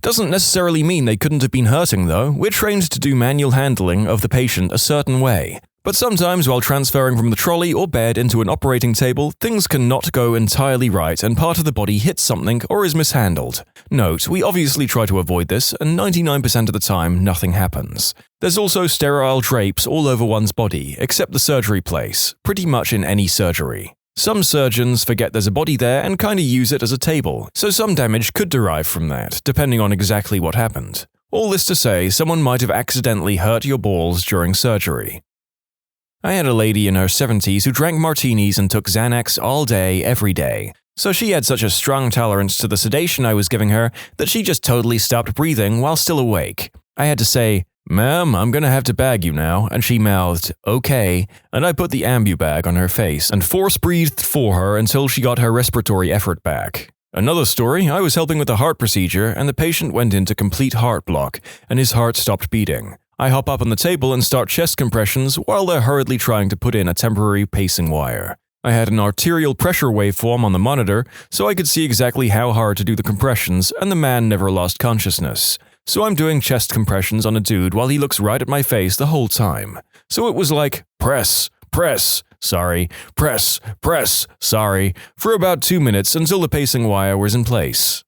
Doesn't necessarily mean they couldn't have been hurting though. We're trained to do manual handling of the patient a certain way. But sometimes while transferring from the trolley or bed into an operating table, things can not go entirely right and part of the body hits something or is mishandled. Note, we obviously try to avoid this, and 99% of the time, nothing happens. There's also sterile drapes all over one's body, except the surgery place, pretty much in any surgery. Some surgeons forget there's a body there and kinda use it as a table, so some damage could derive from that, depending on exactly what happened. All this to say, someone might have accidentally hurt your balls during surgery. I had a lady in her 70s who drank martinis and took Xanax all day, every day. So she had such a strong tolerance to the sedation I was giving her that she just totally stopped breathing while still awake. I had to say, "Ma'am, I'm gonna have to bag you now," and she mouthed, "Okay," and I put the ambu bag on her face and force-breathed for her until she got her respiratory effort back. Another story, I was helping with a heart procedure and the patient went into complete heart block and his heart stopped beating. I hop up on the table and start chest compressions while they're hurriedly trying to put in a temporary pacing wire. I had an arterial pressure waveform on the monitor, so I could see exactly how hard to do the compressions, and the man never lost consciousness. So I'm doing chest compressions on a dude while he looks right at my face the whole time. So it was like, press, press, sorry, press, press, sorry, for about 2 minutes until the pacing wire was in place.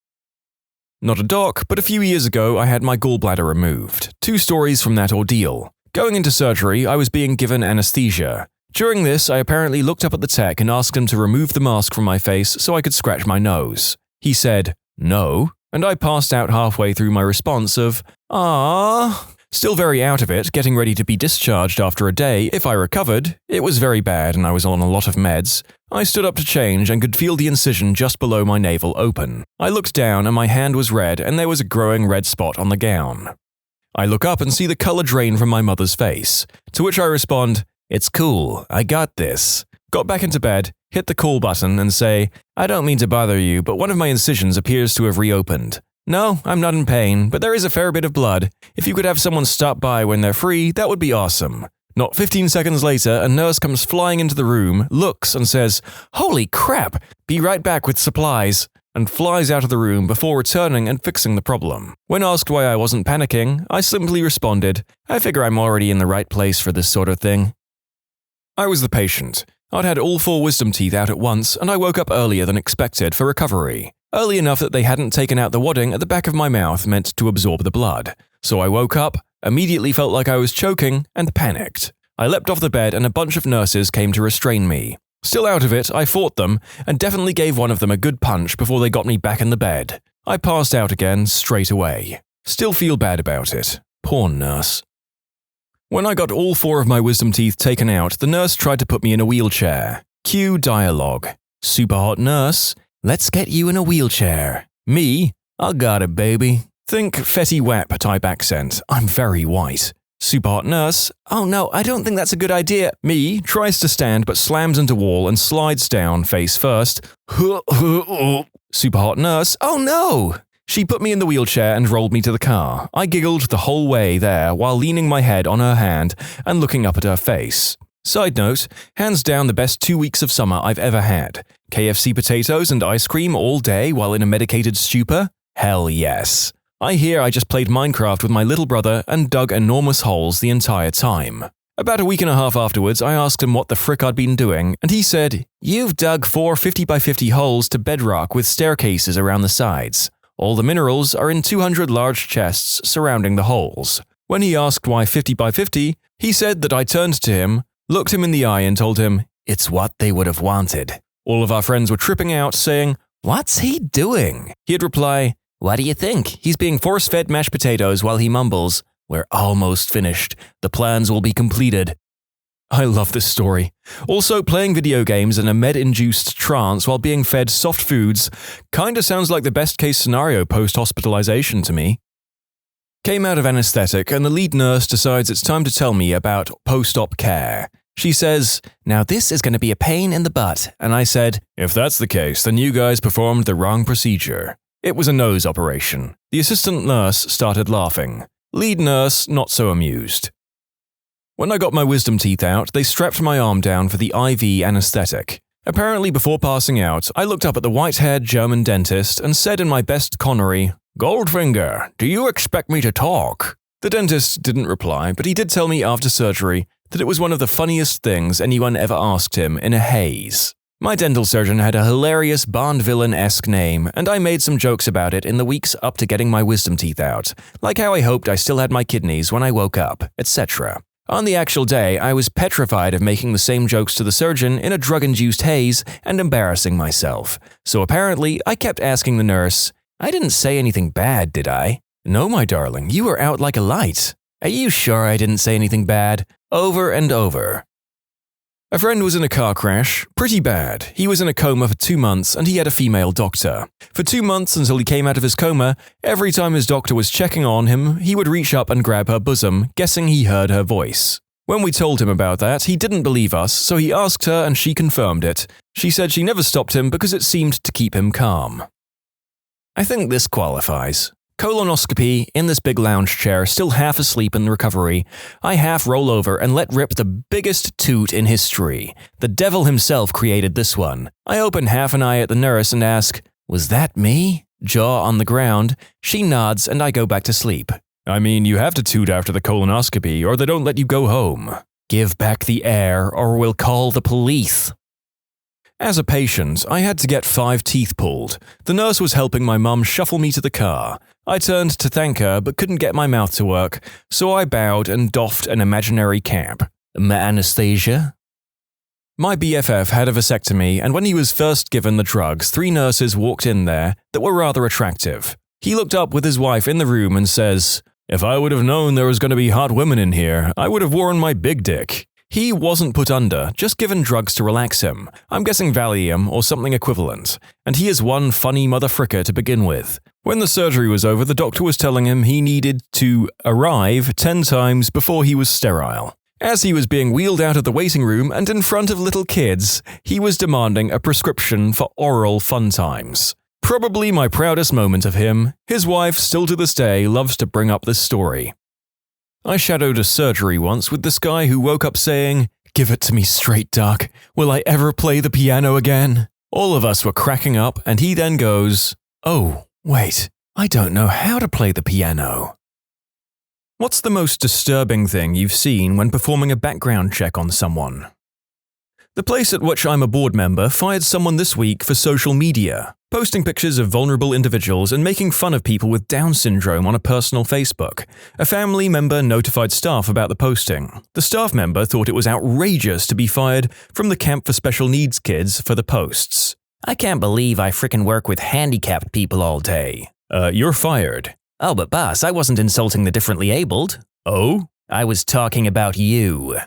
Not a doc, but a few years ago I had my gallbladder removed. 2 stories from that ordeal. Going into surgery, I was being given anesthesia. During this, I apparently looked up at the tech and asked him to remove the mask from my face so I could scratch my nose. He said, "No," and I passed out halfway through my response of, "Aww." Still very out of it, getting ready to be discharged after a day if I recovered. It was very bad and I was on a lot of meds. I stood up to change and could feel the incision just below my navel open. I looked down and my hand was red and there was a growing red spot on the gown. I look up and see the color drain from my mother's face, to which I respond, "It's cool, I got this." Got back into bed, hit the call button and say, "I don't mean to bother you, but one of my incisions appears to have reopened. No, I'm not in pain, but there is a fair bit of blood. If you could have someone stop by when they're free, that would be awesome." Not 15 seconds later, a nurse comes flying into the room, looks and says, "Holy crap, be right back with supplies," and flies out of the room before returning and fixing the problem. When asked why I wasn't panicking, I simply responded, "I figure I'm already in the right place for this sort of thing." I was the patient. I'd had all 4 wisdom teeth out at once, and I woke up earlier than expected for recovery. Early enough that they hadn't taken out the wadding at the back of my mouth meant to absorb the blood. So I woke up, immediately felt like I was choking, and panicked. I leapt off the bed and a bunch of nurses came to restrain me. Still out of it, I fought them, and definitely gave one of them a good punch before they got me back in the bed. I passed out again straight away. Still feel bad about it. Poor nurse. When I got all 4 of my wisdom teeth taken out, the nurse tried to put me in a wheelchair. Cue dialogue. Super hot nurse, "Let's get you in a wheelchair." Me, "I got it, baby." Think Fetty Wap type accent. I'm very white. Super hot nurse, "Oh no, I don't think that's a good idea." Me, tries to stand but slams into wall and slides down face first. Super hot nurse, "Oh no!" She put me in the wheelchair and rolled me to the car. I giggled the whole way there while leaning my head on her hand and looking up at her face. Side note, hands down the best 2 weeks of summer I've ever had. KFC potatoes and ice cream all day while in a medicated stupor? Hell yes. I hear I just played Minecraft with my little brother and dug enormous holes the entire time. About a week and a half afterwards, I asked him what the frick I'd been doing, and he said, "You've dug 4 50x50 holes to bedrock with staircases around the sides. All the minerals are in 200 large chests surrounding the holes." When he asked why 50x50, he said that I turned to him, looked him in the eye and told him, "It's what they would have wanted." All of our friends were tripping out, saying, "What's he doing?" He'd reply, "What do you think? He's being force-fed mashed potatoes while he mumbles, 'We're almost finished. The plans will be completed.'" I love this story. Also, playing video games in a med-induced trance while being fed soft foods kinda sounds like the best-case scenario post-hospitalization to me. Came out of anesthetic, and the lead nurse decides it's time to tell me about post-op care. She says, "Now this is going to be a pain in the butt," and I said, "If that's the case, then you guys performed the wrong procedure." It was a nose operation. The assistant nurse started laughing. Lead nurse not so amused. When I got my wisdom teeth out, they strapped my arm down for the IV anesthetic. Apparently before passing out, I looked up at the white-haired German dentist and said in my best Connery, "Goldfinger, do you expect me to talk?" The dentist didn't reply, but he did tell me after surgery that it was one of the funniest things anyone ever asked him in a haze. My dental surgeon had a hilarious Bond villain-esque name, and I made some jokes about it in the weeks up to getting my wisdom teeth out, like how I hoped I still had my kidneys when I woke up, etc. On the actual day, I was petrified of making the same jokes to the surgeon in a drug-induced haze and embarrassing myself. So apparently, I kept asking the nurse, "I didn't say anything bad, did I?" "No, my darling, you were out like a light." "Are you sure I didn't say anything bad?" Over and over. A friend was in a car crash, pretty bad. He was in a coma for 2 months and he had a female doctor. For 2 months until he came out of his coma, every time his doctor was checking on him, he would reach up and grab her bosom, guessing he heard her voice. When we told him about that, he didn't believe us, so he asked her and she confirmed it. She said she never stopped him because it seemed to keep him calm. I think this qualifies. Colonoscopy, in this big lounge chair, still half asleep in recovery. I half roll over and let rip the biggest toot in history. The devil himself created this one. I open half an eye at the nurse and ask, "Was that me?" Jaw on the ground. She nods and I go back to sleep. I mean, you have to toot after the colonoscopy or they don't let you go home. Give back the air or we'll call the police. As a patient, I had to get 5 teeth pulled. The nurse was helping my mum shuffle me to the car. I turned to thank her but couldn't get my mouth to work, so I bowed and doffed an imaginary cap. "My anesthesia?" My BFF had a vasectomy, and when he was first given the drugs, 3 nurses walked in there that were rather attractive. He looked up with his wife in the room and says, "If I would have known there was going to be hot women in here, I would have worn my big dick." He wasn't put under, just given drugs to relax him. I'm guessing Valium or something equivalent. And he is one funny motherfricker to begin with. When the surgery was over, the doctor was telling him he needed to arrive 10 times before he was sterile. As he was being wheeled out of the waiting room and in front of little kids, he was demanding a prescription for oral fun times. Probably my proudest moment of him. His wife, still to this day, loves to bring up this story. I shadowed a surgery once with this guy who woke up saying, "Give it to me straight, Doc. Will I ever play the piano again?" All of us were cracking up, and he then goes, "Oh, wait, I don't know how to play the piano." What's the most disturbing thing you've seen when performing a background check on someone? The place at which I'm a board member fired someone this week for social media, posting pictures of vulnerable individuals and making fun of people with Down syndrome on a personal Facebook. A family member notified staff about the posting. The staff member thought it was outrageous to be fired from the Camp for Special Needs Kids for the posts. "I can't believe I frickin' work with handicapped people all day." You're fired." "Oh, but boss, I wasn't insulting the differently abled." "Oh?" "I was talking about you."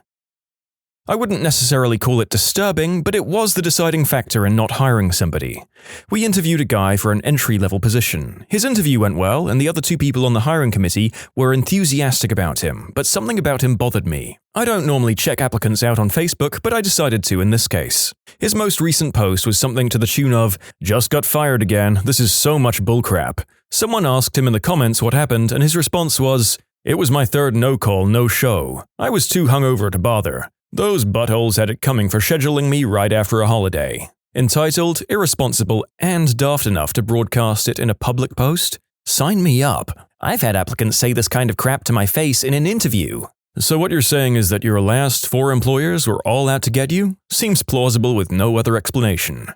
I wouldn't necessarily call it disturbing, but it was the deciding factor in not hiring somebody. We interviewed a guy for an entry-level position. His interview went well, and the other 2 people on the hiring committee were enthusiastic about him, but something about him bothered me. I don't normally check applicants out on Facebook, but I decided to in this case. His most recent post was something to the tune of, "Just got fired again, this is so much bullcrap." Someone asked him in the comments what happened, and his response was, "It was my 3rd no-call, no-show. I was too hungover to bother. Those buttholes had it coming for scheduling me right after a holiday." Entitled, irresponsible, and daft enough to broadcast it in a public post? Sign me up. I've had applicants say this kind of crap to my face in an interview. So what you're saying is that your last 4 employers were all out to get you? Seems plausible with no other explanation.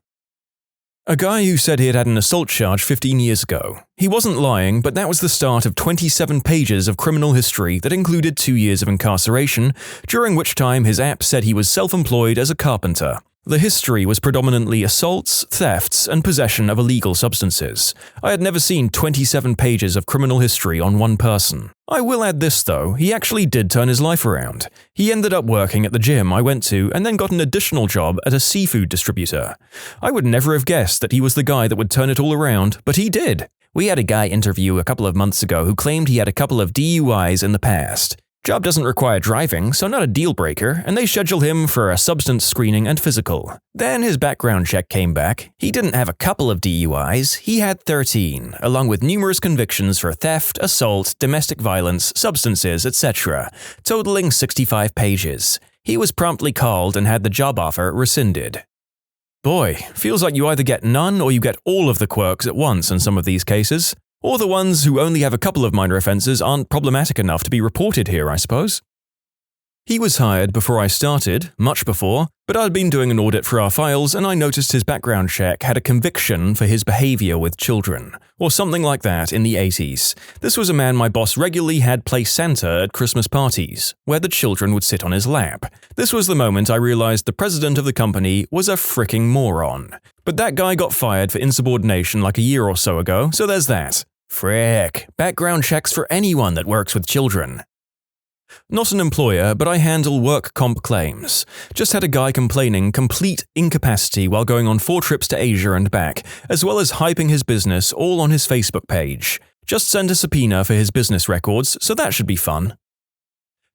A guy who said he had an assault charge 15 years ago. He wasn't lying, but that was the start of 27 pages of criminal history that included 2 years of incarceration, during which time his app said he was self-employed as a carpenter. The history was predominantly assaults, thefts, and possession of illegal substances. I had never seen 27 pages of criminal history on one person. I will add this though, he actually did turn his life around. He ended up working at the gym I went to and then got an additional job at a seafood distributor. I would never have guessed that he was the guy that would turn it all around, but he did. We had a guy interview a couple of months ago who claimed he had a couple of DUIs in the past. Job doesn't require driving, so not a deal breaker, and they schedule him for a substance screening and physical. Then his background check came back. He didn't have a couple of DUIs, he had 13, along with numerous convictions for theft, assault, domestic violence, substances, etc., totaling 65 pages. He was promptly called and had the job offer rescinded. Boy, feels like you either get none or you get all of the quirks at once in some of these cases. Or the ones who only have a couple of minor offenses aren't problematic enough to be reported here, I suppose. He was hired before I started, much before, but I'd been doing an audit for our files and I noticed his background check had a conviction for his behavior with children, or something like that in the 80s. This was a man my boss regularly had play Santa at Christmas parties, where the children would sit on his lap. This was the moment I realized the president of the company was a fricking moron. But that guy got fired for insubordination like a year or so ago, so there's that. Frick, background checks for anyone that works with children. Not an employer, but I handle work comp claims. Just had a guy complaining complete incapacity while going on 4 trips to Asia and back, as well as hyping his business all on his Facebook page. Just sent a subpoena for his business records, so that should be fun.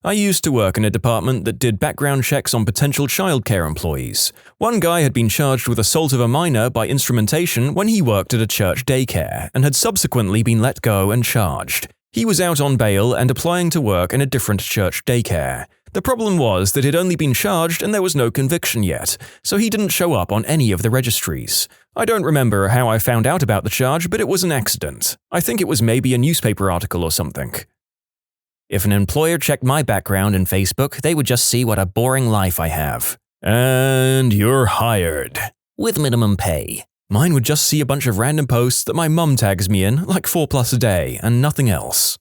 I used to work in a department that did background checks on potential childcare employees. One guy had been charged with assault of a minor by instrumentation when he worked at a church daycare and had subsequently been let go and charged. He was out on bail and applying to work in a different church daycare. The problem was that he'd only been charged and there was no conviction yet, so he didn't show up on any of the registries. I don't remember how I found out about the charge, but it was an accident. I think it was maybe a newspaper article or something. If an employer checked my background in Facebook, they would just see what a boring life I have. And you're hired. With minimum pay. Mine would just see a bunch of random posts that my mum tags me in, like 4+ a day, and nothing else.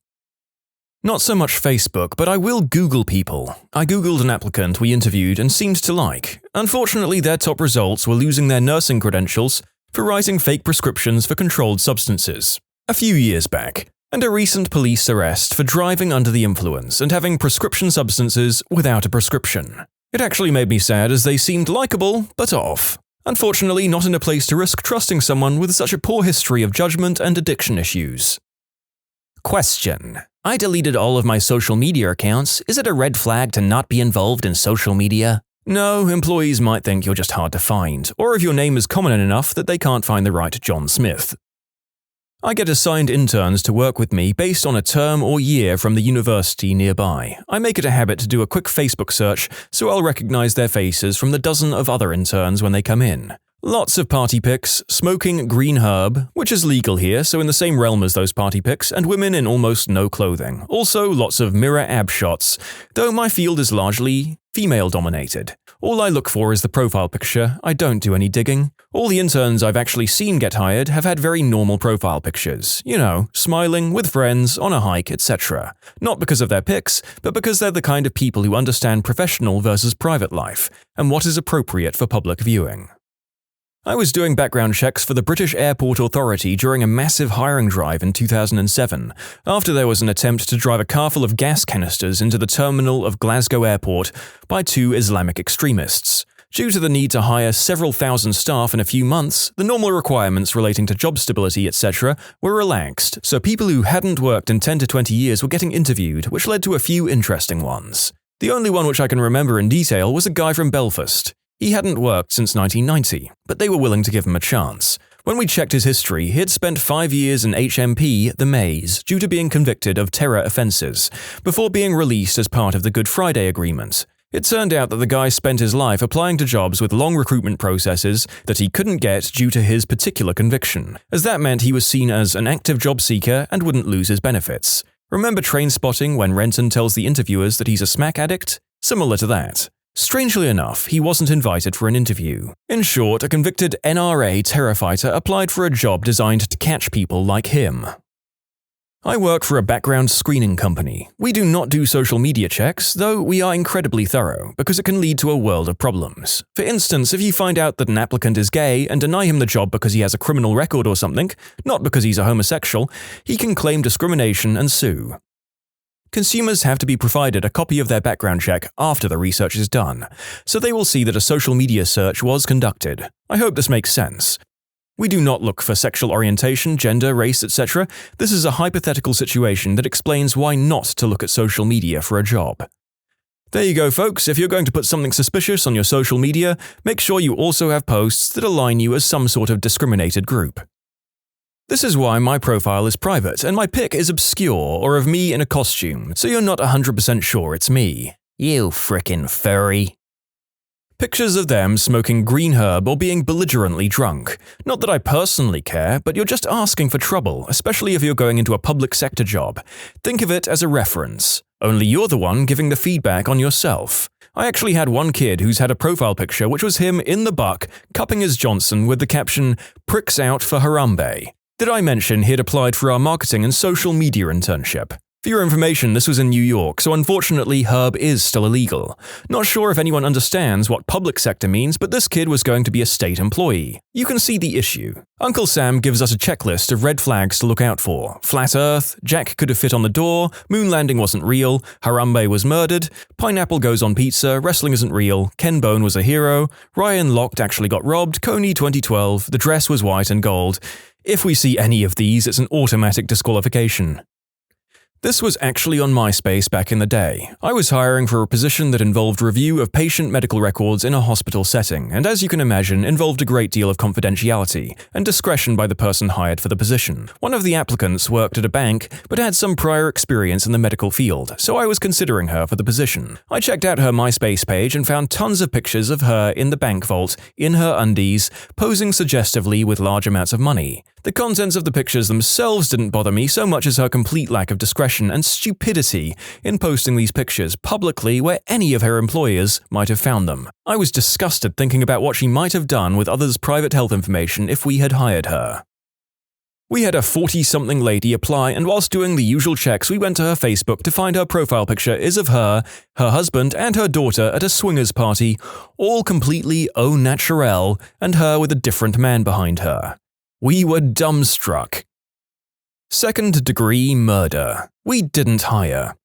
Not so much Facebook, but I will Google people. I Googled an applicant we interviewed and seemed to like. Unfortunately, their top results were losing their nursing credentials for writing fake prescriptions for controlled substances. A few years back. And a recent police arrest for driving under the influence and having prescription substances without a prescription. It actually made me sad as they seemed likable, but off. Unfortunately, not in a place to risk trusting someone with such a poor history of judgment and addiction issues. Question. I deleted all of my social media accounts. Is it a red flag to not be involved in social media? No, employees might think you're just hard to find, or if your name is common enough that they can't find the right John Smith. I get assigned interns to work with me based on a term or year from the university nearby. I make it a habit to do a quick Facebook search so I'll recognize their faces from the dozen of other interns when they come in. Lots of party pics, smoking green herb, which is legal here, so in the same realm as those party pics, and women in almost no clothing. Also lots of mirror ab shots, though my field is largely female-dominated. All I look for is the profile picture, I don't do any digging. All the interns I've actually seen get hired have had very normal profile pictures. You know, smiling, with friends, on a hike, etc. Not because of their pics, but because they're the kind of people who understand professional versus private life, and what is appropriate for public viewing. I was doing background checks for the British Airport Authority during a massive hiring drive in 2007, after there was an attempt to drive a car full of gas canisters into the terminal of Glasgow Airport by 2 Islamic extremists. Due to the need to hire several thousand staff in a few months, the normal requirements relating to job stability, etc. were relaxed, so people who hadn't worked in 10 to 20 years were getting interviewed, which led to a few interesting ones. The only one which I can remember in detail was a guy from Belfast. He hadn't worked since 1990, but they were willing to give him a chance. When we checked his history, he had spent 5 years in HMP, the Maze, due to being convicted of terror offences, before being released as part of the Good Friday Agreement. It turned out that the guy spent his life applying to jobs with long recruitment processes that he couldn't get due to his particular conviction, as that meant he was seen as an active job seeker and wouldn't lose his benefits. Remember Trainspotting when Renton tells the interviewers that he's a smack addict? Similar to that. Strangely enough, he wasn't invited for an interview. In short, a convicted NRA terror fighter applied for a job designed to catch people like him. I work for a background screening company. We do not do social media checks, though we are incredibly thorough, because it can lead to a world of problems. For instance, if you find out that an applicant is gay and deny him the job because he has a criminal record or something, not because he's a homosexual, he can claim discrimination and sue. Consumers have to be provided a copy of their background check after the research is done, so they will see that a social media search was conducted. I hope this makes sense. We do not look for sexual orientation, gender, race, etc. This is a hypothetical situation that explains why not to look at social media for a job. There you go, folks. If you're going to put something suspicious on your social media, make sure you also have posts that align you as some sort of discriminated group. This is why my profile is private and my pic is obscure or of me in a costume, so you're not 100% sure it's me. You frickin' furry. Pictures of them smoking green herb or being belligerently drunk. Not that I personally care, but you're just asking for trouble, especially if you're going into a public sector job. Think of it as a reference. Only you're the one giving the feedback on yourself. I actually had one kid who's had a profile picture which was him in the buck, cupping his Johnson with the caption, "Pricks out for Harambe." Did I mention he'd applied for our marketing and social media internship? For your information, this was in New York, so unfortunately herb is still illegal. Not sure if anyone understands what public sector means, but this kid was going to be a state employee. You can see the issue. Uncle Sam gives us a checklist of red flags to look out for. Flat Earth, Jack could have fit on the door, moon landing wasn't real, Harambe was murdered, pineapple goes on pizza, wrestling isn't real, Ken Bone was a hero, Ryan Lochte actually got robbed, Coney 2012, the dress was white and gold. If we see any of these, it's an automatic disqualification. This was actually on MySpace back in the day. I was hiring for a position that involved review of patient medical records in a hospital setting, and as you can imagine, involved a great deal of confidentiality and discretion by the person hired for the position. One of the applicants worked at a bank, but had some prior experience in the medical field, so I was considering her for the position. I checked out her MySpace page and found tons of pictures of her in the bank vault, in her undies, posing suggestively with large amounts of money. The contents of the pictures themselves didn't bother me so much as her complete lack of discretion and stupidity in posting these pictures publicly where any of her employers might have found them. I was disgusted thinking about what she might have done with others' private health information if we had hired her. We had a 40-something lady apply, and whilst doing the usual checks, we went to her Facebook to find her profile picture is of her husband, and her daughter at a swingers party, all completely au naturel, and her with a different man behind her. We were dumbstruck. Second-degree murder. We didn't hire.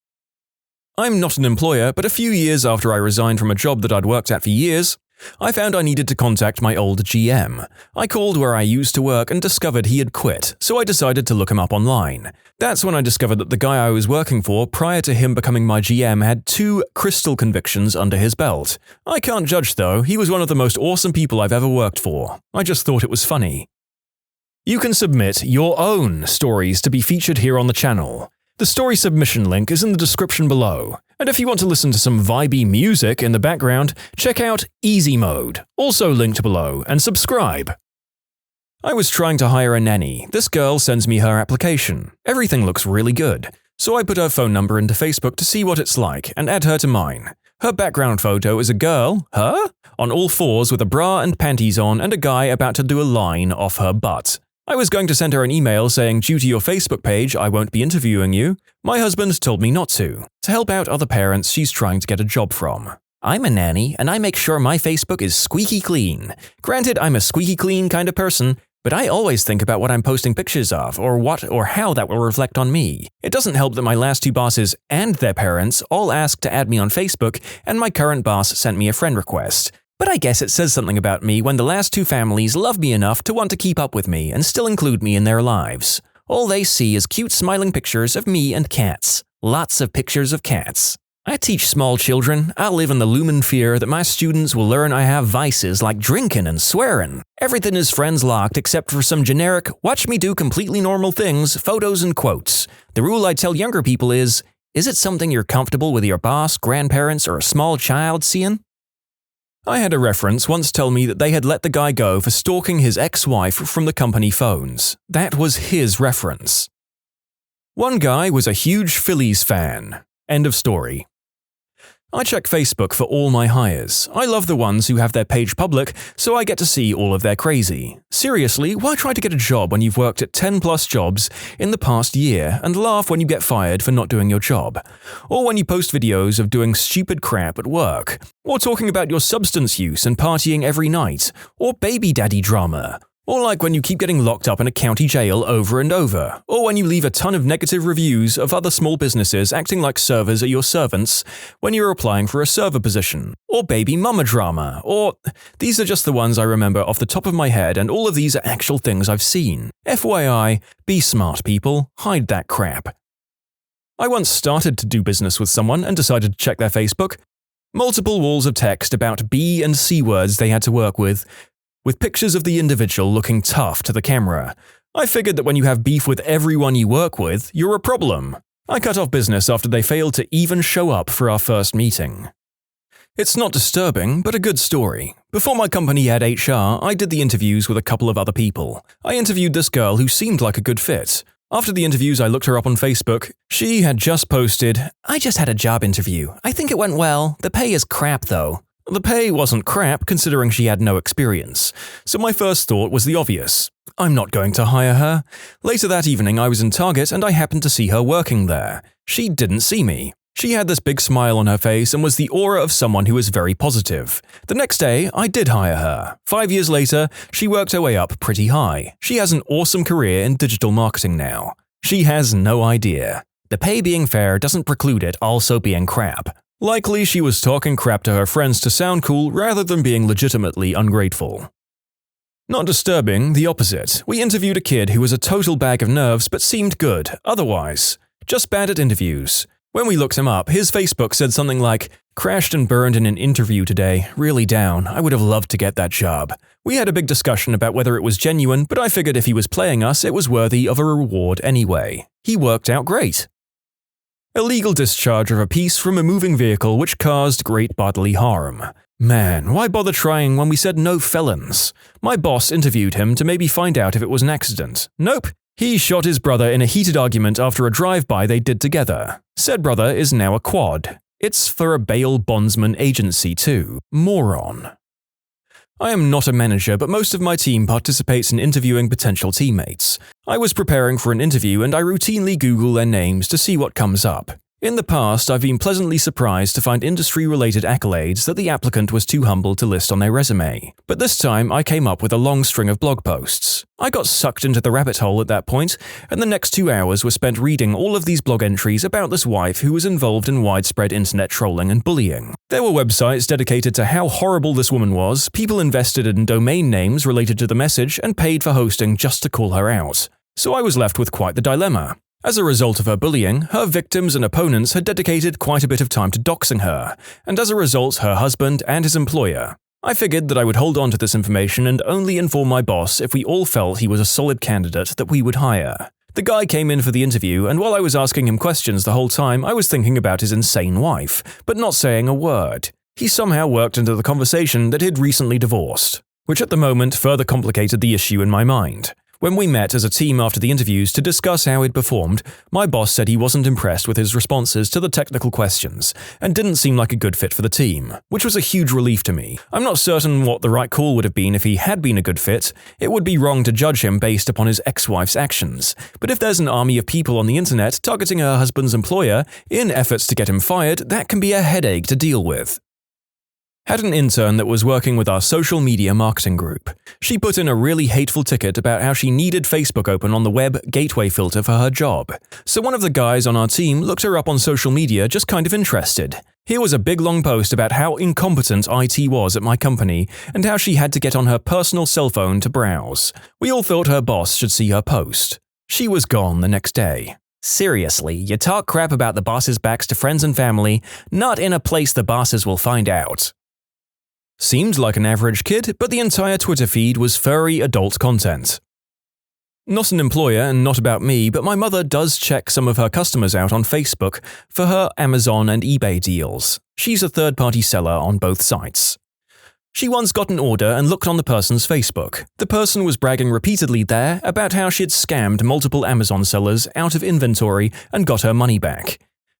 I'm not an employer, but a few years after I resigned from a job that I'd worked at for years, I found I needed to contact my old GM. I called where I used to work and discovered he had quit, so I decided to look him up online. That's when I discovered that the guy I was working for prior to him becoming my GM had 2 crystal convictions under his belt. I can't judge though, he was one of the most awesome people I've ever worked for. I just thought it was funny. You can submit your own stories to be featured here on the channel. The story submission link is in the description below. And if you want to listen to some vibey music in the background, check out easymode, also linked below, and subscribe. I was trying to hire a nanny. This girl sends me her application. Everything looks really good. So I put her phone number into Facebook to see what it's like and add her to mine. Her background photo is a girl, her, on all fours with a bra and panties on and a guy about to do a line off her butt. I was going to send her an email saying, due to your Facebook page, I won't be interviewing you. My husband told me not to help out other parents she's trying to get a job from. I'm a nanny, and I make sure my Facebook is squeaky clean. Granted, I'm a squeaky clean kind of person, but I always think about what I'm posting pictures of, or what or how that will reflect on me. It doesn't help that my last 2 bosses and their parents all asked to add me on Facebook, and my current boss sent me a friend request. But I guess it says something about me when the last 2 families love me enough to want to keep up with me and still include me in their lives. All they see is cute smiling pictures of me and cats. Lots of pictures of cats. I teach small children. I live in the lumen fear that my students will learn I have vices like drinking and swearing. Everything is friends locked except for some generic, watch me do completely normal things, photos and quotes. The rule I tell younger people is it something you're comfortable with your boss, grandparents, or a small child seeing? I had a reference once tell me that they had let the guy go for stalking his ex-wife from the company phones. That was his reference. One guy was a huge Phillies fan. End of story. I check Facebook for all my hires. I love the ones who have their page public, so I get to see all of their crazy. Seriously, why try to get a job when you've worked at 10 plus jobs in the past year and laugh when you get fired for not doing your job? Or when you post videos of doing stupid crap at work? Or talking about your substance use and partying every night? Or baby daddy drama? Or like when you keep getting locked up in a county jail over and over. Or when you leave a ton of negative reviews of other small businesses acting like servers are your servants when you're applying for a server position. Or baby mama drama. Or these are just the ones I remember off the top of my head, and all of these are actual things I've seen. FYI, be smart people, hide that crap. I once started to do business with someone and decided to check their Facebook. Multiple walls of text about B and C words they had to work with pictures of the individual looking tough to the camera. I figured that when you have beef with everyone you work with, you're a problem. I cut off business after they failed to even show up for our first meeting. It's not disturbing, but a good story. Before my company had HR, I did the interviews with a couple of other people. I interviewed this girl who seemed like a good fit. After the interviews, I looked her up on Facebook. She had just posted, "I just had a job interview. I think it went well. The pay is crap though." The pay wasn't crap considering she had no experience, so my first thought was the obvious. I'm not going to hire her. Later that evening I was in Target and I happened to see her working there. She didn't see me. She had this big smile on her face and was the aura of someone who was very positive. The next day, I did hire her. 5 years later, she worked her way up pretty high. She has an awesome career in digital marketing now. She has no idea. The pay being fair doesn't preclude it also being crap. Likely she was talking crap to her friends to sound cool rather than being legitimately ungrateful. Not disturbing, the opposite. We interviewed a kid who was a total bag of nerves but seemed good, otherwise. Just bad at interviews. When we looked him up, his Facebook said something like, "Crashed and burned in an interview today, really down, I would have loved to get that job." We had a big discussion about whether it was genuine, but I figured if he was playing us, it was worthy of a reward anyway. He worked out great. Illegal discharge of a piece from a moving vehicle which caused great bodily harm. Man, why bother trying when we said no felons? My boss interviewed him to maybe find out if it was an accident. Nope. He shot his brother in a heated argument after a drive-by they did together. Said brother is now a quad. It's for a bail bondsman agency too. Moron. I am not a manager, but most of my team participates in interviewing potential teammates. I was preparing for an interview and I routinely Google their names to see what comes up. In the past, I've been pleasantly surprised to find industry-related accolades that the applicant was too humble to list on their resume. But this time, I came up with a long string of blog posts. I got sucked into the rabbit hole at that point, and the next 2 hours were spent reading all of these blog entries about this wife who was involved in widespread internet trolling and bullying. There were websites dedicated to how horrible this woman was, people invested in domain names related to the message, and paid for hosting just to call her out. So I was left with quite the dilemma. As a result of her bullying, her victims and opponents had dedicated quite a bit of time to doxing her, and as a result her husband and his employer. I figured that I would hold on to this information and only inform my boss if we all felt he was a solid candidate that we would hire. The guy came in for the interview, and while I was asking him questions the whole time, I was thinking about his insane wife, but not saying a word. He somehow worked into the conversation that he'd recently divorced, which at the moment further complicated the issue in my mind. When we met as a team after the interviews to discuss how he'd performed, my boss said he wasn't impressed with his responses to the technical questions and didn't seem like a good fit for the team, which was a huge relief to me. I'm not certain what the right call would have been if he had been a good fit. It would be wrong to judge him based upon his ex-wife's actions, but if there's an army of people on the internet targeting her husband's employer in efforts to get him fired, that can be a headache to deal with. Had an intern that was working with our social media marketing group. She put in a really hateful ticket about how she needed Facebook open on the web gateway filter for her job. So one of the guys on our team looked her up on social media just kind of interested. Here was a big long post about how incompetent IT was at my company and how she had to get on her personal cell phone to browse. We all thought her boss should see her post. She was gone the next day. Seriously, you talk crap about the boss's backs to friends and family, not in a place the bosses will find out. Seemed like an average kid, but the entire Twitter feed was furry adult content. Not an employer and not about me, but my mother does check some of her customers out on Facebook for her Amazon and eBay deals. She's a third-party seller on both sites. She once got an order and looked on the person's Facebook. The person was bragging repeatedly there about how she had scammed multiple Amazon sellers out of inventory and got her money back.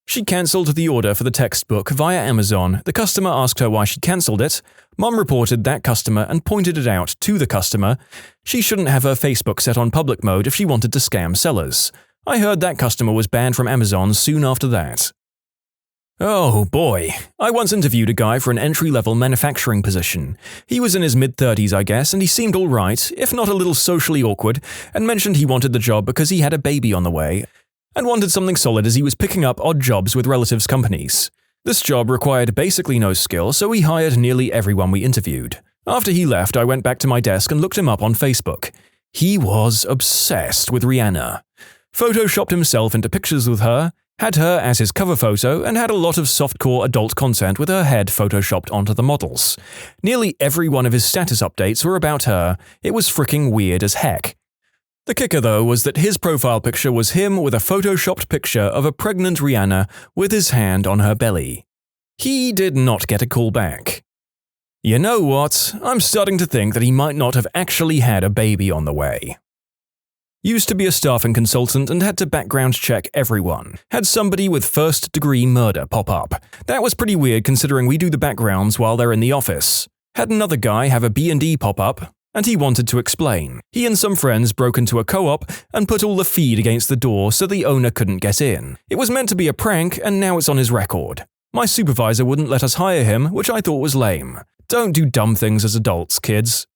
She cancelled the order for the textbook via Amazon. The customer asked her why she cancelled it. Mom reported that customer and pointed it out to the customer. She shouldn't have her Facebook set on public mode if she wanted to scam sellers. I heard that customer was banned from Amazon soon after that. Oh boy, I once interviewed a guy for an entry-level manufacturing position. He was in his mid-30s, I guess, and he seemed alright, if not a little socially awkward, and mentioned he wanted the job because he had a baby on the way, and wanted something solid as he was picking up odd jobs with relatives' companies. This job required basically no skill, so we hired nearly everyone we interviewed. After he left, I went back to my desk and looked him up on Facebook. He was obsessed with Rihanna. Photoshopped himself into pictures with her, had her as his cover photo, and had a lot of softcore adult content with her head photoshopped onto the models. Nearly every one of his status updates were about her. It was freaking weird as heck. The kicker, though, was that his profile picture was him with a photoshopped picture of a pregnant Rihanna with his hand on her belly. He did not get a call back. You know what? I'm starting to think that he might not have actually had a baby on the way. Used to be a staffing consultant and had to background check everyone. Had somebody with first-degree murder pop up. That was pretty weird considering we do the backgrounds while they're in the office. Had another guy have a B&D pop up, and he wanted to explain. He and some friends broke into a co-op and put all the feed against the door so the owner couldn't get in. It was meant to be a prank, and now it's on his record. My supervisor wouldn't let us hire him, which I thought was lame. Don't do dumb things as adults, kids.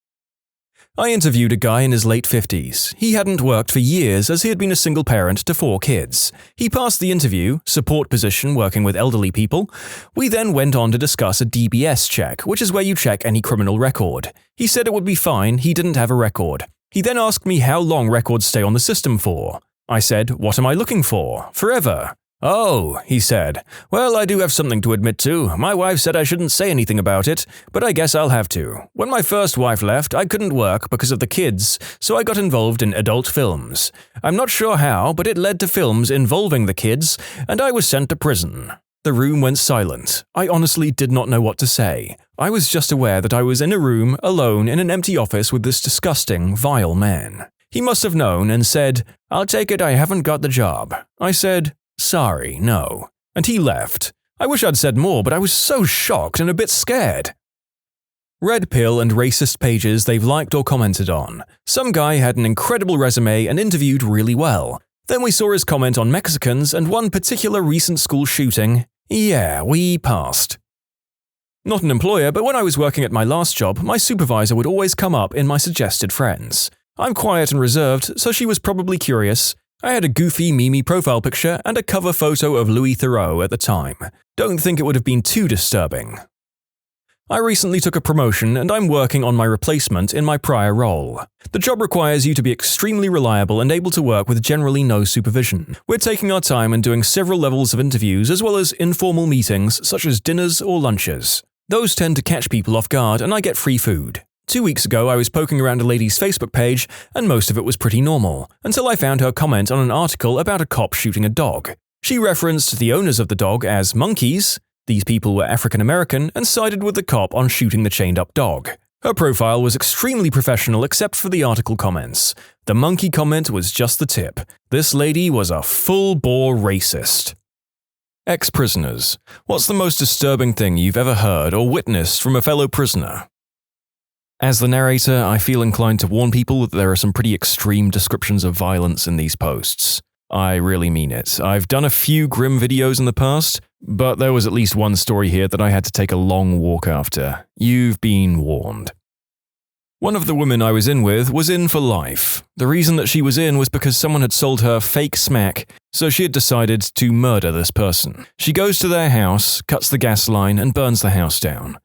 I interviewed a guy in his late 50s. He hadn't worked for years as he had been a single parent to 4 kids. He passed the interview, support position working with elderly people. We then went on to discuss a DBS check, which is where you check any criminal record. He said it would be fine, he didn't have a record. He then asked me how long records stay on the system for. I said, "What am I looking for? Forever." "Oh," he said. "Well, I do have something to admit to. My wife said I shouldn't say anything about it, but I guess I'll have to. When my first wife left, I couldn't work because of the kids, so I got involved in adult films. I'm not sure how, but it led to films involving the kids, and I was sent to prison." The room went silent. I honestly did not know what to say. I was just aware that I was in a room, alone, in an empty office with this disgusting, vile man. He must have known and said, "I'll take it I haven't got the job." I said, "Sorry, no." And he left. I wish I'd said more, but I was so shocked and a bit scared. Red pill and racist pages they've liked or commented on. Some guy had an incredible resume and interviewed really well. Then we saw his comment on Mexicans and one particular recent school shooting. Yeah, we passed. Not an employer, but when I was working at my last job, my supervisor would always come up in my suggested friends. I'm quiet and reserved, so she was probably curious. I had a goofy Mimi profile picture and a cover photo of Louis Theroux at the time. Don't think it would have been too disturbing. I recently took a promotion and I'm working on my replacement in my prior role. The job requires you to be extremely reliable and able to work with generally no supervision. We're taking our time and doing several levels of interviews as well as informal meetings such as dinners or lunches. Those tend to catch people off guard and I get free food. 2 weeks ago, I was poking around a lady's Facebook page, and most of it was pretty normal, until I found her comment on an article about a cop shooting a dog. She referenced the owners of the dog as monkeys. These people were African American and sided with the cop on shooting the chained-up dog. Her profile was extremely professional except for the article comments. The monkey comment was just the tip. This lady was a full-bore racist. Ex-prisoners. What's the most disturbing thing you've ever heard or witnessed from a fellow prisoner? As the narrator, I feel inclined to warn people that there are some pretty extreme descriptions of violence in these posts. I really mean it. I've done a few grim videos in the past, but there was at least one story here that I had to take a long walk after. You've been warned. One of the women I was in with was in for life. The reason that she was in was because someone had sold her fake smack, so she had decided to murder this person. She goes to their house, cuts the gas line, and burns the house down.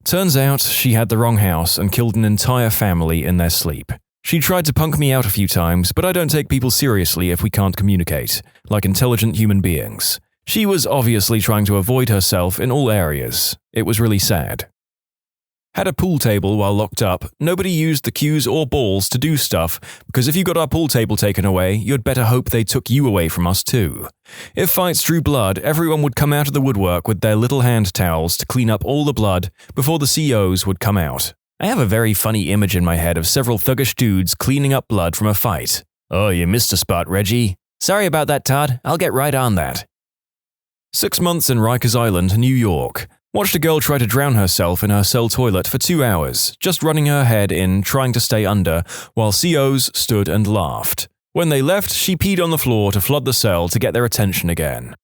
Turns out she had the wrong house and killed an entire family in their sleep. She tried to punk me out a few times, but I don't take people seriously if we can't communicate, like intelligent human beings. She was obviously trying to avoid herself in all areas. It was really sad. Had a pool table while locked up. Nobody used the cues or balls to do stuff, because if you got our pool table taken away, you'd better hope they took you away from us too. If fights drew blood, everyone would come out of the woodwork with their little hand towels to clean up all the blood before the COs would come out. I have a very funny image in my head of several thuggish dudes cleaning up blood from a fight. "Oh, you missed a spot, Reggie." "Sorry about that, Todd. I'll get right on that." 6 months in Rikers Island, New York. Watched a girl try to drown herself in her cell toilet for 2 hours, just running her head in, trying to stay under, while COs stood and laughed. When they left, she peed on the floor to flood the cell to get their attention again.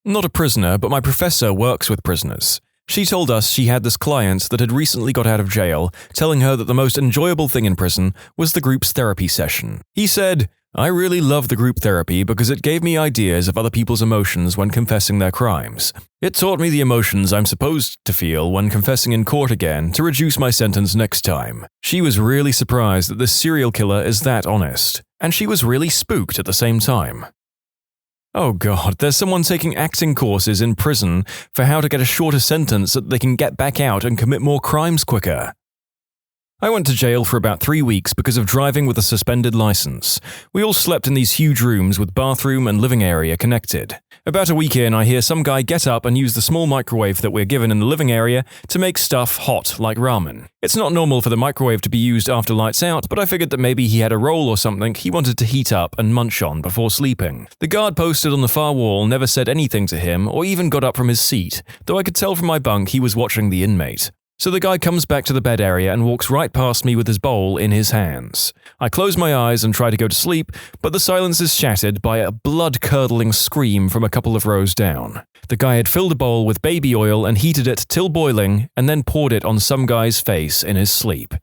Not a prisoner, but my professor works with prisoners. She told us she had this client that had recently got out of jail, telling her that the most enjoyable thing in prison was the group's therapy session. He said, "I really love the group therapy because it gave me ideas of other people's emotions when confessing their crimes. It taught me the emotions I'm supposed to feel when confessing in court again to reduce my sentence next time." She was really surprised that this serial killer is that honest, and she was really spooked at the same time. Oh god, there's someone taking acting courses in prison for how to get a shorter sentence so that they can get back out and commit more crimes quicker. I went to jail for about 3 weeks because of driving with a suspended license. We all slept in these huge rooms with bathroom and living area connected. About a week in, I hear some guy get up and use the small microwave that we're given in the living area to make stuff hot like ramen. It's not normal for the microwave to be used after lights out, but I figured that maybe he had a roll or something he wanted to heat up and munch on before sleeping. The guard posted on the far wall never said anything to him or even got up from his seat, though I could tell from my bunk he was watching the inmate. So the guy comes back to the bed area and walks right past me with his bowl in his hands. I close my eyes and try to go to sleep, but the silence is shattered by a blood-curdling scream from a couple of rows down. The guy had filled a bowl with baby oil and heated it till boiling, and then poured it on some guy's face in his sleep.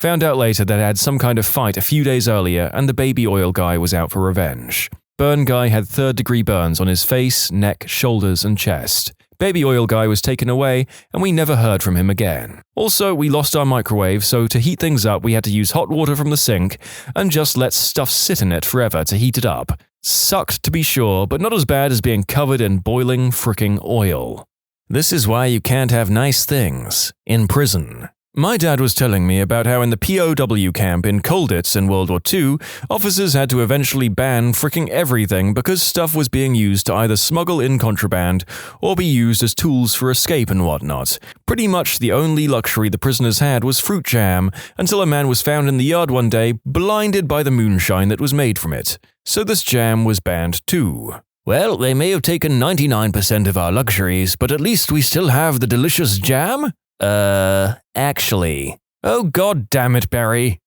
Found out later that they had some kind of fight a few days earlier, and the baby oil guy was out for revenge. Burn guy had third-degree burns on his face, neck, shoulders, and chest. Baby oil guy was taken away, and we never heard from him again. Also, we lost our microwave, so to heat things up we had to use hot water from the sink and just let stuff sit in it forever to heat it up. Sucked to be sure, but not as bad as being covered in boiling fricking oil. This is why you can't have nice things in prison. My dad was telling me about how in the POW camp in Colditz in World War II, officers had to eventually ban fricking everything because stuff was being used to either smuggle in contraband or be used as tools for escape and whatnot. Pretty much the only luxury the prisoners had was fruit jam, until a man was found in the yard one day, blinded by the moonshine that was made from it. So this jam was banned too. Well, they may have taken 99% of our luxuries, but at least we still have the delicious jam? Actually. Oh god damn it, Barry.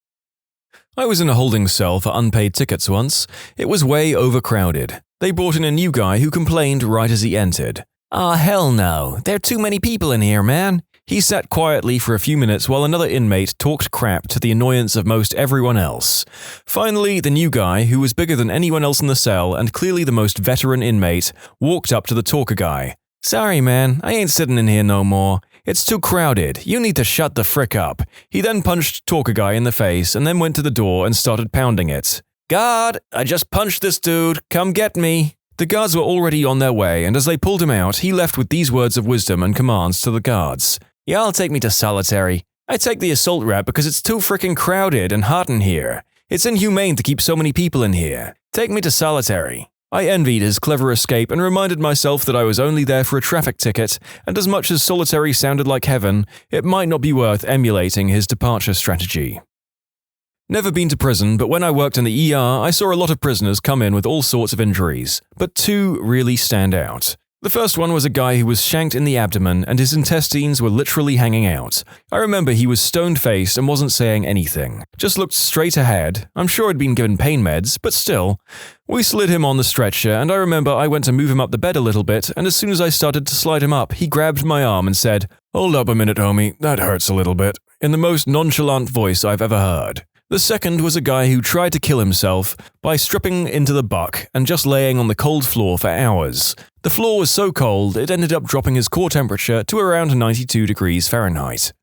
I was in a holding cell for unpaid tickets once. It was way overcrowded. They brought in a new guy who complained right as he entered. "Ah, hell no. There are too many people in here, man." He sat quietly for a few minutes while another inmate talked crap to the annoyance of most everyone else. Finally, the new guy, who was bigger than anyone else in the cell and clearly the most veteran inmate, walked up to the talker guy. "Sorry, man, I ain't sitting in here no more. It's too crowded. You need to shut the frick up." He then punched talker guy in the face and then went to the door and started pounding it. "Guard, I just punched this dude. Come get me." The guards were already on their way, and as they pulled him out, he left with these words of wisdom and commands to the guards. "Y'all take me to solitary. I take the assault rap because it's too frickin' crowded and hot in here. It's inhumane to keep so many people in here. Take me to solitary." I envied his clever escape and reminded myself that I was only there for a traffic ticket, and as much as solitary sounded like heaven, it might not be worth emulating his departure strategy. Never been to prison, but when I worked in the ER, I saw a lot of prisoners come in with all sorts of injuries, but two really stand out. The first one was a guy who was shanked in the abdomen and his intestines were literally hanging out. I remember he was stone-faced and wasn't saying anything. Just looked straight ahead. I'm sure he'd been given pain meds, but still. We slid him on the stretcher and I remember I went to move him up the bed a little bit and as soon as I started to slide him up, he grabbed my arm and said, "Hold up a minute, homie, that hurts a little bit," in the most nonchalant voice I've ever heard. The second was a guy who tried to kill himself by stripping into the buck and just laying on the cold floor for hours. The floor was so cold, it ended up dropping his core temperature to around 92 degrees Fahrenheit.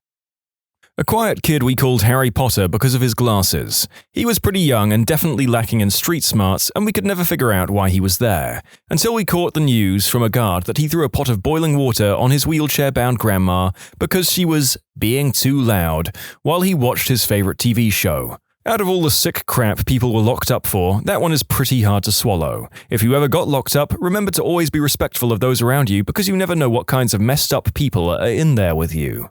A quiet kid we called Harry Potter because of his glasses. He was pretty young and definitely lacking in street smarts, and we could never figure out why he was there. Until we caught the news from a guard that he threw a pot of boiling water on his wheelchair-bound grandma because she was being too loud while he watched his favorite TV show. Out of all the sick crap people were locked up for, that one is pretty hard to swallow. If you ever got locked up, remember to always be respectful of those around you because you never know what kinds of messed up people are in there with you.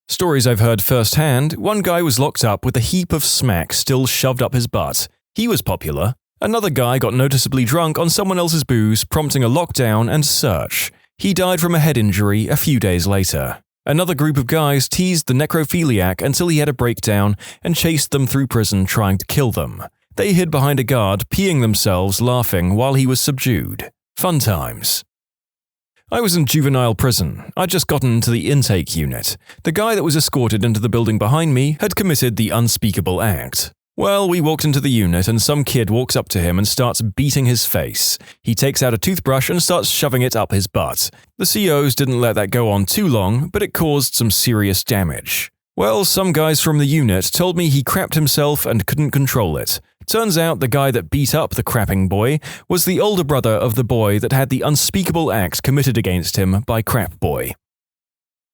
Stories I've heard firsthand, one guy was locked up with a heap of smack still shoved up his butt. He was popular. Another guy got noticeably drunk on someone else's booze, prompting a lockdown and search. He died from a head injury a few days later. Another group of guys teased the necrophiliac until he had a breakdown and chased them through prison trying to kill them. They hid behind a guard, peeing themselves, laughing while he was subdued. Fun times. I was in juvenile prison. I'd just gotten into the intake unit. The guy that was escorted into the building behind me had committed the unspeakable act. Well, we walked into the unit and some kid walks up to him and starts beating his face. He takes out a toothbrush and starts shoving it up his butt. The COs didn't let that go on too long, but it caused some serious damage. Well, some guys from the unit told me he crapped himself and couldn't control it. Turns out the guy that beat up the crapping boy was the older brother of the boy that had the unspeakable act committed against him by Crap Boy.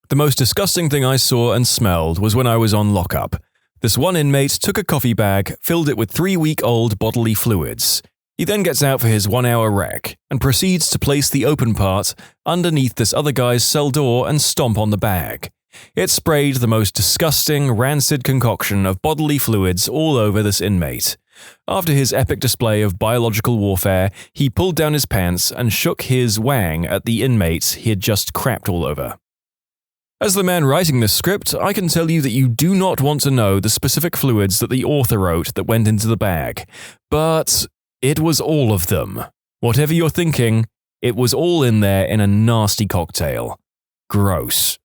The most disgusting thing I saw and smelled was when I was on lockup. This one inmate took a coffee bag, filled it with 3-week-old bodily fluids. He then gets out for his 1-hour rec and proceeds to place the open part underneath this other guy's cell door and stomp on the bag. It sprayed the most disgusting, rancid concoction of bodily fluids all over this inmate. After his epic display of biological warfare, he pulled down his pants and shook his wang at the inmates he had just crapped all over. As the man writing this script, I can tell you that you do not want to know the specific fluids that the author wrote that went into the bag. But it was all of them. Whatever you're thinking, it was all in there in a nasty cocktail. Gross.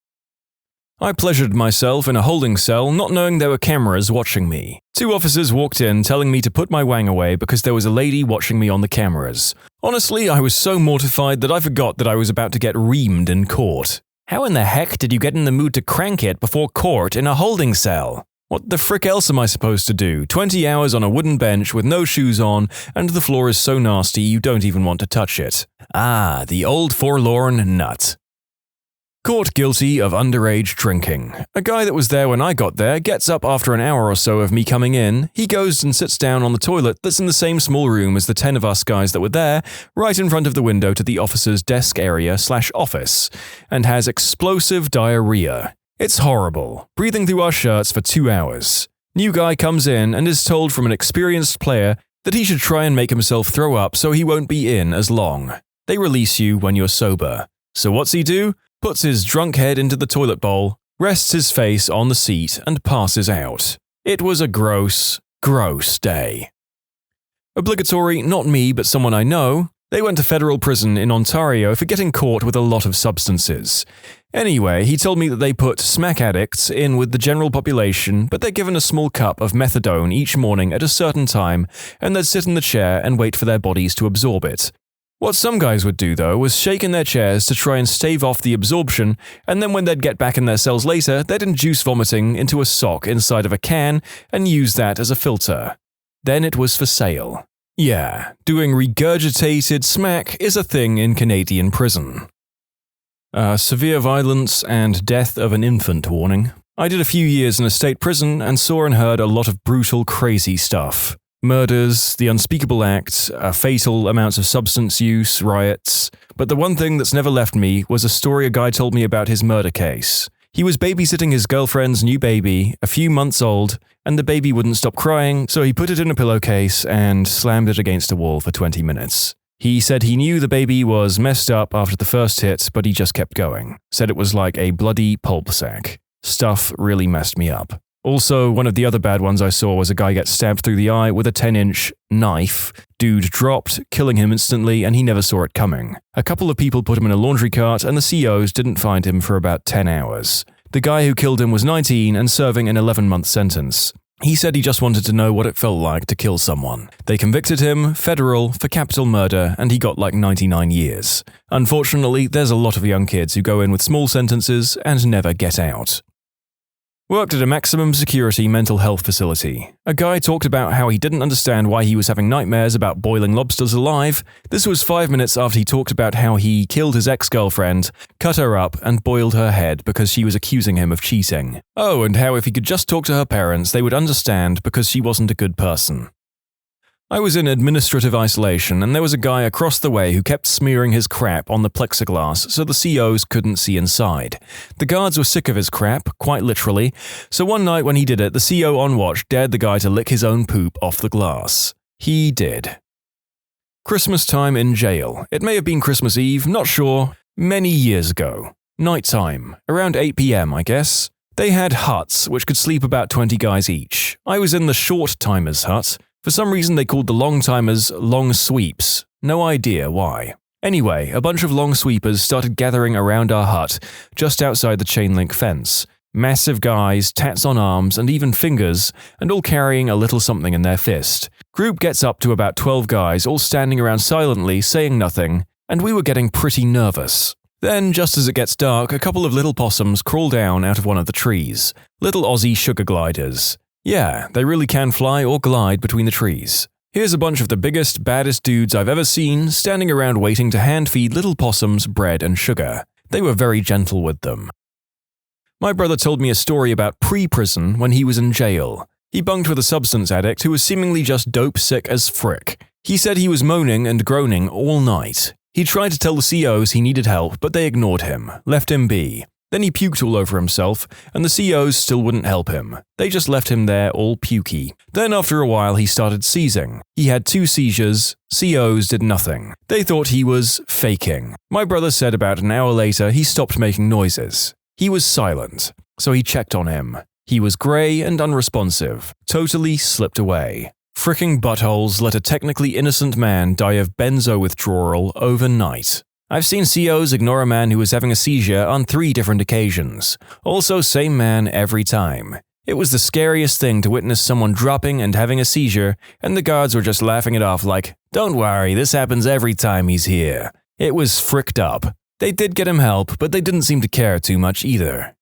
I pleasured myself in a holding cell, not knowing there were cameras watching me. 2 officers walked in telling me to put my wang away because there was a lady watching me on the cameras. Honestly, I was so mortified that I forgot that I was about to get reamed in court. How in the heck did you get in the mood to crank it before court in a holding cell? What the frick else am I supposed to do? 20 hours on a wooden bench with no shoes on, and the floor is so nasty you don't even want to touch it. Ah, the old forlorn nut. Caught guilty of underage drinking. A guy that was there when I got there gets up after an hour or so of me coming in. He goes and sits down on the toilet that's in the same small room as the 10 of us guys that were there, right in front of the window to the officer's desk area/office, and has explosive diarrhea. It's horrible, breathing through our shirts for 2 hours. New guy comes in and is told from an experienced player that he should try and make himself throw up so he won't be in as long. They release you when you're sober. So what's he do? Puts his drunk head into the toilet bowl, rests his face on the seat, and passes out. It was a gross, gross day. Obligatory, not me, but someone I know. They went to federal prison in Ontario for getting caught with a lot of substances. Anyway, he told me that they put smack addicts in with the general population, but they're given a small cup of methadone each morning at a certain time, and they'd sit in the chair and wait for their bodies to absorb it. What some guys would do, though, was shake in their chairs to try and stave off the absorption, and then when they'd get back in their cells later, they'd induce vomiting into a sock inside of a can and use that as a filter. Then it was for sale. Yeah, doing regurgitated smack is a thing in Canadian prison. Severe violence and death of an infant warning. I did a few years in a state prison and saw and heard a lot of brutal, crazy stuff. Murders, the unspeakable acts, fatal amounts of substance use, riots. But the one thing that's never left me was a story a guy told me about his murder case. He was babysitting his girlfriend's new baby, a few months old, and the baby wouldn't stop crying, so he put it in a pillowcase and slammed it against a wall for 20 minutes. He said he knew the baby was messed up after the first hit, but he just kept going. Said it was like a bloody pulp sack. Stuff really messed me up. Also, one of the other bad ones I saw was a guy get stabbed through the eye with a 10-inch knife. Dude dropped, killing him instantly, and he never saw it coming. A couple of people put him in a laundry cart, and the COs didn't find him for about 10 hours. The guy who killed him was 19 and serving an 11-month sentence. He said he just wanted to know what it felt like to kill someone. They convicted him, federal, for capital murder, and he got like 99 years. Unfortunately, there's a lot of young kids who go in with small sentences and never get out. Worked at a maximum security mental health facility. A guy talked about how he didn't understand why he was having nightmares about boiling lobsters alive. This was 5 minutes after he talked about how he killed his ex-girlfriend, cut her up, and boiled her head because she was accusing him of cheating. Oh, and how if he could just talk to her parents, they would understand because she wasn't a good person. I was in administrative isolation, and there was a guy across the way who kept smearing his crap on the plexiglass so the COs couldn't see inside. The guards were sick of his crap, quite literally, so one night when he did it, the CO on watch dared the guy to lick his own poop off the glass. He did. Christmas time in jail. It may have been Christmas Eve, not sure. Many years ago. Nighttime. Around 8 p.m., I guess. They had huts, which could sleep about 20 guys each. I was in the short-timers hut. For some reason they called the long-timers long sweeps. No idea why. Anyway, a bunch of long sweepers started gathering around our hut, just outside the chain-link fence. Massive guys, tats on arms, and even fingers, and all carrying a little something in their fist. Group gets up to about 12 guys, all standing around silently, saying nothing, and we were getting pretty nervous. Then, just as it gets dark, a couple of little possums crawl down out of one of the trees. Little Aussie sugar gliders. Yeah, they really can fly or glide between the trees. Here's a bunch of the biggest, baddest dudes I've ever seen, standing around waiting to hand-feed little possums bread and sugar. They were very gentle with them. My brother told me a story about pre-prison when he was in jail. He bunked with a substance addict who was seemingly just dope sick as frick. He said he was moaning and groaning all night. He tried to tell the COs he needed help, but they ignored him, left him be. Then he puked all over himself, and the COs still wouldn't help him. They just left him there all pukey. Then after a while he started seizing. He had 2 seizures. COs did nothing. They thought he was faking. My brother said about an hour later he stopped making noises. He was silent, so he checked on him. He was grey and unresponsive, totally slipped away. Fricking buttholes let a technically innocent man die of benzo withdrawal overnight. I've seen COs ignore a man who was having a seizure on 3 different occasions. Also same man every time. It was the scariest thing to witness someone dropping and having a seizure, and the guards were just laughing it off like, "Don't worry, this happens every time he's here." It was fricked up. They did get him help, but they didn't seem to care too much either.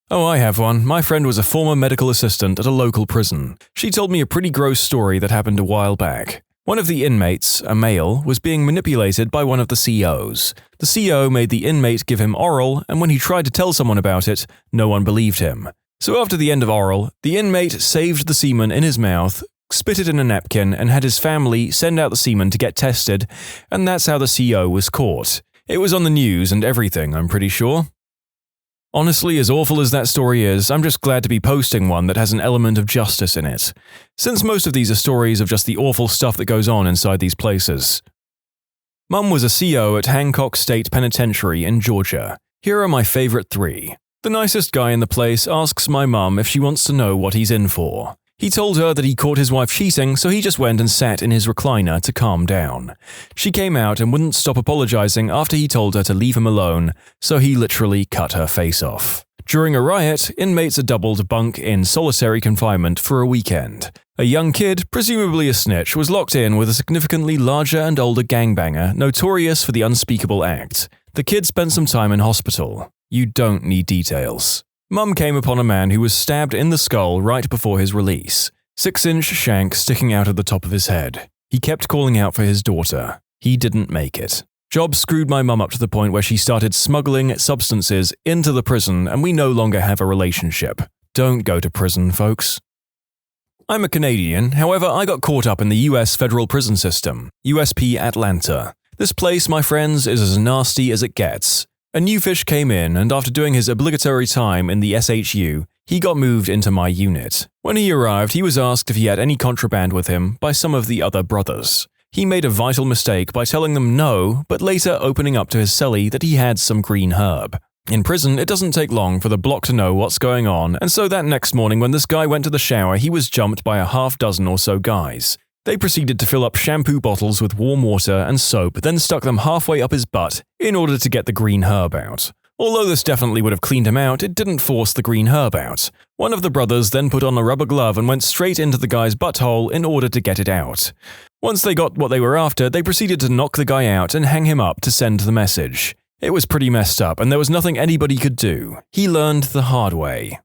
Oh, I have one. My friend was a former medical assistant at a local prison. She told me a pretty gross story that happened a while back. One of the inmates, a male, was being manipulated by one of the COs. The CO made the inmate give him oral, and when he tried to tell someone about it, no one believed him. So after the end of oral, the inmate saved the semen in his mouth, spit it in a napkin, and had his family send out the semen to get tested, and that's how the CO was caught. It was on the news and everything, I'm pretty sure. Honestly, as awful as that story is, I'm just glad to be posting one that has an element of justice in it, since most of these are stories of just the awful stuff that goes on inside these places. Mum was a CO at Hancock State Penitentiary in Georgia. Here are my favorite 3. The nicest guy in the place asks my mum if she wants to know what he's in for. He told her that he caught his wife cheating, so he just went and sat in his recliner to calm down. She came out and wouldn't stop apologizing after he told her to leave him alone, so he literally cut her face off. During a riot, inmates are doubled bunk in solitary confinement for a weekend. A young kid, presumably a snitch, was locked in with a significantly larger and older gangbanger notorious for the unspeakable act. The kid spent some time in hospital. You don't need details. Mum came upon a man who was stabbed in the skull right before his release. 6-inch shank sticking out of the top of his head. He kept calling out for his daughter. He didn't make it. Job screwed my mum up to the point where she started smuggling substances into the prison, and we no longer have a relationship. Don't go to prison, folks. I'm a Canadian, however I got caught up in the US federal prison system, USP Atlanta. This place, my friends, is as nasty as it gets. A new fish came in, and after doing his obligatory time in the SHU, he got moved into my unit. When he arrived, he was asked if he had any contraband with him by some of the other brothers. He made a vital mistake by telling them no, but later opening up to his cellie that he had some green herb. In prison, it doesn't take long for the block to know what's going on, and so that next morning when this guy went to the shower, he was jumped by a half dozen or so guys. They proceeded to fill up shampoo bottles with warm water and soap, then stuck them halfway up his butt in order to get the green herb out. Although this definitely would have cleaned him out, it didn't force the green herb out. One of the brothers then put on a rubber glove and went straight into the guy's butthole in order to get it out. Once they got what they were after, they proceeded to knock the guy out and hang him up to send the message. It was pretty messed up, and there was nothing anybody could do. He learned the hard way.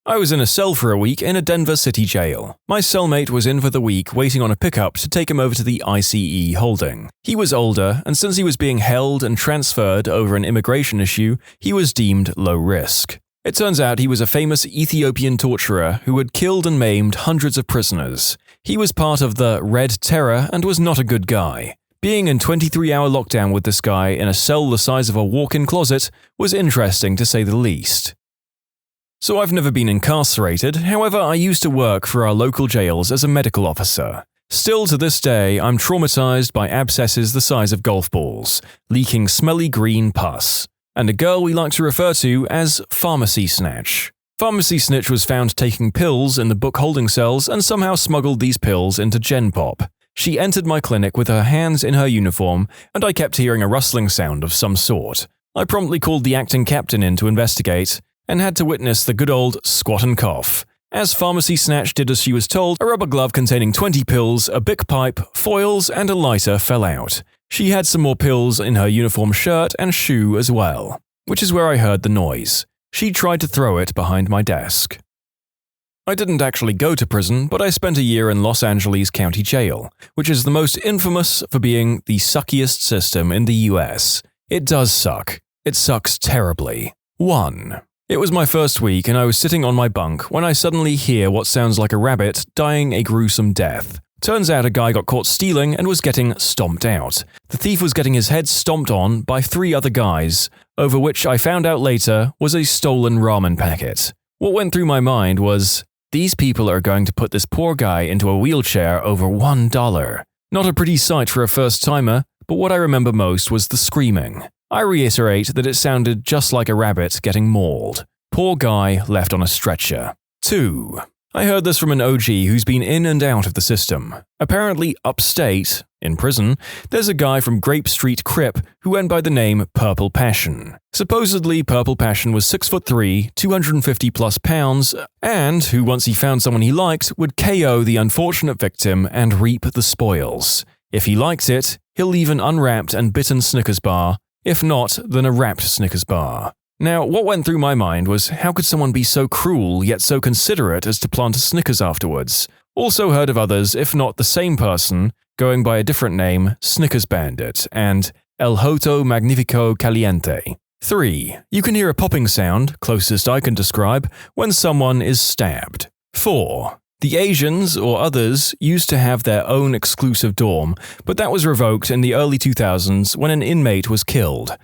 I was in a cell for a week in a Denver city jail. My cellmate was in for the week waiting on a pickup to take him over to the ICE holding. He was older, and since he was being held and transferred over an immigration issue, he was deemed low risk. It turns out he was a famous Ethiopian torturer who had killed and maimed hundreds of prisoners. He was part of the Red Terror and was not a good guy. Being in 23-hour lockdown with this guy in a cell the size of a walk-in closet was interesting to say the least. So I've never been incarcerated, however I used to work for our local jails as a medical officer. Still to this day, I'm traumatized by abscesses the size of golf balls, leaking smelly green pus, and a girl we like to refer to as Pharmacy Snatch. Pharmacy Snitch was found taking pills in the book holding cells and somehow smuggled these pills into Gen Pop. She entered my clinic with her hands in her uniform, and I kept hearing a rustling sound of some sort. I promptly called the acting captain in to investigate, and had to witness the good old squat and cough. As Pharmacy Snatch did as she was told, a rubber glove containing 20 pills, a Bic pipe, foils, and a lighter fell out. She had some more pills in her uniform shirt and shoe as well, which is where I heard the noise. She tried to throw it behind my desk. I didn't actually go to prison, but I spent a year in Los Angeles County Jail, which is the most infamous for being the suckiest system in the US. It does suck. It sucks terribly. 1. It was my first week and I was sitting on my bunk when I suddenly hear what sounds like a rabbit dying a gruesome death. Turns out a guy got caught stealing and was getting stomped out. The thief was getting his head stomped on by 3 other guys, over which I found out later was a stolen ramen packet. What went through my mind was, these people are going to put this poor guy into a wheelchair over $1. Not a pretty sight for a first-timer, but what I remember most was the screaming. I reiterate that it sounded just like a rabbit getting mauled. Poor guy left on a stretcher. 2. I heard this from an OG who's been in and out of the system. Apparently upstate, in prison, there's a guy from Grape Street Crip who went by the name Purple Passion. Supposedly, Purple Passion was 6'3", 250 plus pounds, and who once he found someone he liked would KO the unfortunate victim and reap the spoils. If he liked it, he'll leave an unwrapped and bitten Snickers bar. If not, then a wrapped Snickers bar. Now, what went through my mind was, how could someone be so cruel yet so considerate as to plant a Snickers afterwards? Also heard of others, if not the same person, going by a different name, Snickers Bandit, and El Joto Magnifico Caliente. 3. You can hear a popping sound, closest I can describe, when someone is stabbed. 4. The Asians, or others, used to have their own exclusive dorm, but that was revoked in the early 2000s when an inmate was killed.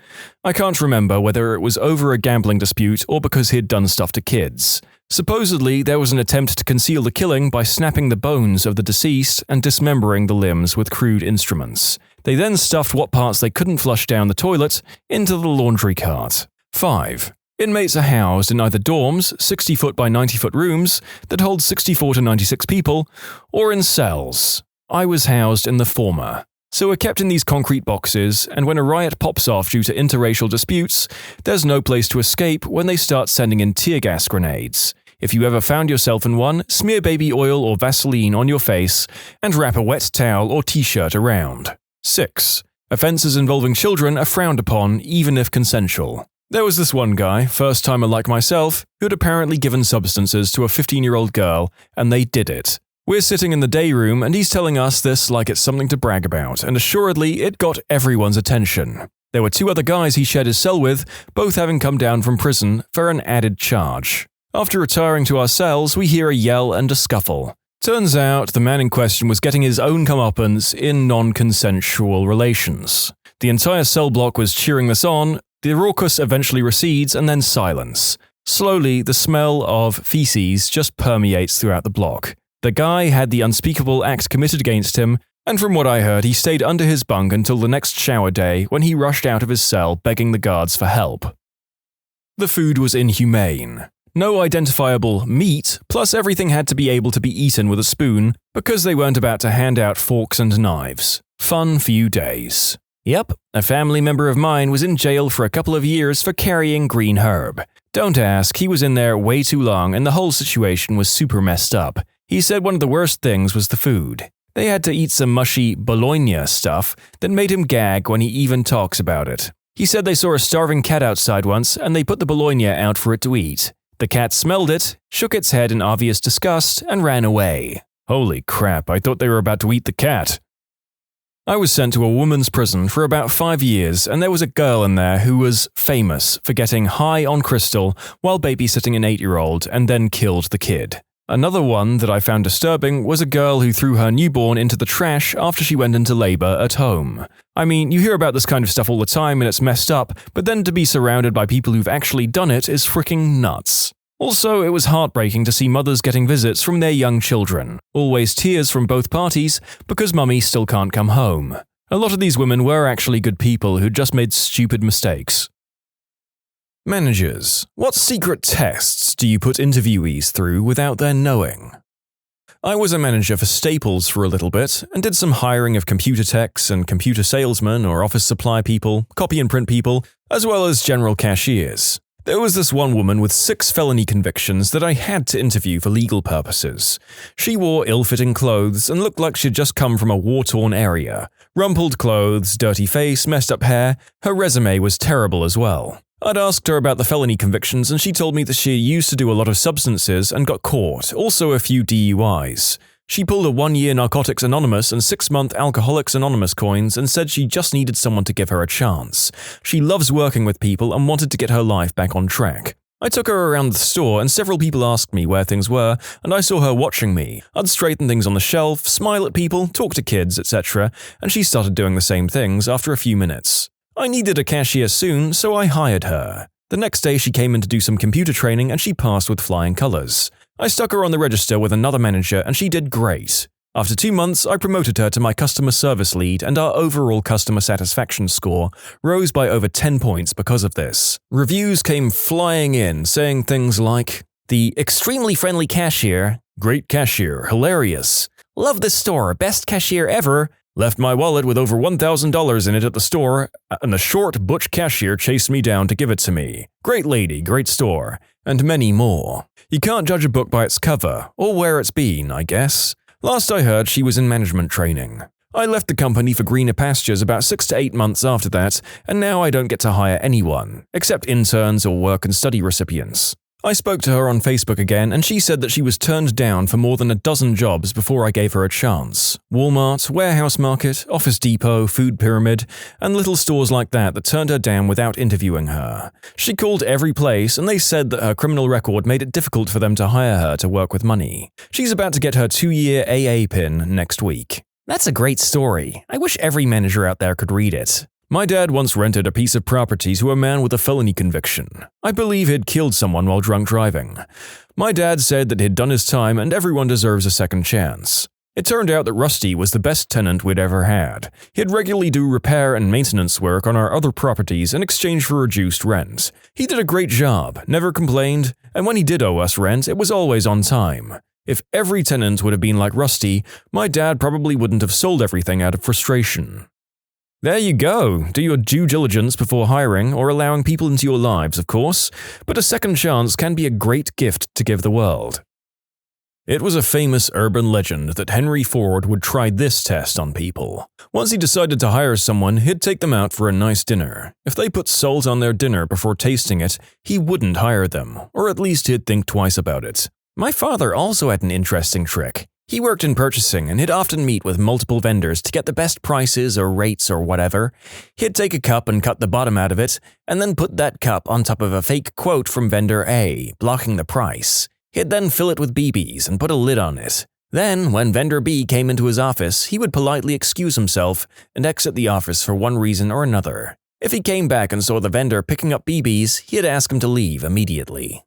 I can't remember whether it was over a gambling dispute or because he'd done stuff to kids. Supposedly, there was an attempt to conceal the killing by snapping the bones of the deceased and dismembering the limbs with crude instruments. They then stuffed what parts they couldn't flush down the toilet into the laundry cart. 5. Inmates are housed in either dorms, 60-foot by 90-foot rooms that hold 64 to 96 people, or in cells. I was housed in the former. So we're kept in these concrete boxes, and when a riot pops off due to interracial disputes, there's no place to escape when they start sending in tear gas grenades. If you ever found yourself in one, smear baby oil or Vaseline on your face and wrap a wet towel or t-shirt around. 6. Offenses involving children are frowned upon, even if consensual. There was this one guy, first-timer like myself, who'd apparently given substances to a 15-year-old girl, and they did it. We're sitting in the day room, and he's telling us this like it's something to brag about, and assuredly it got everyone's attention. There were 2 other guys he shared his cell with, both having come down from prison for an added charge. After retiring to our cells, we hear a yell and a scuffle. Turns out the man in question was getting his own comeuppance in non-consensual relations. The entire cell block was cheering this on. The raucous eventually recedes and then silence. Slowly, the smell of feces just permeates throughout the block. The guy had the unspeakable act committed against him, and from what I heard, he stayed under his bunk until the next shower day when he rushed out of his cell begging the guards for help. The food was inhumane. No identifiable meat, plus everything had to be able to be eaten with a spoon because they weren't about to hand out forks and knives. Fun few days. Yep, a family member of mine was in jail for a couple of years for carrying green herb. Don't ask, he was in there way too long and the whole situation was super messed up. He said one of the worst things was the food. They had to eat some mushy Bologna stuff that made him gag when he even talks about it. He said they saw a starving cat outside once and they put the Bologna out for it to eat. The cat smelled it, shook its head in obvious disgust, and ran away. Holy crap, I thought they were about to eat the cat. I was sent to a woman's prison for about 5 years, and there was a girl in there who was famous for getting high on crystal while babysitting an 8-year-old and then killed the kid. Another one that I found disturbing was a girl who threw her newborn into the trash after she went into labor at home. I mean, you hear about this kind of stuff all the time and it's messed up, but then to be surrounded by people who've actually done it is freaking nuts. Also, it was heartbreaking to see mothers getting visits from their young children, always tears from both parties because mummy still can't come home. A lot of these women were actually good people who just made stupid mistakes. Managers, what secret tests do you put interviewees through without their knowing? I was a manager for Staples for a little bit and did some hiring of computer techs and computer salesmen or office supply people, copy and print people, as well as general cashiers. There was this one woman with 6 felony convictions that I had to interview for legal purposes. She wore ill-fitting clothes and looked like she'd just come from a war-torn area. Rumpled clothes, dirty face, messed up hair. Her resume was terrible as well. I'd asked her about the felony convictions and she told me that she used to do a lot of substances and got caught, also a few DUIs. She pulled a 1-year Narcotics Anonymous and 6-month Alcoholics Anonymous coins and said she just needed someone to give her a chance. She loves working with people and wanted to get her life back on track. I took her around the store and several people asked me where things were, and I saw her watching me. I'd straighten things on the shelf, smile at people, talk to kids, etc., and she started doing the same things after a few minutes. I needed a cashier soon, so I hired her. The next day she came in to do some computer training and she passed with flying colors. I stuck her on the register with another manager and she did great. After 2 months, I promoted her to my customer service lead and our overall customer satisfaction score rose by over 10 points because of this. Reviews came flying in, saying things like, "The extremely friendly cashier, great cashier, hilarious, love this store, best cashier ever, left my wallet with over $1,000 in it at the store, and the short, butch cashier chased me down to give it to me. Great lady, great store," and many more. You can't judge a book by its cover, or where it's been, I guess. Last I heard, she was in management training. I left the company for greener pastures about 6 to 8 months after that, and now I don't get to hire anyone, except interns or work and study recipients. I spoke to her on Facebook again and she said that she was turned down for more than a dozen jobs before I gave her a chance. Walmart, Warehouse Market, Office Depot, Food Pyramid, and little stores like that turned her down without interviewing her. She called every place and they said that her criminal record made it difficult for them to hire her to work with money. She's about to get her 2-year AA pin next week. That's a great story. I wish every manager out there could read it. My dad once rented a piece of property to a man with a felony conviction. I believe he'd killed someone while drunk driving. My dad said that he'd done his time and everyone deserves a second chance. It turned out that Rusty was the best tenant we'd ever had. He'd regularly do repair and maintenance work on our other properties in exchange for reduced rent. He did a great job, never complained, and when he did owe us rent, it was always on time. If every tenant would have been like Rusty, my dad probably wouldn't have sold everything out of frustration. There you go. Do your due diligence before hiring or allowing people into your lives, of course, but a second chance can be a great gift to give the world. It was a famous urban legend that Henry Ford would try this test on people. Once he decided to hire someone, he'd take them out for a nice dinner. If they put salt on their dinner before tasting it, he wouldn't hire them, or at least he'd think twice about it. My father also had an interesting trick. He worked in purchasing and he'd often meet with multiple vendors to get the best prices or rates or whatever. He'd take a cup and cut the bottom out of it, and then put that cup on top of a fake quote from vendor A, blocking the price. He'd then fill it with BBs and put a lid on it. Then, when vendor B came into his office, he would politely excuse himself and exit the office for one reason or another. If he came back and saw the vendor picking up BBs, he'd ask him to leave immediately.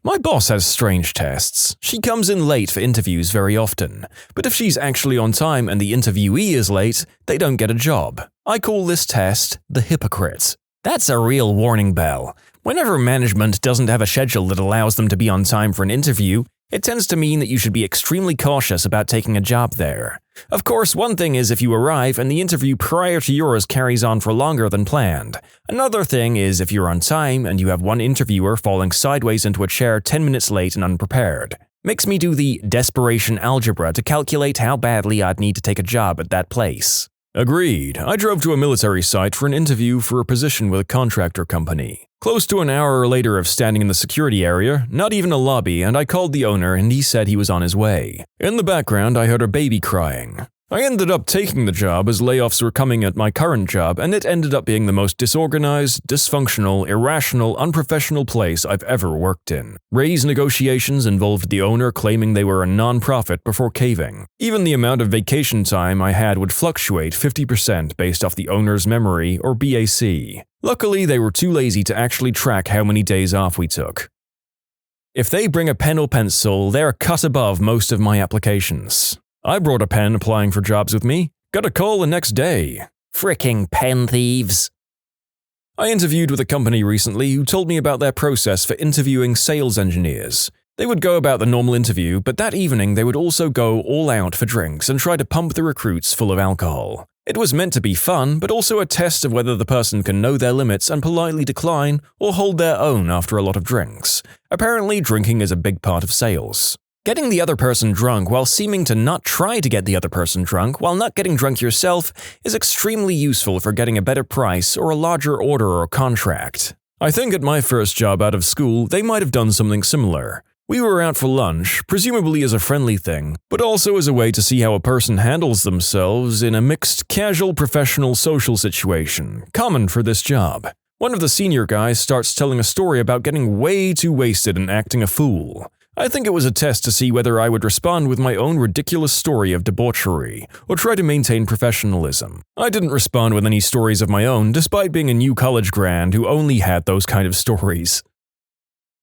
My boss has strange tests. She comes in late for interviews very often, but if she's actually on time and the interviewee is late, they don't get a job. I call this test the hypocrite. That's a real warning bell. Whenever management doesn't have a schedule that allows them to be on time for an interview, it tends to mean that you should be extremely cautious about taking a job there. Of course, one thing is if you arrive and the interview prior to yours carries on for longer than planned. Another thing is if you're on time and you have one interviewer falling sideways into a chair 10 minutes late and unprepared. Makes me do the desperation algebra to calculate how badly I'd need to take a job at that place. Agreed. I drove to a military site for an interview for a position with a contractor company. Close to an hour later of standing in the security area, not even a lobby, and I called the owner and he said he was on his way. In the background, I heard a baby crying. I ended up taking the job as layoffs were coming at my current job, and it ended up being the most disorganized, dysfunctional, irrational, unprofessional place I've ever worked in. Raise negotiations involved the owner claiming they were a non-profit before caving. Even the amount of vacation time I had would fluctuate 50% based off the owner's memory or BAC. Luckily, they were too lazy to actually track how many days off we took. If they bring a pen or pencil, they're a cut above most of my applications. I brought a pen applying for jobs with me. Got a call the next day. Fricking pen thieves. I interviewed with a company recently who told me about their process for interviewing sales engineers. They would go about the normal interview, but that evening they would also go all out for drinks and try to pump the recruits full of alcohol. It was meant to be fun, but also a test of whether the person can know their limits and politely decline or hold their own after a lot of drinks. Apparently, drinking is a big part of sales. Getting the other person drunk while seeming to not try to get the other person drunk while not getting drunk yourself is extremely useful for getting a better price or a larger order or contract. I think at my first job out of school, they might have done something similar. We were out for lunch, presumably as a friendly thing, but also as a way to see how a person handles themselves in a mixed casual professional social situation, common for this job. One of the senior guys starts telling a story about getting way too wasted and acting a fool. I think it was a test to see whether I would respond with my own ridiculous story of debauchery, or try to maintain professionalism. I didn't respond with any stories of my own, despite being a new college grad who only had those kind of stories.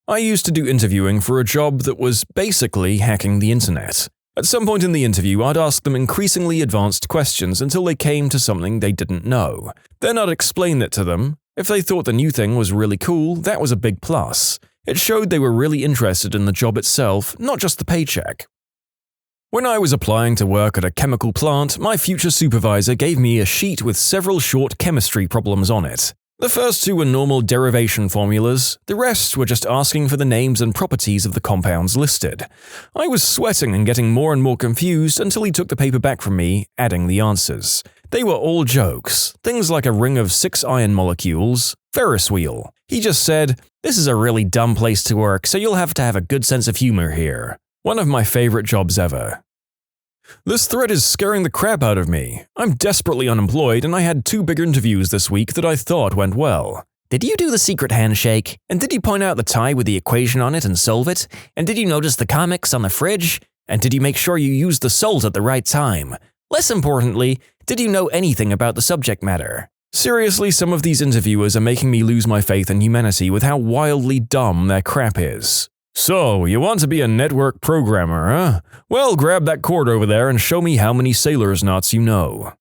I used to do interviewing for a job that was basically hacking the internet. At some point in the interview, I'd ask them increasingly advanced questions until they came to something they didn't know. Then I'd explain it to them. If they thought the new thing was really cool, that was a big plus. It showed they were really interested in the job itself, not just the paycheck. When I was applying to work at a chemical plant, my future supervisor gave me a sheet with several short chemistry problems on it. The first two were normal derivation formulas, the rest were just asking for the names and properties of the compounds listed. I was sweating and getting more and more confused until he took the paper back from me, adding the answers. They were all jokes, things like a ring of 6 iron molecules, Ferris wheel. He just said, "This is a really dumb place to work, so you'll have to have a good sense of humor here." One of my favorite jobs ever. This thread is scaring the crap out of me. I'm desperately unemployed and I had 2 big interviews this week that I thought went well. Did you do the secret handshake? And did you point out the tie with the equation on it and solve it? And did you notice the comics on the fridge? And did you make sure you used the salt at the right time? Less importantly, did you know anything about the subject matter? Seriously, some of these interviewers are making me lose my faith in humanity with how wildly dumb their crap is. So, you want to be a network programmer, huh? Well, grab that cord over there and show me how many sailor's knots you know.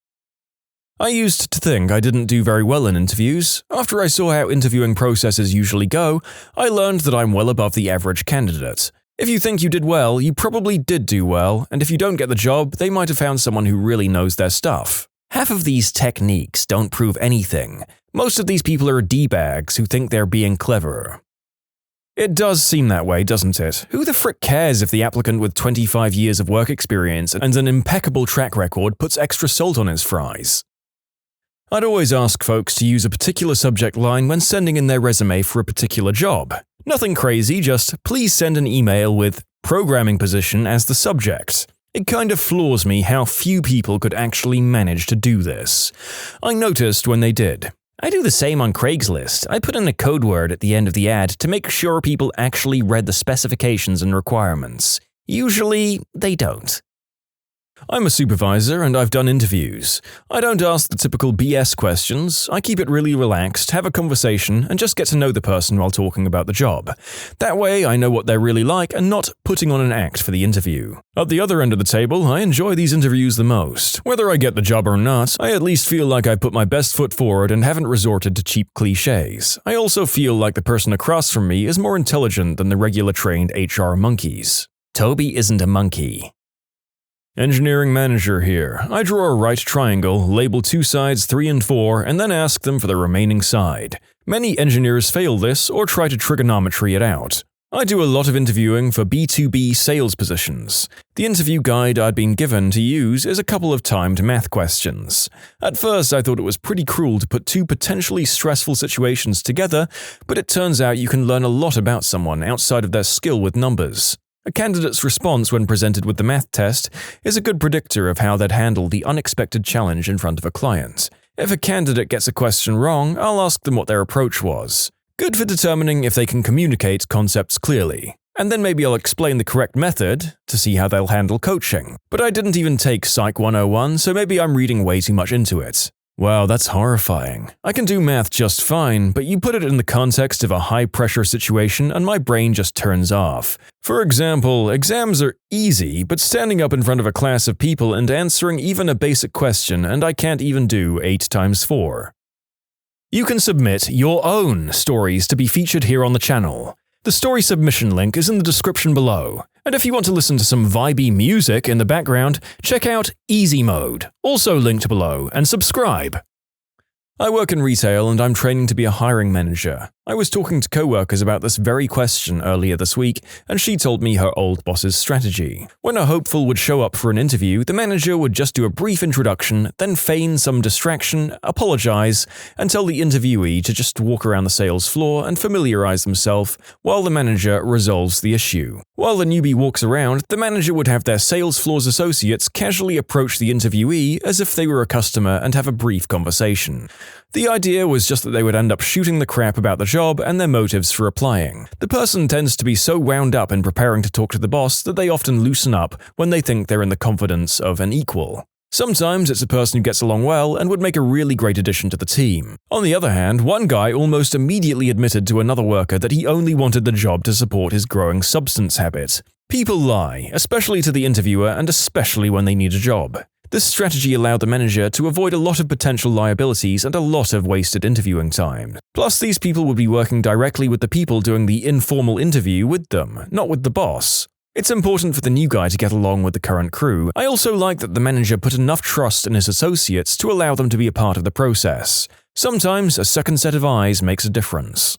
I used to think I didn't do very well in interviews. After I saw how interviewing processes usually go, I learned that I'm well above the average candidate. If you think you did well, you probably did do well, and if you don't get the job, they might have found someone who really knows their stuff. Half of these techniques don't prove anything. Most of these people are D-bags who think they're being clever. It does seem that way, doesn't it? Who the frick cares if the applicant with 25 years of work experience and an impeccable track record puts extra salt on his fries? I'd always ask folks to use a particular subject line when sending in their resume for a particular job. Nothing crazy, just please send an email with programming position as the subject. It kind of floors me how few people could actually manage to do this. I noticed when they did. I do the same on Craigslist. I put in a code word at the end of the ad to make sure people actually read the specifications and requirements. Usually, they don't. I'm a supervisor and I've done interviews. I don't ask the typical BS questions. I keep it really relaxed, have a conversation, and just get to know the person while talking about the job. That way, I know what they're really like and not putting on an act for the interview. At the other end of the table, I enjoy these interviews the most. Whether I get the job or not, I at least feel like I put my best foot forward and haven't resorted to cheap cliches. I also feel like the person across from me is more intelligent than the regular trained HR monkeys. Toby isn't a monkey. Engineering manager here. I draw a right triangle, label 2 sides 3 and 4, and then ask them for the remaining side. Many engineers fail this or try to trigonometry it out. I do a lot of interviewing for B2B sales positions. The interview guide I'd been given to use is a couple of timed math questions. At first, I thought it was pretty cruel to put 2 potentially stressful situations together, but it turns out you can learn a lot about someone outside of their skill with numbers. A candidate's response when presented with the math test is a good predictor of how they'd handle the unexpected challenge in front of a client. If a candidate gets a question wrong, I'll ask them what their approach was. Good for determining if they can communicate concepts clearly. And then maybe I'll explain the correct method to see how they'll handle coaching. But I didn't even take Psych 101, so maybe I'm reading way too much into it. Wow, that's horrifying. I can do math just fine, but you put it in the context of a high-pressure situation and my brain just turns off. For example, exams are easy, but standing up in front of a class of people and answering even a basic question and I can't even do 8 times 4. You can submit your own stories to be featured here on the channel. The story submission link is in the description below. And if you want to listen to some vibey music in the background, check out easymode, also linked below, and subscribe. I work in retail and I'm training to be a hiring manager. I was talking to coworkers about this very question earlier this week, and she told me her old boss's strategy. When a hopeful would show up for an interview, the manager would just do a brief introduction, then feign some distraction, apologize, and tell the interviewee to just walk around the sales floor and familiarize themselves while the manager resolves the issue. While the newbie walks around, the manager would have their sales floor's associates casually approach the interviewee as if they were a customer and have a brief conversation. The idea was just that they would end up shooting the crap about the job and their motives for applying. The person tends to be so wound up in preparing to talk to the boss that they often loosen up when they think they're in the confidence of an equal. Sometimes it's a person who gets along well and would make a really great addition to the team. On the other hand, one guy almost immediately admitted to another worker that he only wanted the job to support his growing substance habit. People lie, especially to the interviewer and especially when they need a job. This strategy allowed the manager to avoid a lot of potential liabilities and a lot of wasted interviewing time. Plus, these people would be working directly with the people doing the informal interview with them, not with the boss. It's important for the new guy to get along with the current crew. I also like that the manager put enough trust in his associates to allow them to be a part of the process. Sometimes a second set of eyes makes a difference.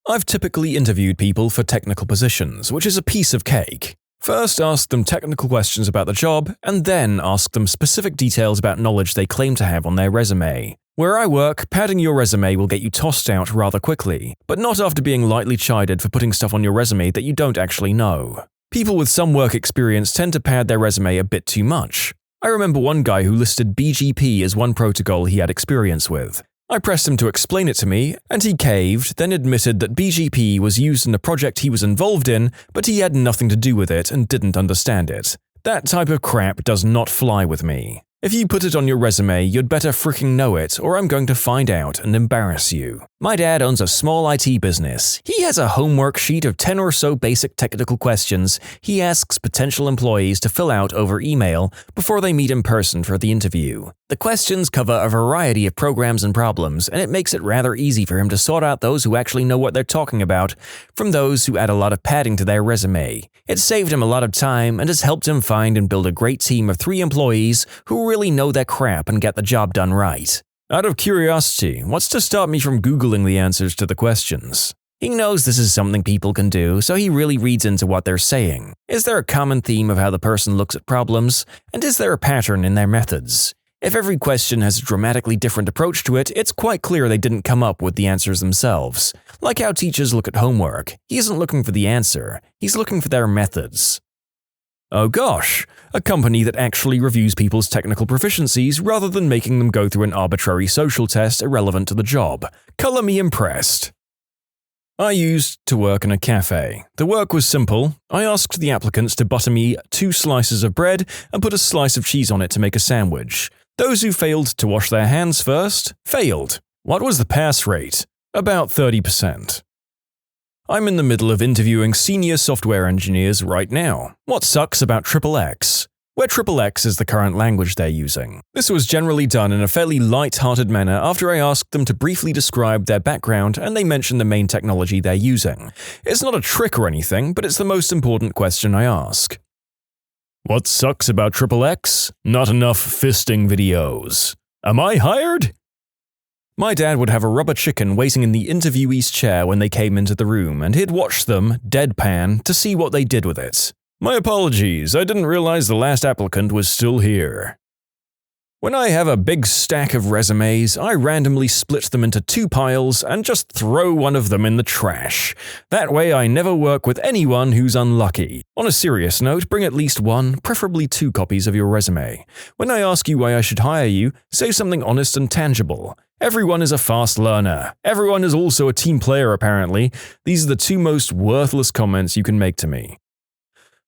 I've typically interviewed people for technical positions, which is a piece of cake. First, ask them technical questions about the job, and then ask them specific details about knowledge they claim to have on their resume. Where I work, padding your resume will get you tossed out rather quickly, but not after being lightly chided for putting stuff on your resume that you don't actually know. People with some work experience tend to pad their resume a bit too much. I remember one guy who listed BGP as one protocol he had experience with. I pressed him to explain it to me, and he caved, then admitted that BGP was used in a project he was involved in, but he had nothing to do with it and didn't understand it. That type of crap does not fly with me. If you put it on your resume, you'd better freaking know it, or I'm going to find out and embarrass you. My dad owns a small IT business. He has a homework sheet of 10 or so basic technical questions he asks potential employees to fill out over email before they meet in person for the interview. The questions cover a variety of programs and problems, and it makes it rather easy for him to sort out those who actually know what they're talking about from those who add a lot of padding to their resume. It saved him a lot of time and has helped him find and build a great team of 3 employees who really know their crap and get the job done right. Out of curiosity, what's to stop me from Googling the answers to the questions? He knows this is something people can do, so he really reads into what they're saying. Is there a common theme of how the person looks at problems? And is there a pattern in their methods? If every question has a dramatically different approach to it, it's quite clear they didn't come up with the answers themselves. Like how teachers look at homework. He isn't looking for the answer, he's looking for their methods. Oh gosh, a company that actually reviews people's technical proficiencies rather than making them go through an arbitrary social test irrelevant to the job. Color me impressed. I used to work in a cafe. The work was simple. I asked the applicants to butter me 2 slices of bread and put a slice of cheese on it to make a sandwich. Those who failed to wash their hands first, failed. What was the pass rate? About 30%. I'm in the middle of interviewing senior software engineers right now. What sucks about XXX? Where XXX is the current language they're using. This was generally done in a fairly light-hearted manner after I asked them to briefly describe their background and they mentioned the main technology they're using. It's not a trick or anything, but it's the most important question I ask. What sucks about XXX? Not enough fisting videos. Am I hired? My dad would have a rubber chicken waiting in the interviewee's chair when they came into the room, and he'd watch them, deadpan, to see what they did with it. My apologies, I didn't realize the last applicant was still here. When I have a big stack of resumes, I randomly split them into 2 piles and just throw one of them in the trash. That way I never work with anyone who's unlucky. On a serious note, bring at least 1, preferably 2 copies of your resume. When I ask you why I should hire you, say something honest and tangible. Everyone is a fast learner. Everyone is also a team player apparently. These are the 2 most worthless comments you can make to me.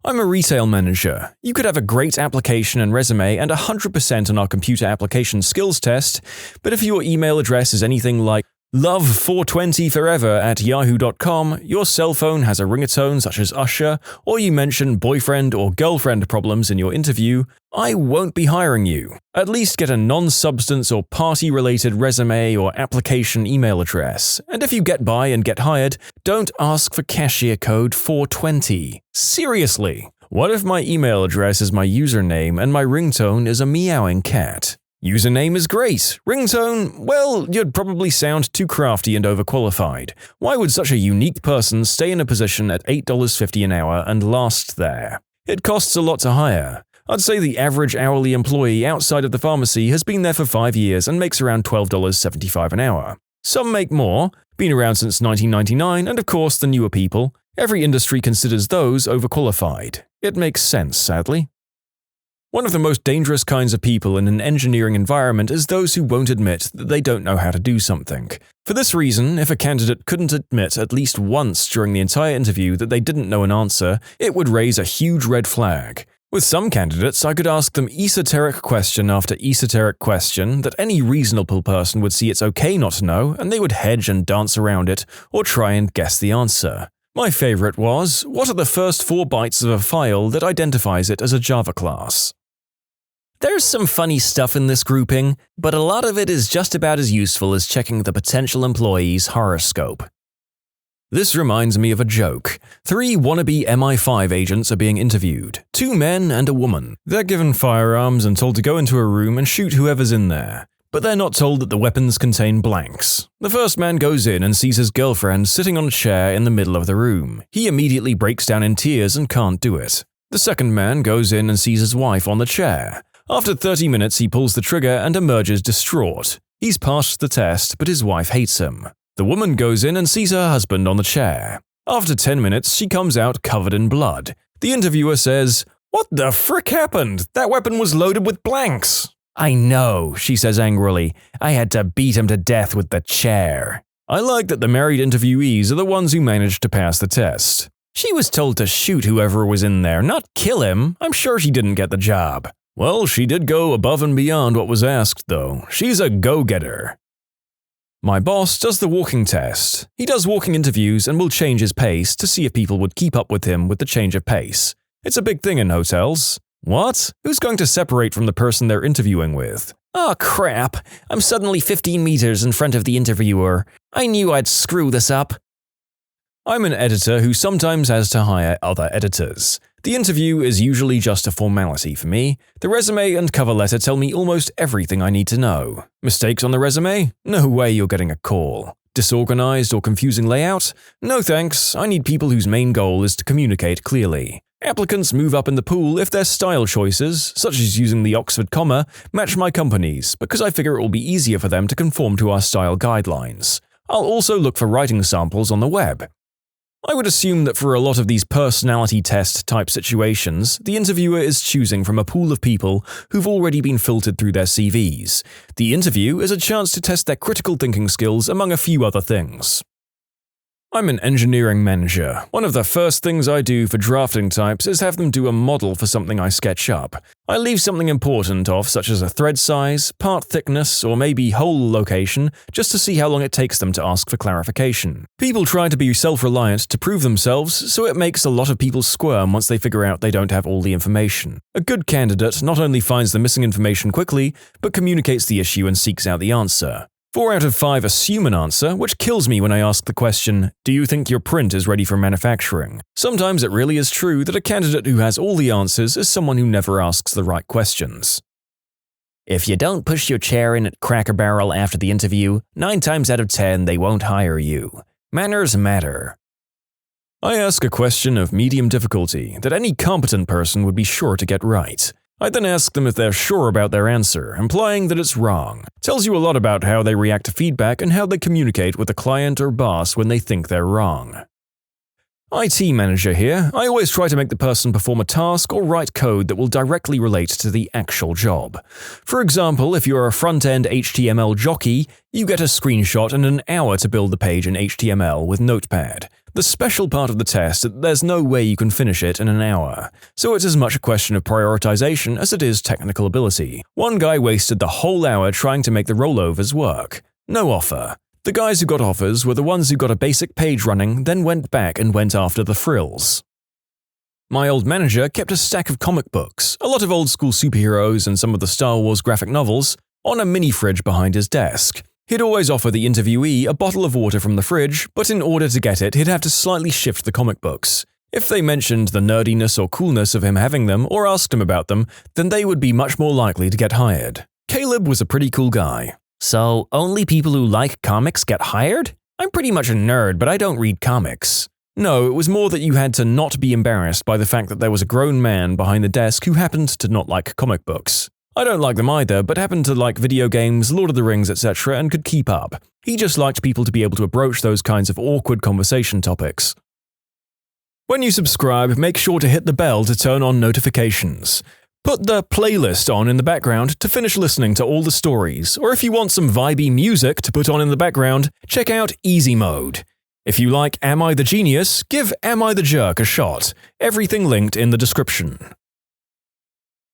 I'm a retail manager. You could have a great application and resume and 100% on our computer application skills test, but if your email address is anything like love420forever@yahoo.com, your cell phone has a ringatone such as Usher, or you mention boyfriend or girlfriend problems in your interview, I won't be hiring you. At least get a non-substance or party-related resume or application email address. And if you get by and get hired, don't ask for cashier code 420. Seriously, what if my email address is my username and my ringtone is a meowing cat? Username is great. Ringtone, well, you'd probably sound too crafty and overqualified. Why would such a unique person stay in a position at $8.50 an hour and last there? It costs a lot to hire. I'd say the average hourly employee outside of the pharmacy has been there for 5 years and makes around $12.75 an hour. Some make more, been around since 1999, and of course the newer people. Every industry considers those overqualified. It makes sense, sadly. One of the most dangerous kinds of people in an engineering environment is those who won't admit that they don't know how to do something. For this reason, if a candidate couldn't admit at least once during the entire interview that they didn't know an answer, it would raise a huge red flag. With some candidates, I could ask them esoteric question after esoteric question that any reasonable person would see it's okay not to know, and they would hedge and dance around it or try and guess the answer. My favorite was, what are the first 4 bytes of a file that identifies it as a Java class? There's some funny stuff in this grouping, but a lot of it is just about as useful as checking the potential employee's horoscope. This reminds me of a joke. 3 wannabe MI5 agents are being interviewed. 2 men and a woman. They're given firearms and told to go into a room and shoot whoever's in there. But they're not told that the weapons contain blanks. The first man goes in and sees his girlfriend sitting on a chair in the middle of the room. He immediately breaks down in tears and can't do it. The second man goes in and sees his wife on the chair. After 30 minutes, he pulls the trigger and emerges distraught. He's passed the test, but his wife hates him. The woman goes in and sees her husband on the chair. After 10 minutes, she comes out covered in blood. The interviewer says, "What the frick happened? That weapon was loaded with blanks." "I know," she says angrily. "I had to beat him to death with the chair." I like that the married interviewees are the ones who managed to pass the test. She was told to shoot whoever was in there, not kill him. I'm sure she didn't get the job. Well, she did go above and beyond what was asked, though. She's a go-getter. My boss does the walking test. He does walking interviews and will change his pace to see if people would keep up with him with the change of pace. It's a big thing in hotels. What? Who's going to separate from the person they're interviewing with? Oh crap, I'm suddenly 15 meters in front of the interviewer. I knew I'd screw this up. I'm an editor who sometimes has to hire other editors. The interview is usually just a formality for me. The resume and cover letter tell me almost everything I need to know. Mistakes on the resume? No way you're getting a call. Disorganized or confusing layout? No thanks, I need people whose main goal is to communicate clearly. Applicants move up in the pool if their style choices, such as using the Oxford comma, match my company's, because I figure it will be easier for them to conform to our style guidelines. I'll also look for writing samples on the web. I would assume that for a lot of these personality test type situations, the interviewer is choosing from a pool of people who've already been filtered through their CVs. The interview is a chance to test their critical thinking skills among a few other things. I'm an engineering manager. One of the first things I do for drafting types is have them do a model for something I sketch up. I leave something important off, such as a thread size, part thickness, or maybe hole location, just to see how long it takes them to ask for clarification. People try to be self-reliant to prove themselves, so it makes a lot of people squirm once they figure out they don't have all the information. A good candidate not only finds the missing information quickly, but communicates the issue and seeks out the answer. 4 out of 5 assume an answer, which kills me when I ask the question, "Do you think your print is ready for manufacturing?" Sometimes it really is true that a candidate who has all the answers is someone who never asks the right questions. If you don't push your chair in at Cracker Barrel after the interview, 9 times out of 10 they won't hire you. Manners matter. I ask a question of medium difficulty that any competent person would be sure to get right. I then ask them if they're sure about their answer, implying that it's wrong. Tells you a lot about how they react to feedback and how they communicate with a client or boss when they think they're wrong. IT manager here. I always try to make the person perform a task or write code that will directly relate to the actual job. For example, if you're a front-end HTML jockey, you get a screenshot and an hour to build the page in HTML with Notepad. The special part of the test is that there's no way you can finish it in an hour, so it's as much a question of prioritization as it is technical ability. One guy wasted the whole hour trying to make the rollovers work. No offer. The guys who got offers were the ones who got a basic page running, then went back and went after the frills. My old manager kept a stack of comic books, a lot of old school superheroes and some of the Star Wars graphic novels, on a mini fridge behind his desk. He'd always offer the interviewee a bottle of water from the fridge, but in order to get it, he'd have to slightly shift the comic books. If they mentioned the nerdiness or coolness of him having them or asked him about them, then they would be much more likely to get hired. Caleb was a pretty cool guy. So, only people who like comics get hired? I'm pretty much a nerd, but I don't read comics. No, it was more that you had to not be embarrassed by the fact that there was a grown man behind the desk who happened to not like comic books. I don't like them either, but happened to like video games, Lord of the Rings, etc., and could keep up. He just liked people to be able to approach those kinds of awkward conversation topics. When you subscribe, make sure to hit the bell to turn on notifications. Put the playlist on in the background to finish listening to all the stories, or if you want some vibey music to put on in the background, check out easymode. If you like Am I the Genius, give Am I the Jerk a shot. Everything linked in the description.